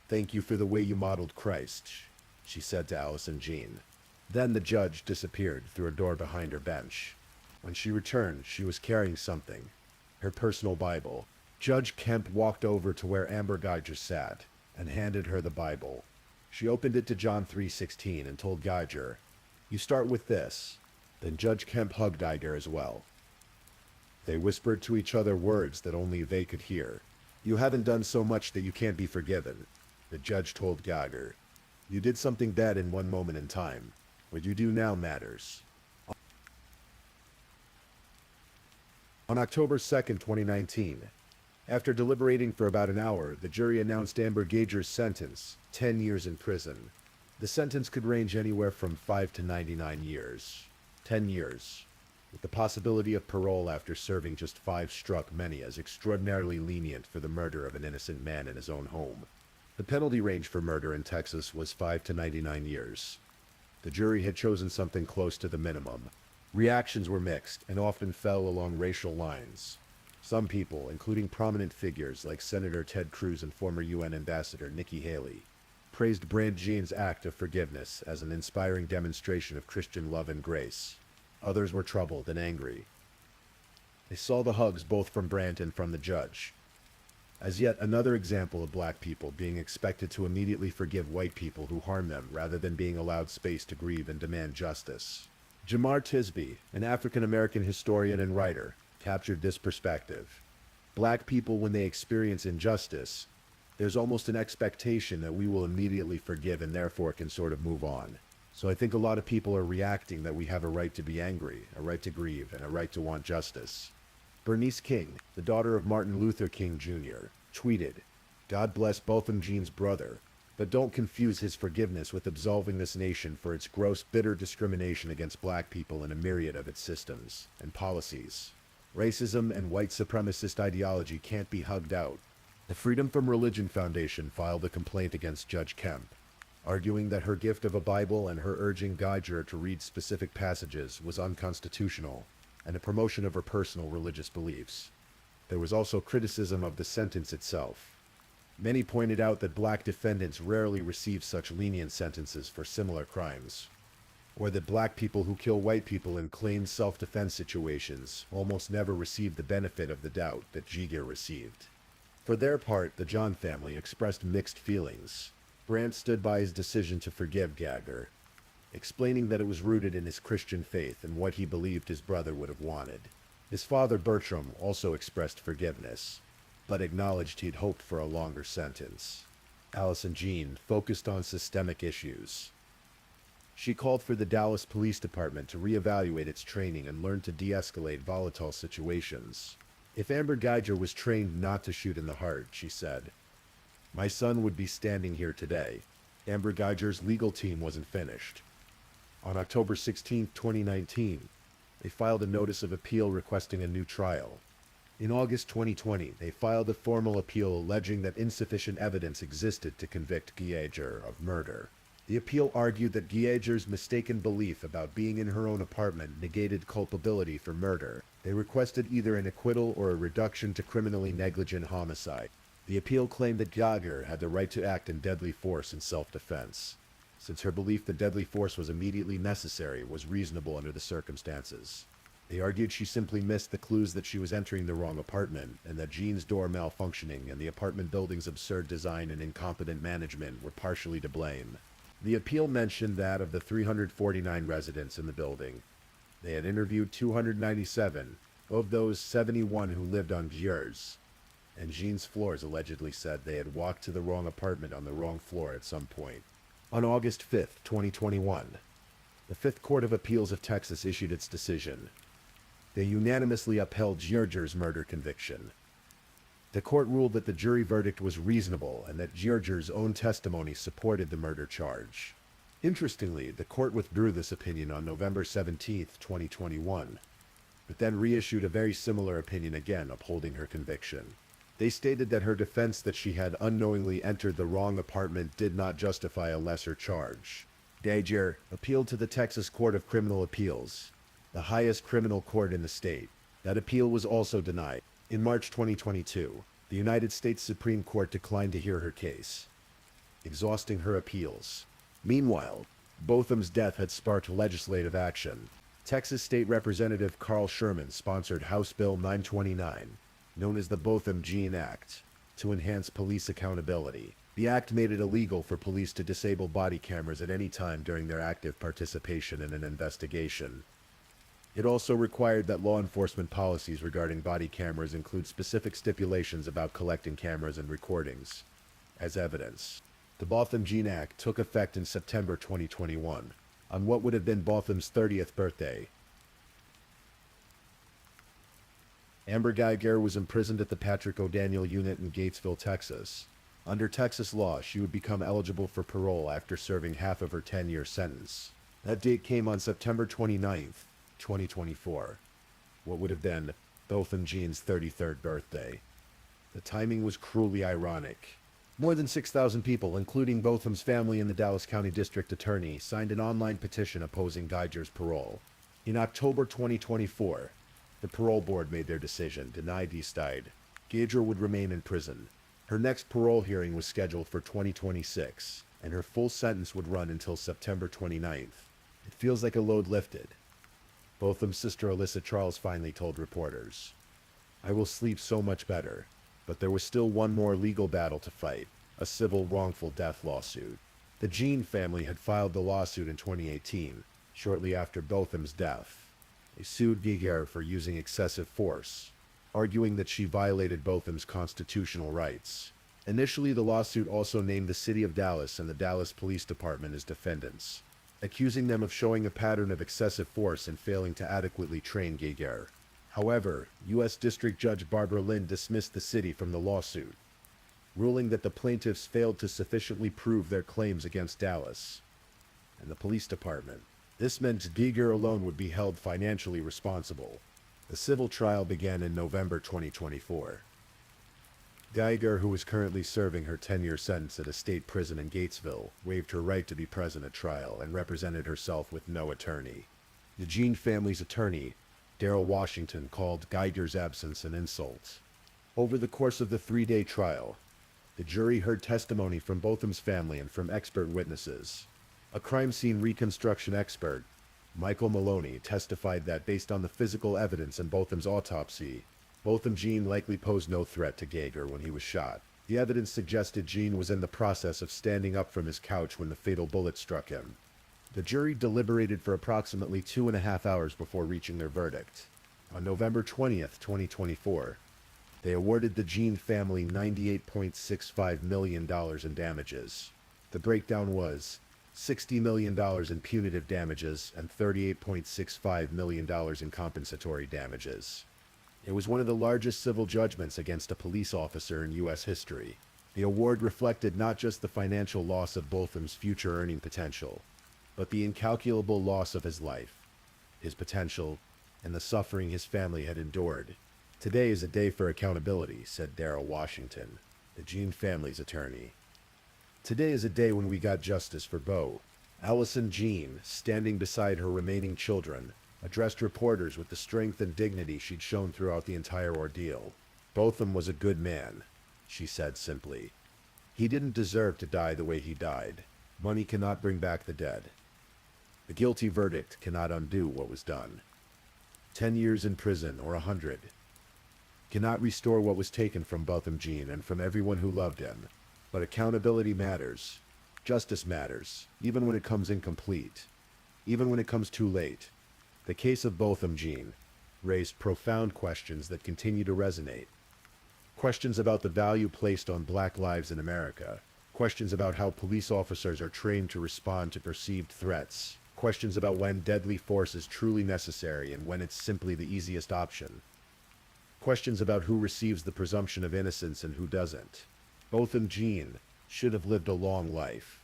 Thank you for the way you modeled Christ," she said to Allison Jean. Then the judge disappeared through a door behind her bench. When she returned, she was carrying something, her personal Bible. Judge Kemp walked over to where Amber Geiger sat and handed her the Bible. She opened it to John 3:16 and told Geiger, "You start with this." Then Judge Kemp hugged Geiger as well. They whispered to each other words that only they could hear. "You haven't done so much that you can't be forgiven," the judge told Geiger. You did something bad in one moment in time. What you do now matters. On October 2nd, 2019, after deliberating for about an hour, the jury announced Amber Gager's sentence, 10 years in prison. The sentence could range anywhere from 5 to 99 years. 10 years, with the possibility of parole after serving just 5, struck many as extraordinarily lenient for the murder of an innocent man in his own home. The penalty range for murder in Texas was 5 to 99 years. The jury had chosen something close to the minimum. Reactions were mixed and often fell along racial lines. Some people, including prominent figures like Senator Ted Cruz and former UN Ambassador Nikki Haley, praised Brandt Jean's act of forgiveness as an inspiring demonstration of Christian love and grace. Others were troubled and angry. They saw the hugs both from Brandt and from the judge as yet another example of black people being expected to immediately forgive white people who harm them rather than being allowed space to grieve and demand justice. Jamar Tisby, an African-American historian and writer, captured this perspective. Black people, when they experience injustice, there's almost an expectation that we will immediately forgive and therefore can sort of move on. So I think a lot of people are reacting that we have a right to be angry, a right to grieve, and a right to want justice. Bernice King, the daughter of Martin Luther King Jr., tweeted, "God bless Botham Jean's brother, but don't confuse his forgiveness with absolving this nation for its gross, bitter discrimination against black people in a myriad of its systems and policies. Racism and white supremacist ideology can't be hugged out." The Freedom from Religion Foundation filed a complaint against Judge Kemp, arguing that her gift of a Bible and her urging Geiger to read specific passages was unconstitutional and a promotion of her personal religious beliefs. There was also criticism of the sentence itself. Many pointed out that black defendants rarely receive such lenient sentences for similar crimes, or that black people who kill white people in claimed self-defense situations almost never receive the benefit of the doubt that Geiger received. For their part, the John family expressed mixed feelings. Brandt stood by his decision to forgive Geiger, explaining that it was rooted in his Christian faith and what he believed his brother would have wanted. His father, Bertram, also expressed forgiveness, but acknowledged he'd hoped for a longer sentence. Allison Jean focused on systemic issues. She called for the Dallas Police Department to reevaluate its training and learn to de-escalate volatile situations. "If Amber Geiger was trained not to shoot in the heart," she said, "my son would be standing here today." Amber Geiger's legal team wasn't finished. On October 16, 2019, they filed a notice of appeal requesting a new trial. In August 2020, they filed a formal appeal alleging that insufficient evidence existed to convict Geiger of murder. The appeal argued that Geiger's mistaken belief about being in her own apartment negated culpability for murder. They requested either an acquittal or a reduction to criminally negligent homicide. The appeal claimed that Geiger had the right to act in deadly force in self-defense, since her belief that deadly force was immediately necessary was reasonable under the circumstances. They argued she simply missed the clues that she was entering the wrong apartment, and that Jean's door malfunctioning and the apartment building's absurd design and incompetent management were partially to blame. The appeal mentioned that of the 349 residents in the building, they had interviewed 297, of those 71 who lived on Geiger's, and Jean's floors allegedly said they had walked to the wrong apartment on the wrong floor at some point. On August 5, 2021, the Fifth Court of Appeals of Texas issued its decision. They unanimously upheld Geiger's murder conviction. The court ruled that the jury verdict was reasonable and that Geiger's own testimony supported the murder charge. Interestingly, the court withdrew this opinion on November 17, 2021, but then reissued a very similar opinion again upholding her conviction. They stated that her defense that she had unknowingly entered the wrong apartment did not justify a lesser charge. Geiger appealed to the Texas Court of Criminal Appeals, the highest criminal court in the state. That appeal was also denied. In March 2022, the United States Supreme Court declined to hear her case, exhausting her appeals. Meanwhile, Botham's death had sparked legislative action. Texas State Representative Carl Sherman sponsored House Bill 929, known as the Botham-Jean Act, to enhance police accountability. The act made it illegal for police to disable body cameras at any time during their active participation in an investigation. It also required that law enforcement policies regarding body cameras include specific stipulations about collecting cameras and recordings as evidence. The Botham Jean Act took effect in September 2021, on what would have been Botham's 30th birthday. Amber Geiger was imprisoned at the Patrick O'Daniel unit in Gatesville, Texas. Under Texas law, she would become eligible for parole after serving half of her 10-year sentence. That date came on September 29th, 2024. What would have been Botham Jean's 33rd birthday. The timing was cruelly ironic. More than 6,000 people, including Botham's family and the Dallas County District Attorney, signed an online petition opposing Geiger's parole. In October 2024, the parole board made their decision, denied Eastide. Geiger would remain in prison. Her next parole hearing was scheduled for 2026, and her full sentence would run until September 29th. It feels like a load lifted. Botham's sister Alyssa Charles finally told reporters, "I will sleep so much better." But there was still one more legal battle to fight, a civil wrongful death lawsuit. The Jean family had filed the lawsuit in 2018, shortly after Botham's death. They sued Geiger for using excessive force, arguing that she violated Botham's constitutional rights. Initially, the lawsuit also named the city of Dallas and the Dallas Police Department as defendants, accusing them of showing a pattern of excessive force and failing to adequately train Geiger. However, U.S. District Judge Barbara Lynn dismissed the city from the lawsuit, ruling that the plaintiffs failed to sufficiently prove their claims against Dallas and the police department. This meant Geiger alone would be held financially responsible. The civil trial began in November 2024. Geiger, who is currently serving her 10-year sentence at a state prison in Gatesville, waived her right to be present at trial and represented herself with no attorney. The Jean family's attorney, Daryl Washington, called Geiger's absence an insult. Over the course of the 3-day trial, the jury heard testimony from Botham's family and from expert witnesses. A crime scene reconstruction expert, Michael Maloney, testified that based on the physical evidence in Botham's autopsy, Botham Jean likely posed no threat to Geiger when he was shot. The evidence suggested Jean was in the process of standing up from his couch when the fatal bullet struck him. The jury deliberated for approximately 2.5 hours before reaching their verdict. On November 20th, 2024, they awarded the Jean family $98.65 million in damages. The breakdown was $60 million in punitive damages and $38.65 million in compensatory damages. It was one of the largest civil judgments against a police officer in U.S. history. The award reflected not just the financial loss of Botham's future earning potential, but the incalculable loss of his life, his potential, and the suffering his family had endured. "Today is a day for accountability," said Daryl Washington, the Jean family's attorney. "Today is a day when we got justice for Bo." Allison Jean, standing beside her remaining children, addressed reporters with the strength and dignity she'd shown throughout the entire ordeal. "Botham was a good man," she said simply. "He didn't deserve to die the way he died. Money cannot bring back the dead. The guilty verdict cannot undo what was done. 10 years in prison or 100 cannot restore what was taken from Botham Jean and from everyone who loved him. But accountability matters. Justice matters, even when it comes incomplete, even when it comes too late. The case of Botham Jean raised profound questions that continue to resonate. Questions about the value placed on Black lives in America. Questions about how police officers are trained to respond to perceived threats. Questions about when deadly force is truly necessary and when it's simply the easiest option. Questions about who receives the presumption of innocence and who doesn't. Botham Jean should have lived a long life.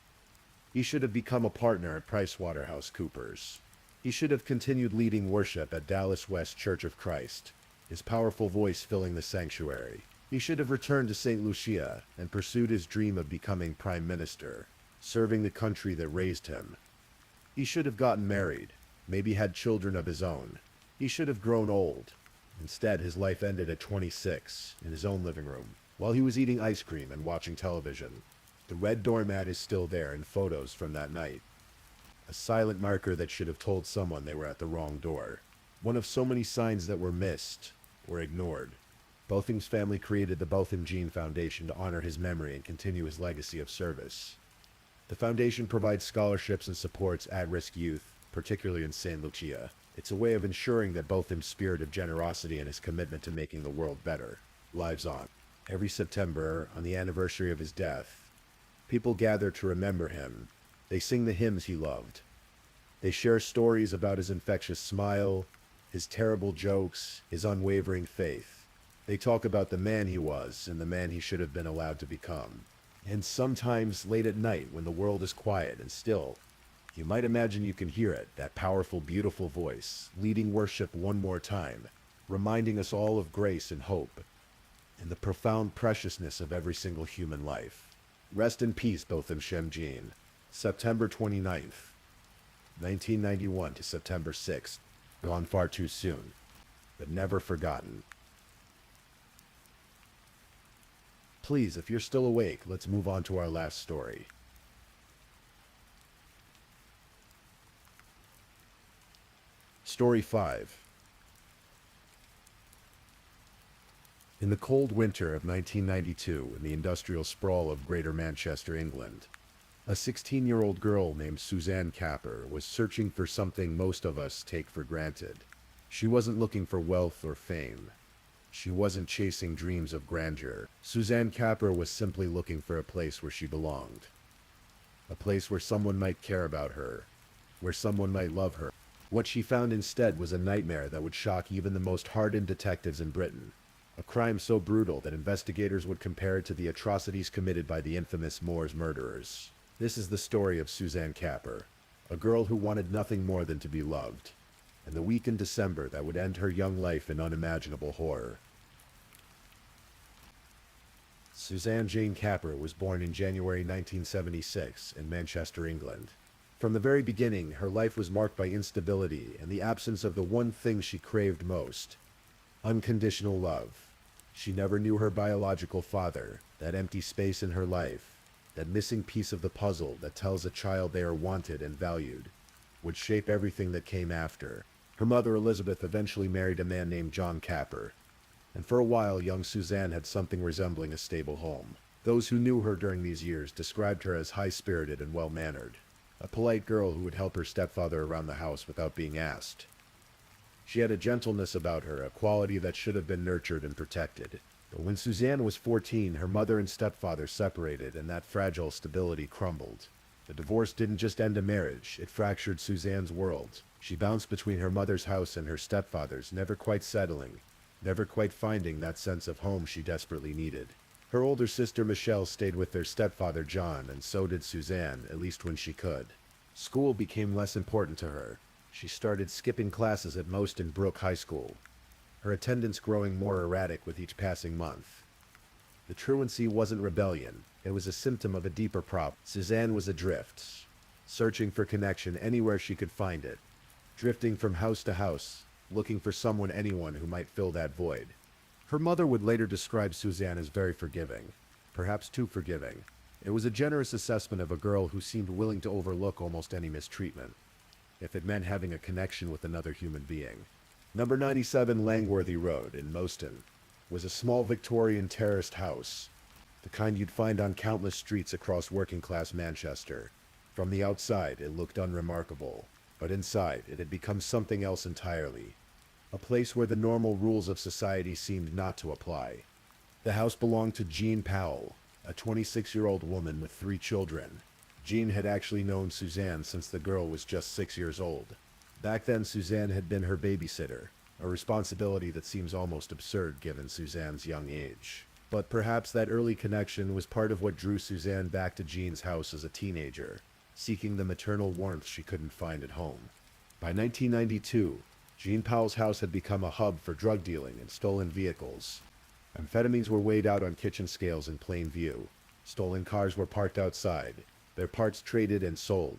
He should have become a partner at PricewaterhouseCoopers. He should have continued leading worship at Dallas West Church of Christ, his powerful voice filling the sanctuary. He should have returned to St. Lucia and pursued his dream of becoming prime minister, serving the country that raised him. He should have gotten married, maybe had children of his own. He should have grown old. Instead, his life ended at 26, in his own living room, while he was eating ice cream and watching television. The red doormat is still there in photos from that night. A silent marker that should have told someone they were at the wrong door. One of so many signs that were missed or ignored. Botham's family created the Botham Jean Foundation to honor his memory and continue his legacy of service. The foundation provides scholarships and supports at-risk youth, particularly in St. Lucia. It's a way of ensuring that Botham's spirit of generosity and his commitment to making the world better lives on. Every September, on the anniversary of his death, People gather to remember him. They sing the hymns he loved. They share stories about his infectious smile, his terrible jokes, his unwavering faith. They talk about the man he was and the man he should have been allowed to become. And sometimes late at night when the world is quiet and still, you might imagine you can hear it, that powerful, beautiful voice, leading worship one more time, reminding us all of grace and hope, and the profound preciousness of every single human life. Rest in peace, Botham Shem Jean. September 29th, 1991 to September 6th. Gone far too soon, but never forgotten. Please, if you're still awake, let's move on to our last story. Story 5. In the cold winter of 1992, in the industrial sprawl of Greater Manchester, England, a 16-year-old girl named Suzanne Capper was searching for something most of us take for granted. She wasn't looking for wealth or fame. She wasn't chasing dreams of grandeur. Suzanne Capper was simply looking for a place where she belonged. A place where someone might care about her, where someone might love her. What she found instead was a nightmare that would shock even the most hardened detectives in Britain. A crime so brutal that investigators would compare it to the atrocities committed by the infamous Moors murderers. This is the story of Suzanne Capper, a girl who wanted nothing more than to be loved, and the week in December that would end her young life in unimaginable horror. Suzanne Jane Capper was born in January 1976 in Manchester, England. From the very beginning, her life was marked by instability and the absence of the one thing she craved most: unconditional love. She never knew her biological father, that empty space in her life, that missing piece of the puzzle that tells a child they are wanted and valued, would shape everything that came after. Her mother, Elizabeth, eventually married a man named John Capper, and for a while young Suzanne had something resembling a stable home. Those who knew her during these years described her as high-spirited and well-mannered, a polite girl who would help her stepfather around the house without being asked. She had a gentleness about her, a quality that should have been nurtured and protected. But when Suzanne was 14, her mother and stepfather separated, and that fragile stability crumbled. The divorce didn't just end a marriage, it fractured Suzanne's world. She bounced between her mother's house and her stepfather's, never quite settling, never quite finding that sense of home she desperately needed. Her older sister Michelle stayed with their stepfather John, and so did Suzanne, at least when she could. School became less important to her. She started skipping classes at most in Brook High School, her attendance growing more erratic with each passing month. The truancy wasn't rebellion, it was a symptom of a deeper problem. Suzanne was adrift, searching for connection anywhere she could find it, drifting from house to house, looking for anyone who might fill that void. Her mother would later describe Suzanne as very forgiving, perhaps too forgiving. It was a generous assessment of a girl who seemed willing to overlook almost any mistreatment, if it meant having a connection with another human being. Number 97 Langworthy Road in Moston was a small Victorian terraced house, the kind you'd find on countless streets across working-class Manchester. From the outside, it looked unremarkable, but inside, it had become something else entirely. A place where the normal rules of society seemed not to apply. The house belonged to Jean Powell, a 26-year-old woman with 3 children. Jean had actually known Suzanne since the girl was just 6 years old. Back then, Suzanne had been her babysitter, a responsibility that seems almost absurd given Suzanne's young age. But perhaps that early connection was part of what drew Suzanne back to Jean's house as a teenager, seeking the maternal warmth she couldn't find at home. By 1992, Jean Powell's house had become a hub for drug dealing and stolen vehicles. Amphetamines were weighed out on kitchen scales in plain view. Stolen cars were parked outside, their parts traded and sold.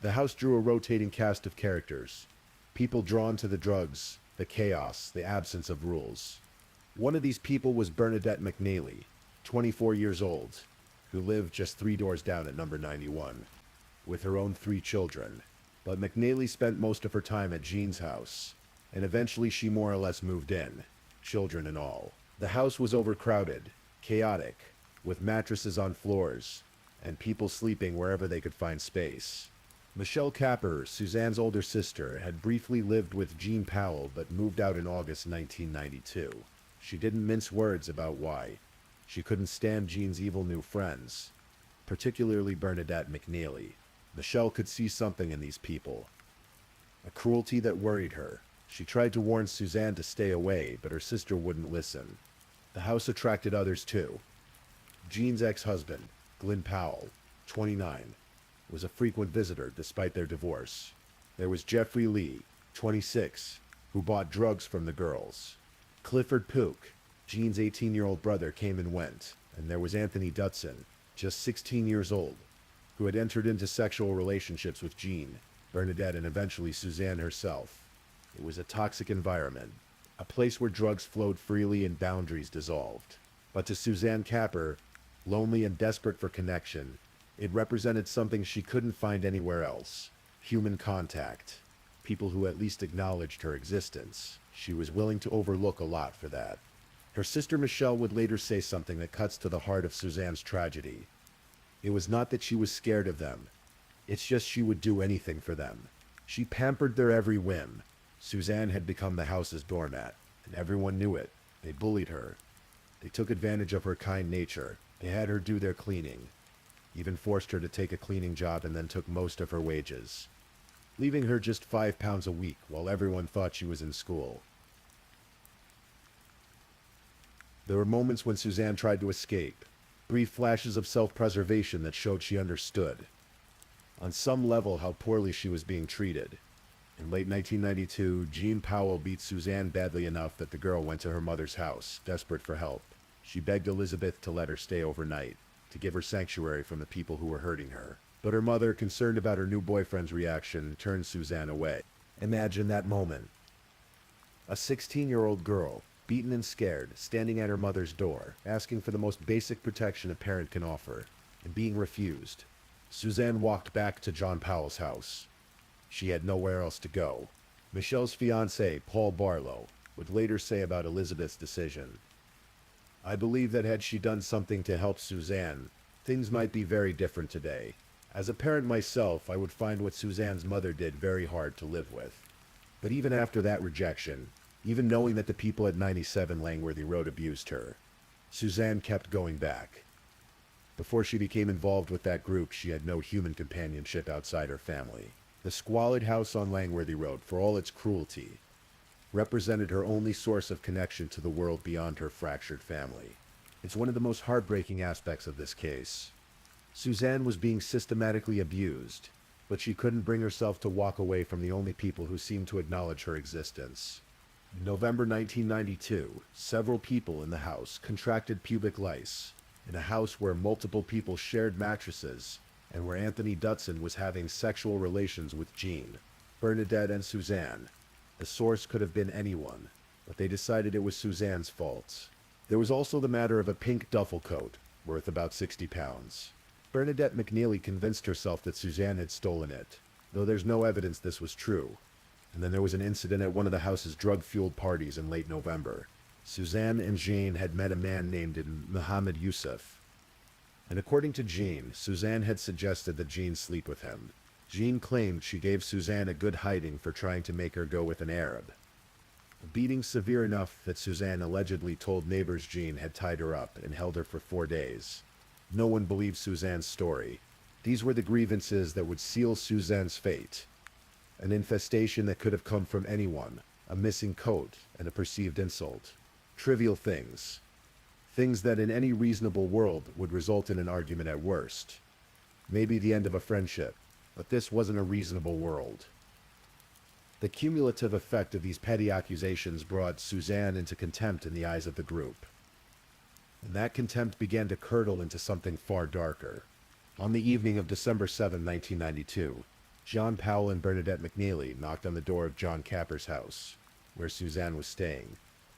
The house drew a rotating cast of characters, people drawn to the drugs, the chaos, the absence of rules. One of these people was Bernadette McNally, 24 years old, who lived just 3 doors down at number 91, with her own 3 children. But McNally spent most of her time at Jean's house, and eventually she more or less moved in, children and all. The house was overcrowded, chaotic, with mattresses on floors, and people sleeping wherever they could find space. Michelle Capper, Suzanne's older sister, had briefly lived with Jean Powell but moved out in August 1992. She didn't mince words about why. She couldn't stand Jean's evil new friends. particularly Bernadette McNeely. Michelle could see something in these people, a cruelty that worried her. She tried to warn Suzanne to stay away, but her sister wouldn't listen. The house attracted others too. Jean's ex-husband, Glenn Powell, 29, was a frequent visitor despite their divorce. There was Jeffrey Lee, 26, who bought drugs from the girls. Clifford Pook, Jean's 18-year-old brother, came and went. And there was Anthony Dutson, just 16 years old, who had entered into sexual relationships with Jean, Bernadette, and eventually Suzanne herself. It was a toxic environment, a place where drugs flowed freely and boundaries dissolved. But to Suzanne Capper, lonely and desperate for connection, it represented something she couldn't find anywhere else: human contact. People who at least acknowledged her existence. She was willing to overlook a lot for that. Her sister Michelle would later say something that cuts to the heart of Suzanne's tragedy. It was not that she was scared of them. It's just she would do anything for them. She pampered their every whim. Suzanne had become the house's doormat, and everyone knew it. They bullied her. They took advantage of her kind nature. They had her do their cleaning, even forced her to take a cleaning job, and then took most of her wages, leaving her just £5 a week while everyone thought she was in school. There were moments when Suzanne tried to escape, brief flashes of self-preservation that showed she understood, on some level, how poorly she was being treated. In late 1992, Jean Powell beat Suzanne badly enough that the girl went to her mother's house, desperate for help. She begged Elizabeth to let her stay overnight, to give her sanctuary from the people who were hurting her. But her mother, concerned about her new boyfriend's reaction, turned Suzanne away. Imagine that moment. A 16-year-old girl, beaten and scared, standing at her mother's door, asking for the most basic protection a parent can offer, and being refused. Suzanne walked back to John Powell's house. She had nowhere else to go. Michelle's fiancé, Paul Barlow, would later say about Elizabeth's decision, "I believe that had she done something to help Suzanne, things might be very different today. As a parent myself, I would find what Suzanne's mother did very hard to live with." But even after that rejection, even knowing that the people at 97 Langworthy Road abused her, Suzanne kept going back. Before she became involved with that group, she had no human companionship outside her family. The squalid house on Langworthy Road, for all its cruelty, represented her only source of connection to the world beyond her fractured family. It's one of the most heartbreaking aspects of this case. Suzanne was being systematically abused, but she couldn't bring herself to walk away from the only people who seemed to acknowledge her existence. In November 1992, several people in the house contracted pubic lice, in a house where multiple people shared mattresses, and where Anthony Dutson was having sexual relations with Jean, Bernadette, and Suzanne. The source could have been anyone, but they decided it was Suzanne's fault. There was also the matter of a pink duffel coat, worth about £60. Bernadette McNeely convinced herself that Suzanne had stolen it, though there's no evidence this was true. And then there was an incident at one of the house's drug-fueled parties in late November. Suzanne and Jane had met a man named Mohammed Yusuf, and according to Jean, Suzanne had suggested that Jean sleep with him. Jean claimed she gave Suzanne a good hiding for trying to make her go with an Arab. A beating severe enough that Suzanne allegedly told neighbors Jean had tied her up and held her for 4 days. No one believed Suzanne's story. These were the grievances that would seal Suzanne's fate. An infestation that could have come from anyone, a missing coat, and a perceived insult. Trivial things. Things that in any reasonable world would result in an argument at worst. Maybe the end of a friendship, but this wasn't a reasonable world. The cumulative effect of these petty accusations brought Suzanne into contempt in the eyes of the group. And that contempt began to curdle into something far darker. On the evening of December 7, 1992, John Powell and Bernadette McNeely knocked on the door of John Capper's house, where Suzanne was staying.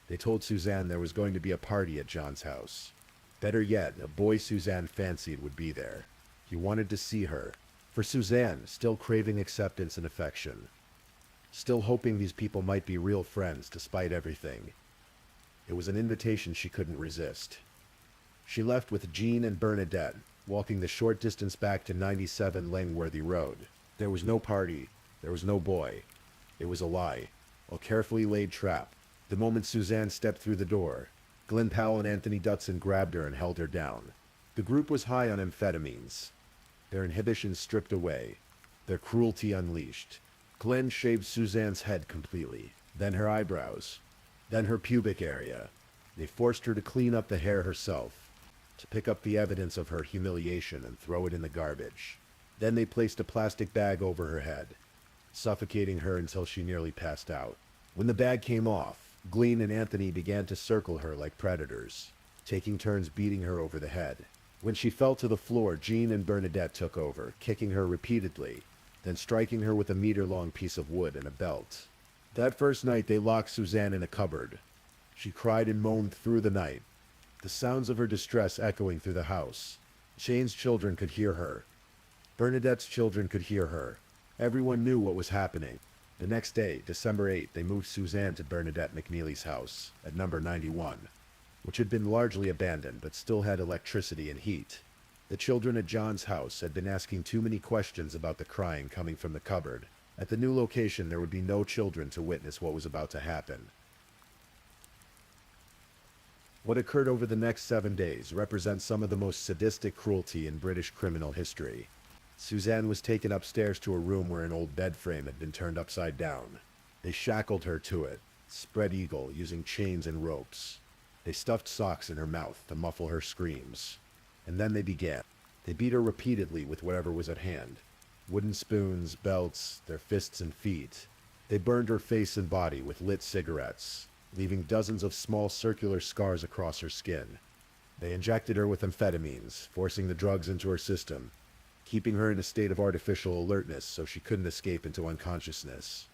They told Suzanne there was going to be a party at John's house. Better yet, a boy Suzanne fancied would be there. He wanted to see her. For Suzanne, still craving acceptance and affection. Still hoping these people might be real friends despite everything. It was an invitation she couldn't resist. She left with Jean and Bernadette, walking the short distance back to 97 Langworthy Road. There was no party. There was no boy. It was a lie. A carefully laid trap. The moment Suzanne stepped through the door, Glenn Powell and Anthony Dutson grabbed her and held her down. The group was high on amphetamines, their inhibitions stripped away, their cruelty unleashed. Glenn shaved Suzanne's head completely, then her eyebrows, then her pubic area. They forced her to clean up the hair herself, to pick up the evidence of her humiliation and throw it in the garbage. Then they placed a plastic bag over her head, suffocating her until she nearly passed out. When the bag came off, Glenn and Anthony began to circle her like predators, taking turns beating her over the head. When she fell to the floor, Jean and Bernadette took over, kicking her repeatedly, then striking her with a meter-long piece of wood and a belt. That first night they locked Suzanne in a cupboard. She cried and moaned through the night, the sounds of her distress echoing through the house. Shane's children could hear her. Bernadette's children could hear her. Everyone knew what was happening. The next day, December 8th, they moved Suzanne to Bernadette McNeely's house at number 91, which had been largely abandoned but still had electricity and heat. The children at John's house had been asking too many questions about the crying coming from the cupboard. At the new location, there would be no children to witness what was about to happen. What occurred over the next 7 days represents some of the most sadistic cruelty in British criminal history. Suzanne was taken upstairs to a room where an old bed frame had been turned upside down. They shackled her to it, spread eagle, using chains and ropes. They stuffed socks in her mouth to muffle her screams. And then they began. They beat her repeatedly with whatever was at hand. Wooden spoons, belts, their fists and feet. They burned her face and body with lit cigarettes, leaving dozens of small circular scars across her skin. They injected her with amphetamines, forcing the drugs into her system, keeping her in a state of artificial alertness so she couldn't escape into unconsciousness.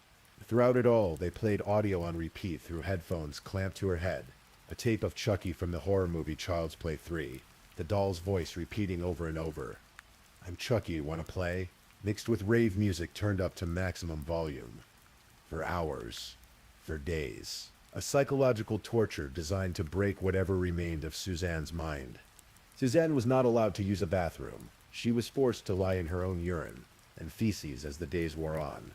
Throughout it all, they played audio on repeat through headphones clamped to her head, a tape of Chucky from the horror movie Child's Play 3, the doll's voice repeating over and over, "I'm Chucky, wanna play?" mixed with rave music turned up to maximum volume. For hours, for days. A psychological torture designed to break whatever remained of Suzanne's mind. Suzanne was not allowed to use a bathroom. She was forced to lie in her own urine and feces as the days wore on.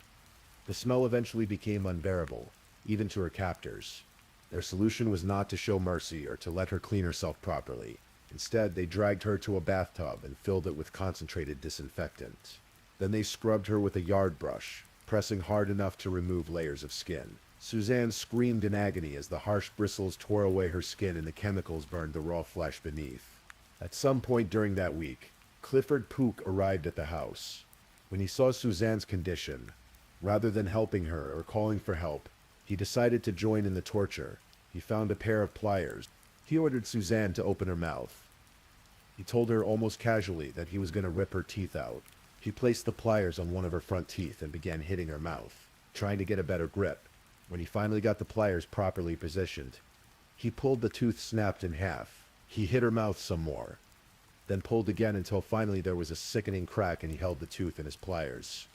The smell eventually became unbearable, even to her captors. Their solution was not to show mercy or to let her clean herself properly. Instead, they dragged her to a bathtub and filled it with concentrated disinfectant. Then they scrubbed her with a yard brush, pressing hard enough to remove layers of skin. Suzanne screamed in agony as the harsh bristles tore away her skin and the chemicals burned the raw flesh beneath. At some point during that week, Clifford Pook arrived at the house. When he saw Suzanne's condition, rather than helping her or calling for help, he decided to join in the torture. He found a pair of pliers. He ordered Suzanne to open her mouth. He told her almost casually that he was going to rip her teeth out. He placed the pliers on one of her front teeth and began hitting her mouth, trying to get a better grip. When he finally got the pliers properly positioned, he pulled the tooth snapped in half. He hit her mouth some more, then pulled again until finally there was a sickening crack and he held the tooth in his pliers.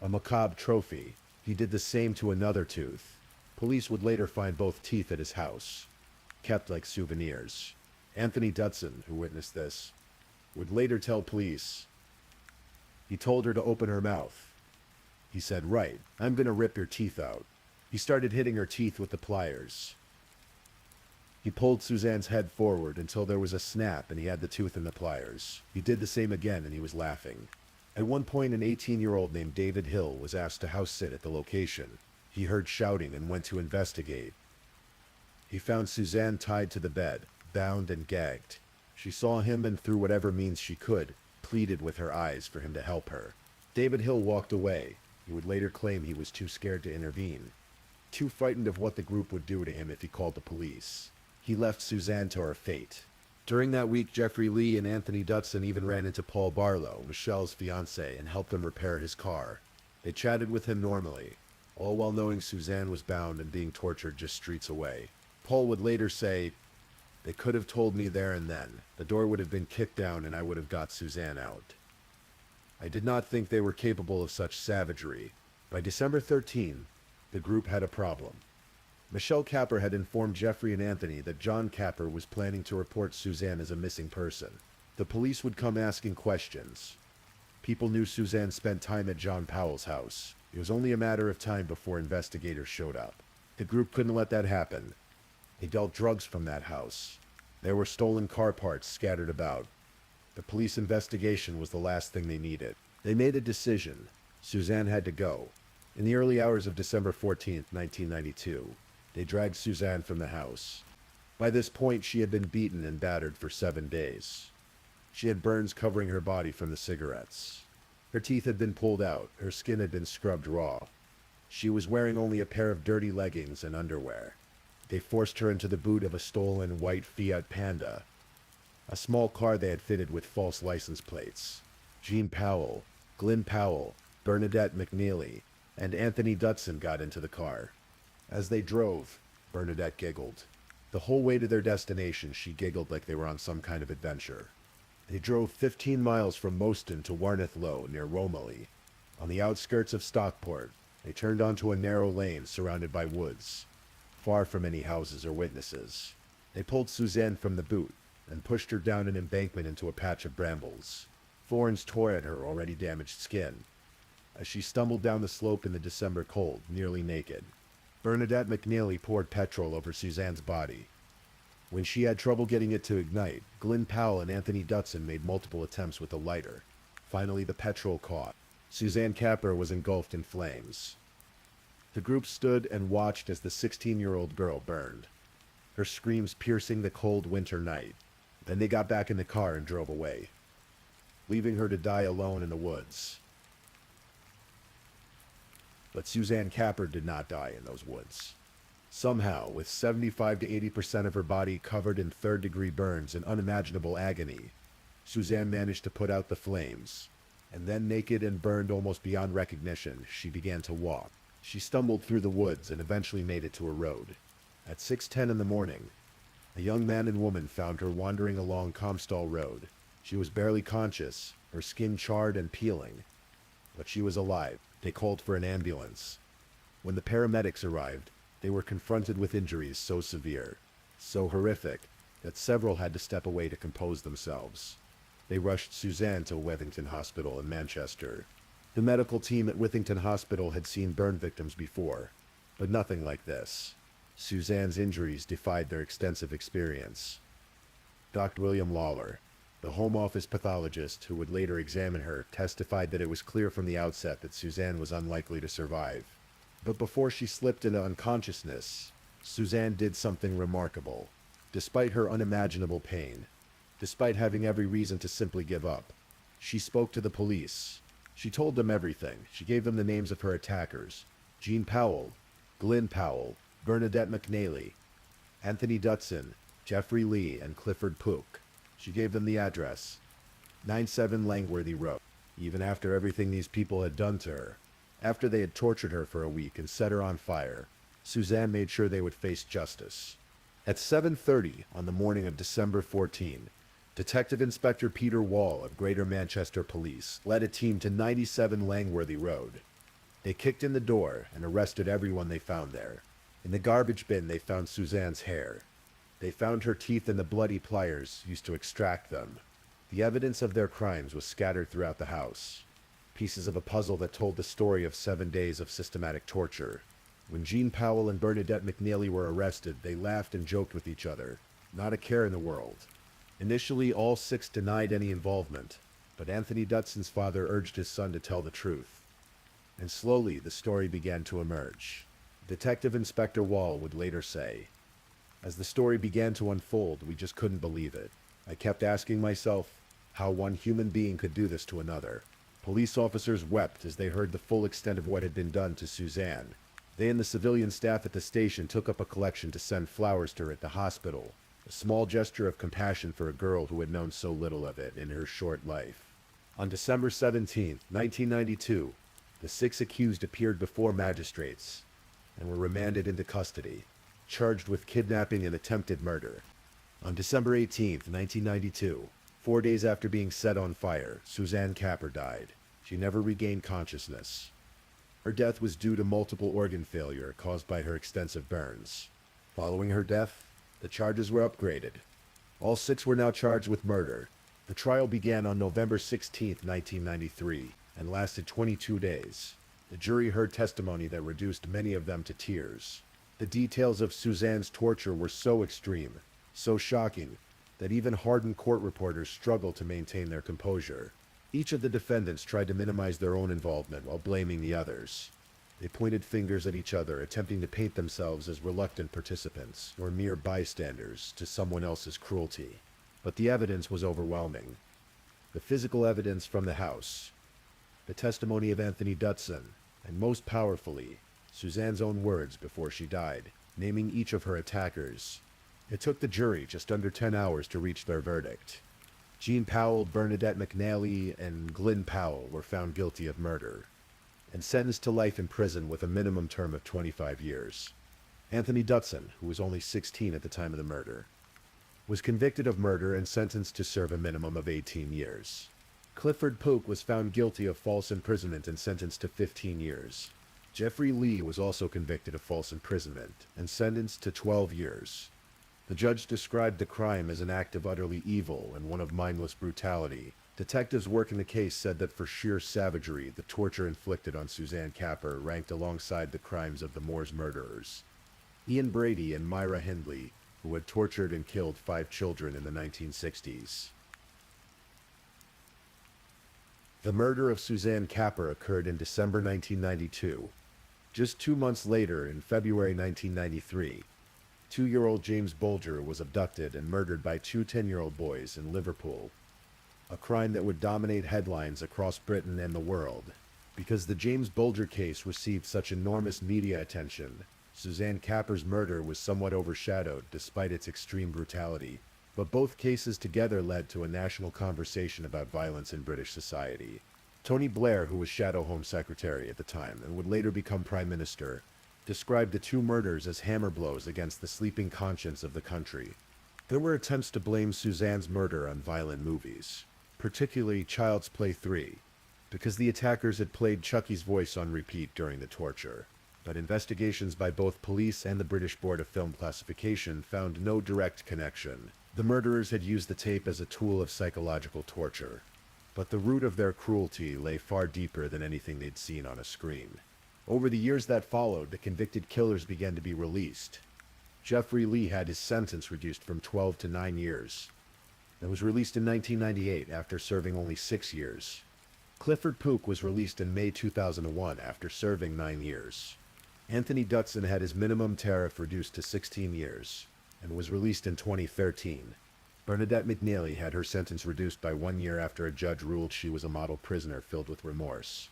A macabre trophy. He did the same to another tooth. Police would later find both teeth at his house, kept like souvenirs. Anthony Dutson, who witnessed this, would later tell police. He told her to open her mouth. He said, "Right, I'm gonna rip your teeth out." He started hitting her teeth with the pliers. He pulled Suzanne's head forward until there was a snap and he had the tooth in the pliers. He did the same again and he was laughing. At one point, an 18-year-old named David Hill was asked to house sit at the location. He heard shouting and went to investigate. He found Suzanne tied to the bed, bound and gagged. She saw him and through whatever means she could, pleaded with her eyes for him to help her. David Hill walked away. He would later claim he was too scared to intervene, too frightened of what the group would do to him if he called the police. He left Suzanne to her fate. During that week, Jeffrey Lee and Anthony Dutson even ran into Paul Barlow, Michelle's fiancé, and helped him repair his car. They chatted with him normally, all while knowing Suzanne was bound and being tortured just streets away. Paul would later say, "They could have told me there and then. The door would have been kicked down and I would have got Suzanne out. I did not think they were capable of such savagery." By December 13, the group had a problem. Michelle Capper had informed Jeffrey and Anthony that John Capper was planning to report Suzanne as a missing person. The police would come asking questions. People knew Suzanne spent time at John Powell's house. It was only a matter of time before investigators showed up. The group couldn't let that happen. They dealt drugs from that house. There were stolen car parts scattered about. The police investigation was the last thing they needed. They made a decision. Suzanne had to go. In the early hours of December 14th, 1992, they dragged Suzanne from the house. By this point, she had been beaten and battered for 7 days. She had burns covering her body from the cigarettes. Her teeth had been pulled out, her skin had been scrubbed raw. She was wearing only a pair of dirty leggings and underwear. They forced her into the boot of a stolen white Fiat Panda, a small car they had fitted with false license plates. Jean Powell, Glyn Powell, Bernadette McNeely, and Anthony Dutson got into the car. As they drove, Bernadette giggled. The whole way to their destination, she giggled like they were on some kind of adventure. They drove 15 miles from Moston to Warneth Low, near Romilly. On the outskirts of Stockport, they turned onto a narrow lane surrounded by woods, far from any houses or witnesses. They pulled Suzanne from the boot and pushed her down an embankment into a patch of brambles. Thorns tore at her already damaged skin as she stumbled down the slope in the December cold, nearly naked. Bernadette McNeely poured petrol over Suzanne's body. When she had trouble getting it to ignite, Glyn Powell and Anthony Dutson made multiple attempts with a lighter. Finally, the petrol caught. Suzanne Capper was engulfed in flames. The group stood and watched as the 16-year-old girl burned, her screams piercing the cold winter night. Then they got back in the car and drove away, leaving her to die alone in the woods. But Suzanne Capper did not die in those woods. Somehow, with 75 to 80% of her body covered in third-degree burns and unimaginable agony, Suzanne managed to put out the flames. And then, naked and burned almost beyond recognition, she began to walk. She stumbled through the woods and eventually made it to a road. At 6:10 in the morning, a young man and woman found her wandering along Comstall Road. She was barely conscious, her skin charred and peeling, but she was alive. They called for an ambulance. When the paramedics arrived, they were confronted with injuries so severe, so horrific, that several had to step away to compose themselves. They rushed Suzanne to Withington Hospital in Manchester. The medical team at Withington Hospital had seen burn victims before, but nothing like this. Suzanne's injuries defied their extensive experience. Dr. William Lawler, the Home Office pathologist who would later examine her, testified that it was clear from the outset that Suzanne was unlikely to survive. But before she slipped into unconsciousness, Suzanne did something remarkable. Despite her unimaginable pain, despite having every reason to simply give up, she spoke to the police. She told them everything. She gave them the names of her attackers: Jean Powell, Glyn Powell, Bernadette McNeely, Anthony Dutson, Jeffrey Lee, and Clifford Pook. She gave them the address, 97 Langworthy Road. Even after everything these people had done to her, after they had tortured her for a week and set her on fire, Suzanne made sure they would face justice. At 7:30 on the morning of December 14, Detective Inspector Peter Wall of Greater Manchester Police led a team to 97 Langworthy Road. They kicked in the door and arrested everyone they found there. In the garbage bin, they found Suzanne's hair. They found her teeth and the bloody pliers used to extract them. The evidence of their crimes was scattered throughout the house, pieces of a puzzle that told the story of 7 days of systematic torture. When Jean Powell and Bernadette McNeely were arrested, they laughed and joked with each other, not a care in the world. Initially, all 6 denied any involvement, but Anthony Dutson's father urged his son to tell the truth. And slowly, the story began to emerge. Detective Inspector Wall would later say, "As the story began to unfold, we just couldn't believe it. I kept asking myself how one human being could do this to another." Police officers wept as they heard the full extent of what had been done to Suzanne. They and the civilian staff at the station took up a collection to send flowers to her at the hospital, a small gesture of compassion for a girl who had known so little of it in her short life. On December 17, 1992, the 6 accused appeared before magistrates and were remanded into custody, charged with kidnapping and attempted murder. On December 18, 1992, 4 days after being set on fire, Suzanne Capper died. She never regained consciousness. Her death was due to multiple organ failure caused by her extensive burns. Following her death, the charges were upgraded. All 6 were now charged with murder. The trial began on November 16, 1993, and lasted 22 days. The jury heard testimony that reduced many of them to tears. The details of Suzanne's torture were so extreme, so shocking, that even hardened court reporters struggled to maintain their composure. Each of the defendants tried to minimize their own involvement while blaming the others. They pointed fingers at each other, attempting to paint themselves as reluctant participants or mere bystanders to someone else's cruelty. But the evidence was overwhelming. The physical evidence from the house, the testimony of Anthony Dutson, and most powerfully, Suzanne's own words before she died, naming each of her attackers. It took the jury just under 10 hours to reach their verdict. Jean Powell, Bernadette McNally, and Glyn Powell were found guilty of murder and sentenced to life in prison with a minimum term of 25 years. Anthony Dutson, who was only 16 at the time of the murder, was convicted of murder and sentenced to serve a minimum of 18 years. Clifford Pook was found guilty of false imprisonment and sentenced to 15 years. Jeffrey Lee was also convicted of false imprisonment and sentenced to 12 years. The judge described the crime as an act of utterly evil and one of mindless brutality. Detectives working the case said that for sheer savagery, the torture inflicted on Suzanne Capper ranked alongside the crimes of the Moors murderers. Ian Brady and Myra Hindley, who had tortured and killed 5 children in the 1960s. The murder of Suzanne Capper occurred in December 1992. Just 2 months later, in February 1993, 2-year-old James Bulger was abducted and murdered by 2 10-year-old boys in Liverpool, a crime that would dominate headlines across Britain and the world. Because the James Bulger case received such enormous media attention, Suzanne Capper's murder was somewhat overshadowed despite its extreme brutality. But both cases together led to a national conversation about violence in British society. Tony Blair, who was Shadow Home Secretary at the time and would later become Prime Minister, described the 2 murders as hammer blows against the sleeping conscience of the country. There were attempts to blame Suzanne's murder on violent movies, particularly Child's Play 3, because the attackers had played Chucky's voice on repeat during the torture. But investigations by both police and the British Board of Film Classification found no direct connection. The murderers had used the tape as a tool of psychological torture, but the root of their cruelty lay far deeper than anything they'd seen on a screen. Over the years that followed, the convicted killers began to be released. Jeffrey Lee had his sentence reduced from 12 to 9 years, and was released in 1998 after serving only 6 years. Clifford Pook was released in May 2001 after serving 9 years. Anthony Dutson had his minimum tariff reduced to 16 years, and was released in 2013. Bernadette McNally had her sentence reduced by 1 year after a judge ruled she was a model prisoner filled with remorse.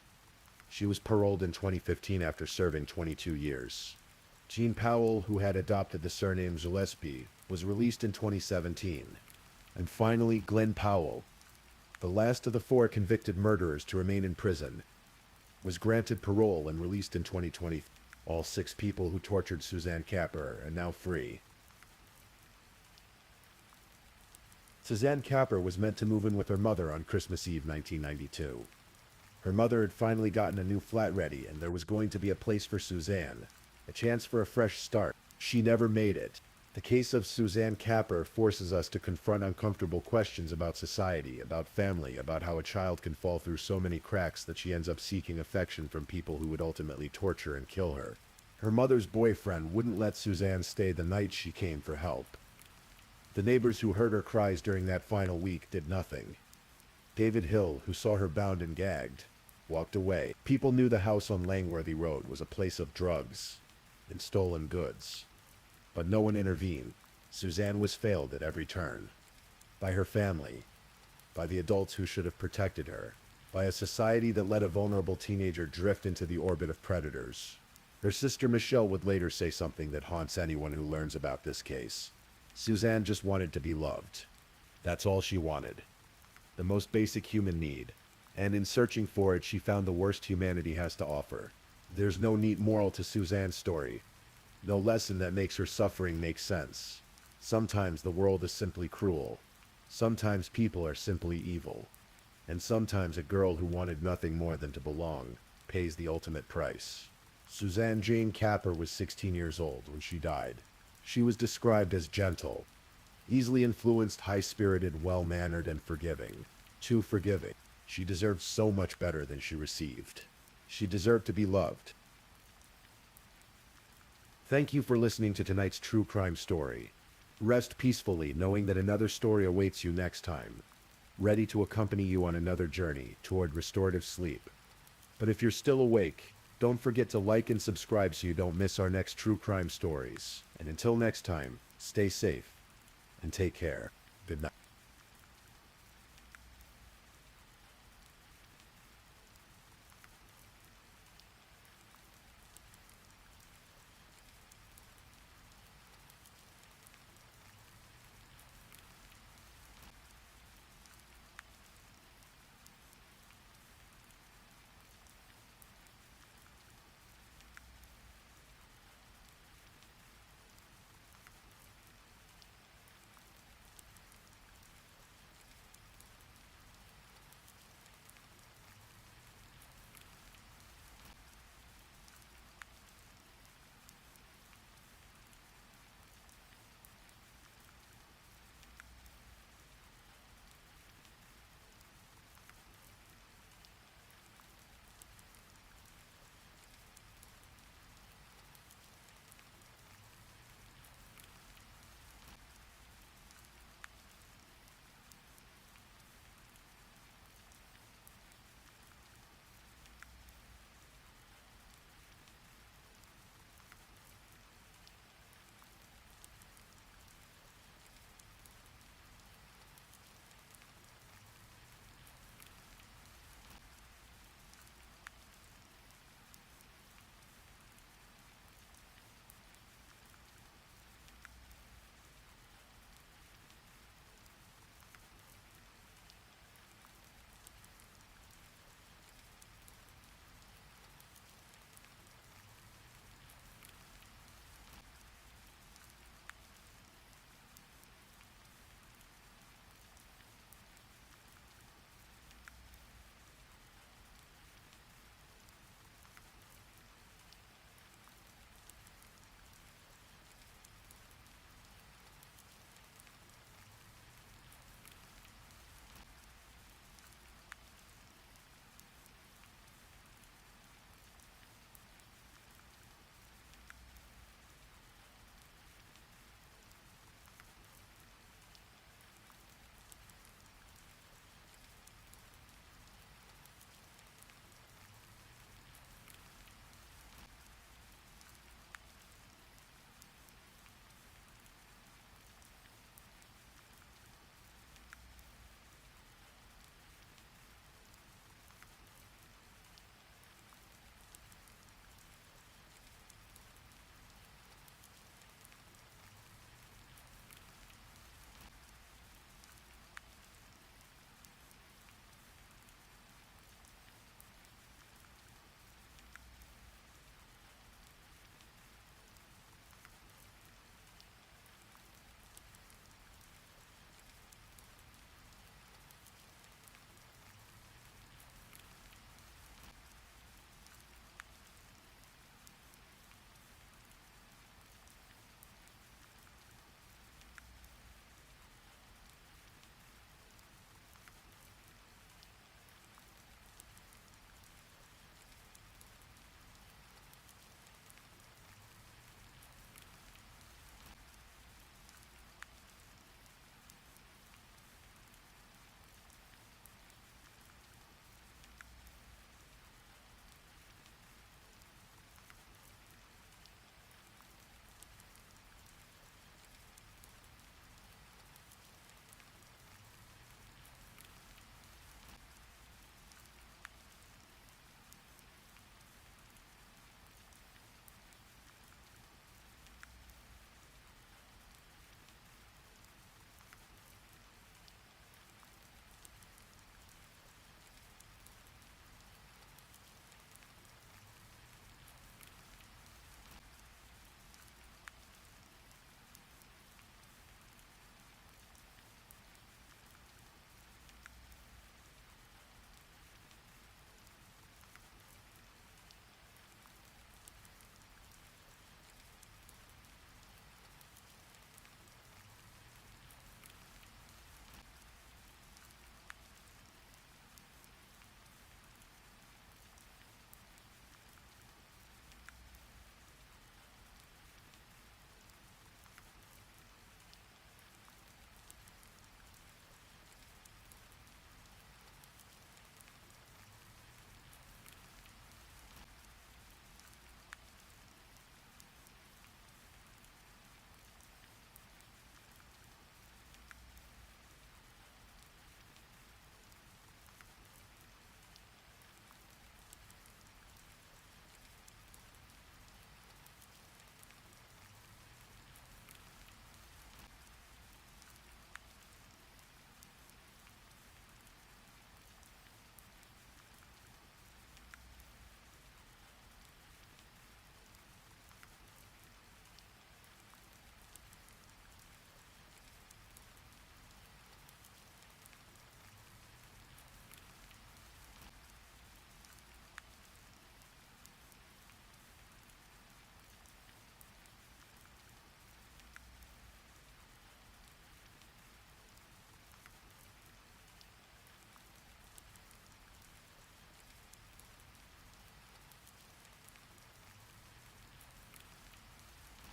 She was paroled in 2015 after serving 22 years. Jean Powell, who had adopted the surname Gillespie, was released in 2017. And finally, Glyn Powell, the last of the 4 convicted murderers to remain in prison, was granted parole and released in 2020. All 6 people who tortured Suzanne Capper are now free. Suzanne Capper was meant to move in with her mother on Christmas Eve 1992. Her mother had finally gotten a new flat ready, and there was going to be a place for Suzanne, a chance for a fresh start. She never made it. The case of Suzanne Capper forces us to confront uncomfortable questions about society, about family, about how a child can fall through so many cracks that she ends up seeking affection from people who would ultimately torture and kill her. Her mother's boyfriend wouldn't let Suzanne stay the night she came for help. The neighbors who heard her cries during that final week did nothing. David Hill, who saw her bound and gagged, walked away. People knew the house on Langworthy Road was a place of drugs and stolen goods. But no one intervened. Suzanne was failed at every turn. By her family, by the adults who should have protected her, by a society that let a vulnerable teenager drift into the orbit of predators. Her sister Michelle would later say something that haunts anyone who learns about this case. Suzanne just wanted to be loved. That's all she wanted. The most basic human need. And in searching for it, she found the worst humanity has to offer. There's no neat moral to Suzanne's story. No lesson that makes her suffering make sense. Sometimes the world is simply cruel. Sometimes people are simply evil. And sometimes a girl who wanted nothing more than to belong pays the ultimate price. Suzanne Jane Capper was 16 years old when she died. She was described as gentle, easily influenced, high-spirited, well-mannered, and forgiving. Too forgiving. She deserved so much better than she received. She deserved to be loved. Thank you for listening to tonight's true crime story. Rest peacefully, knowing that another story awaits you next time, ready to accompany you on another journey toward restorative sleep. But if you're still awake, don't forget to like and subscribe so you don't miss our next true crime stories. And until next time, stay safe and take care. Good night.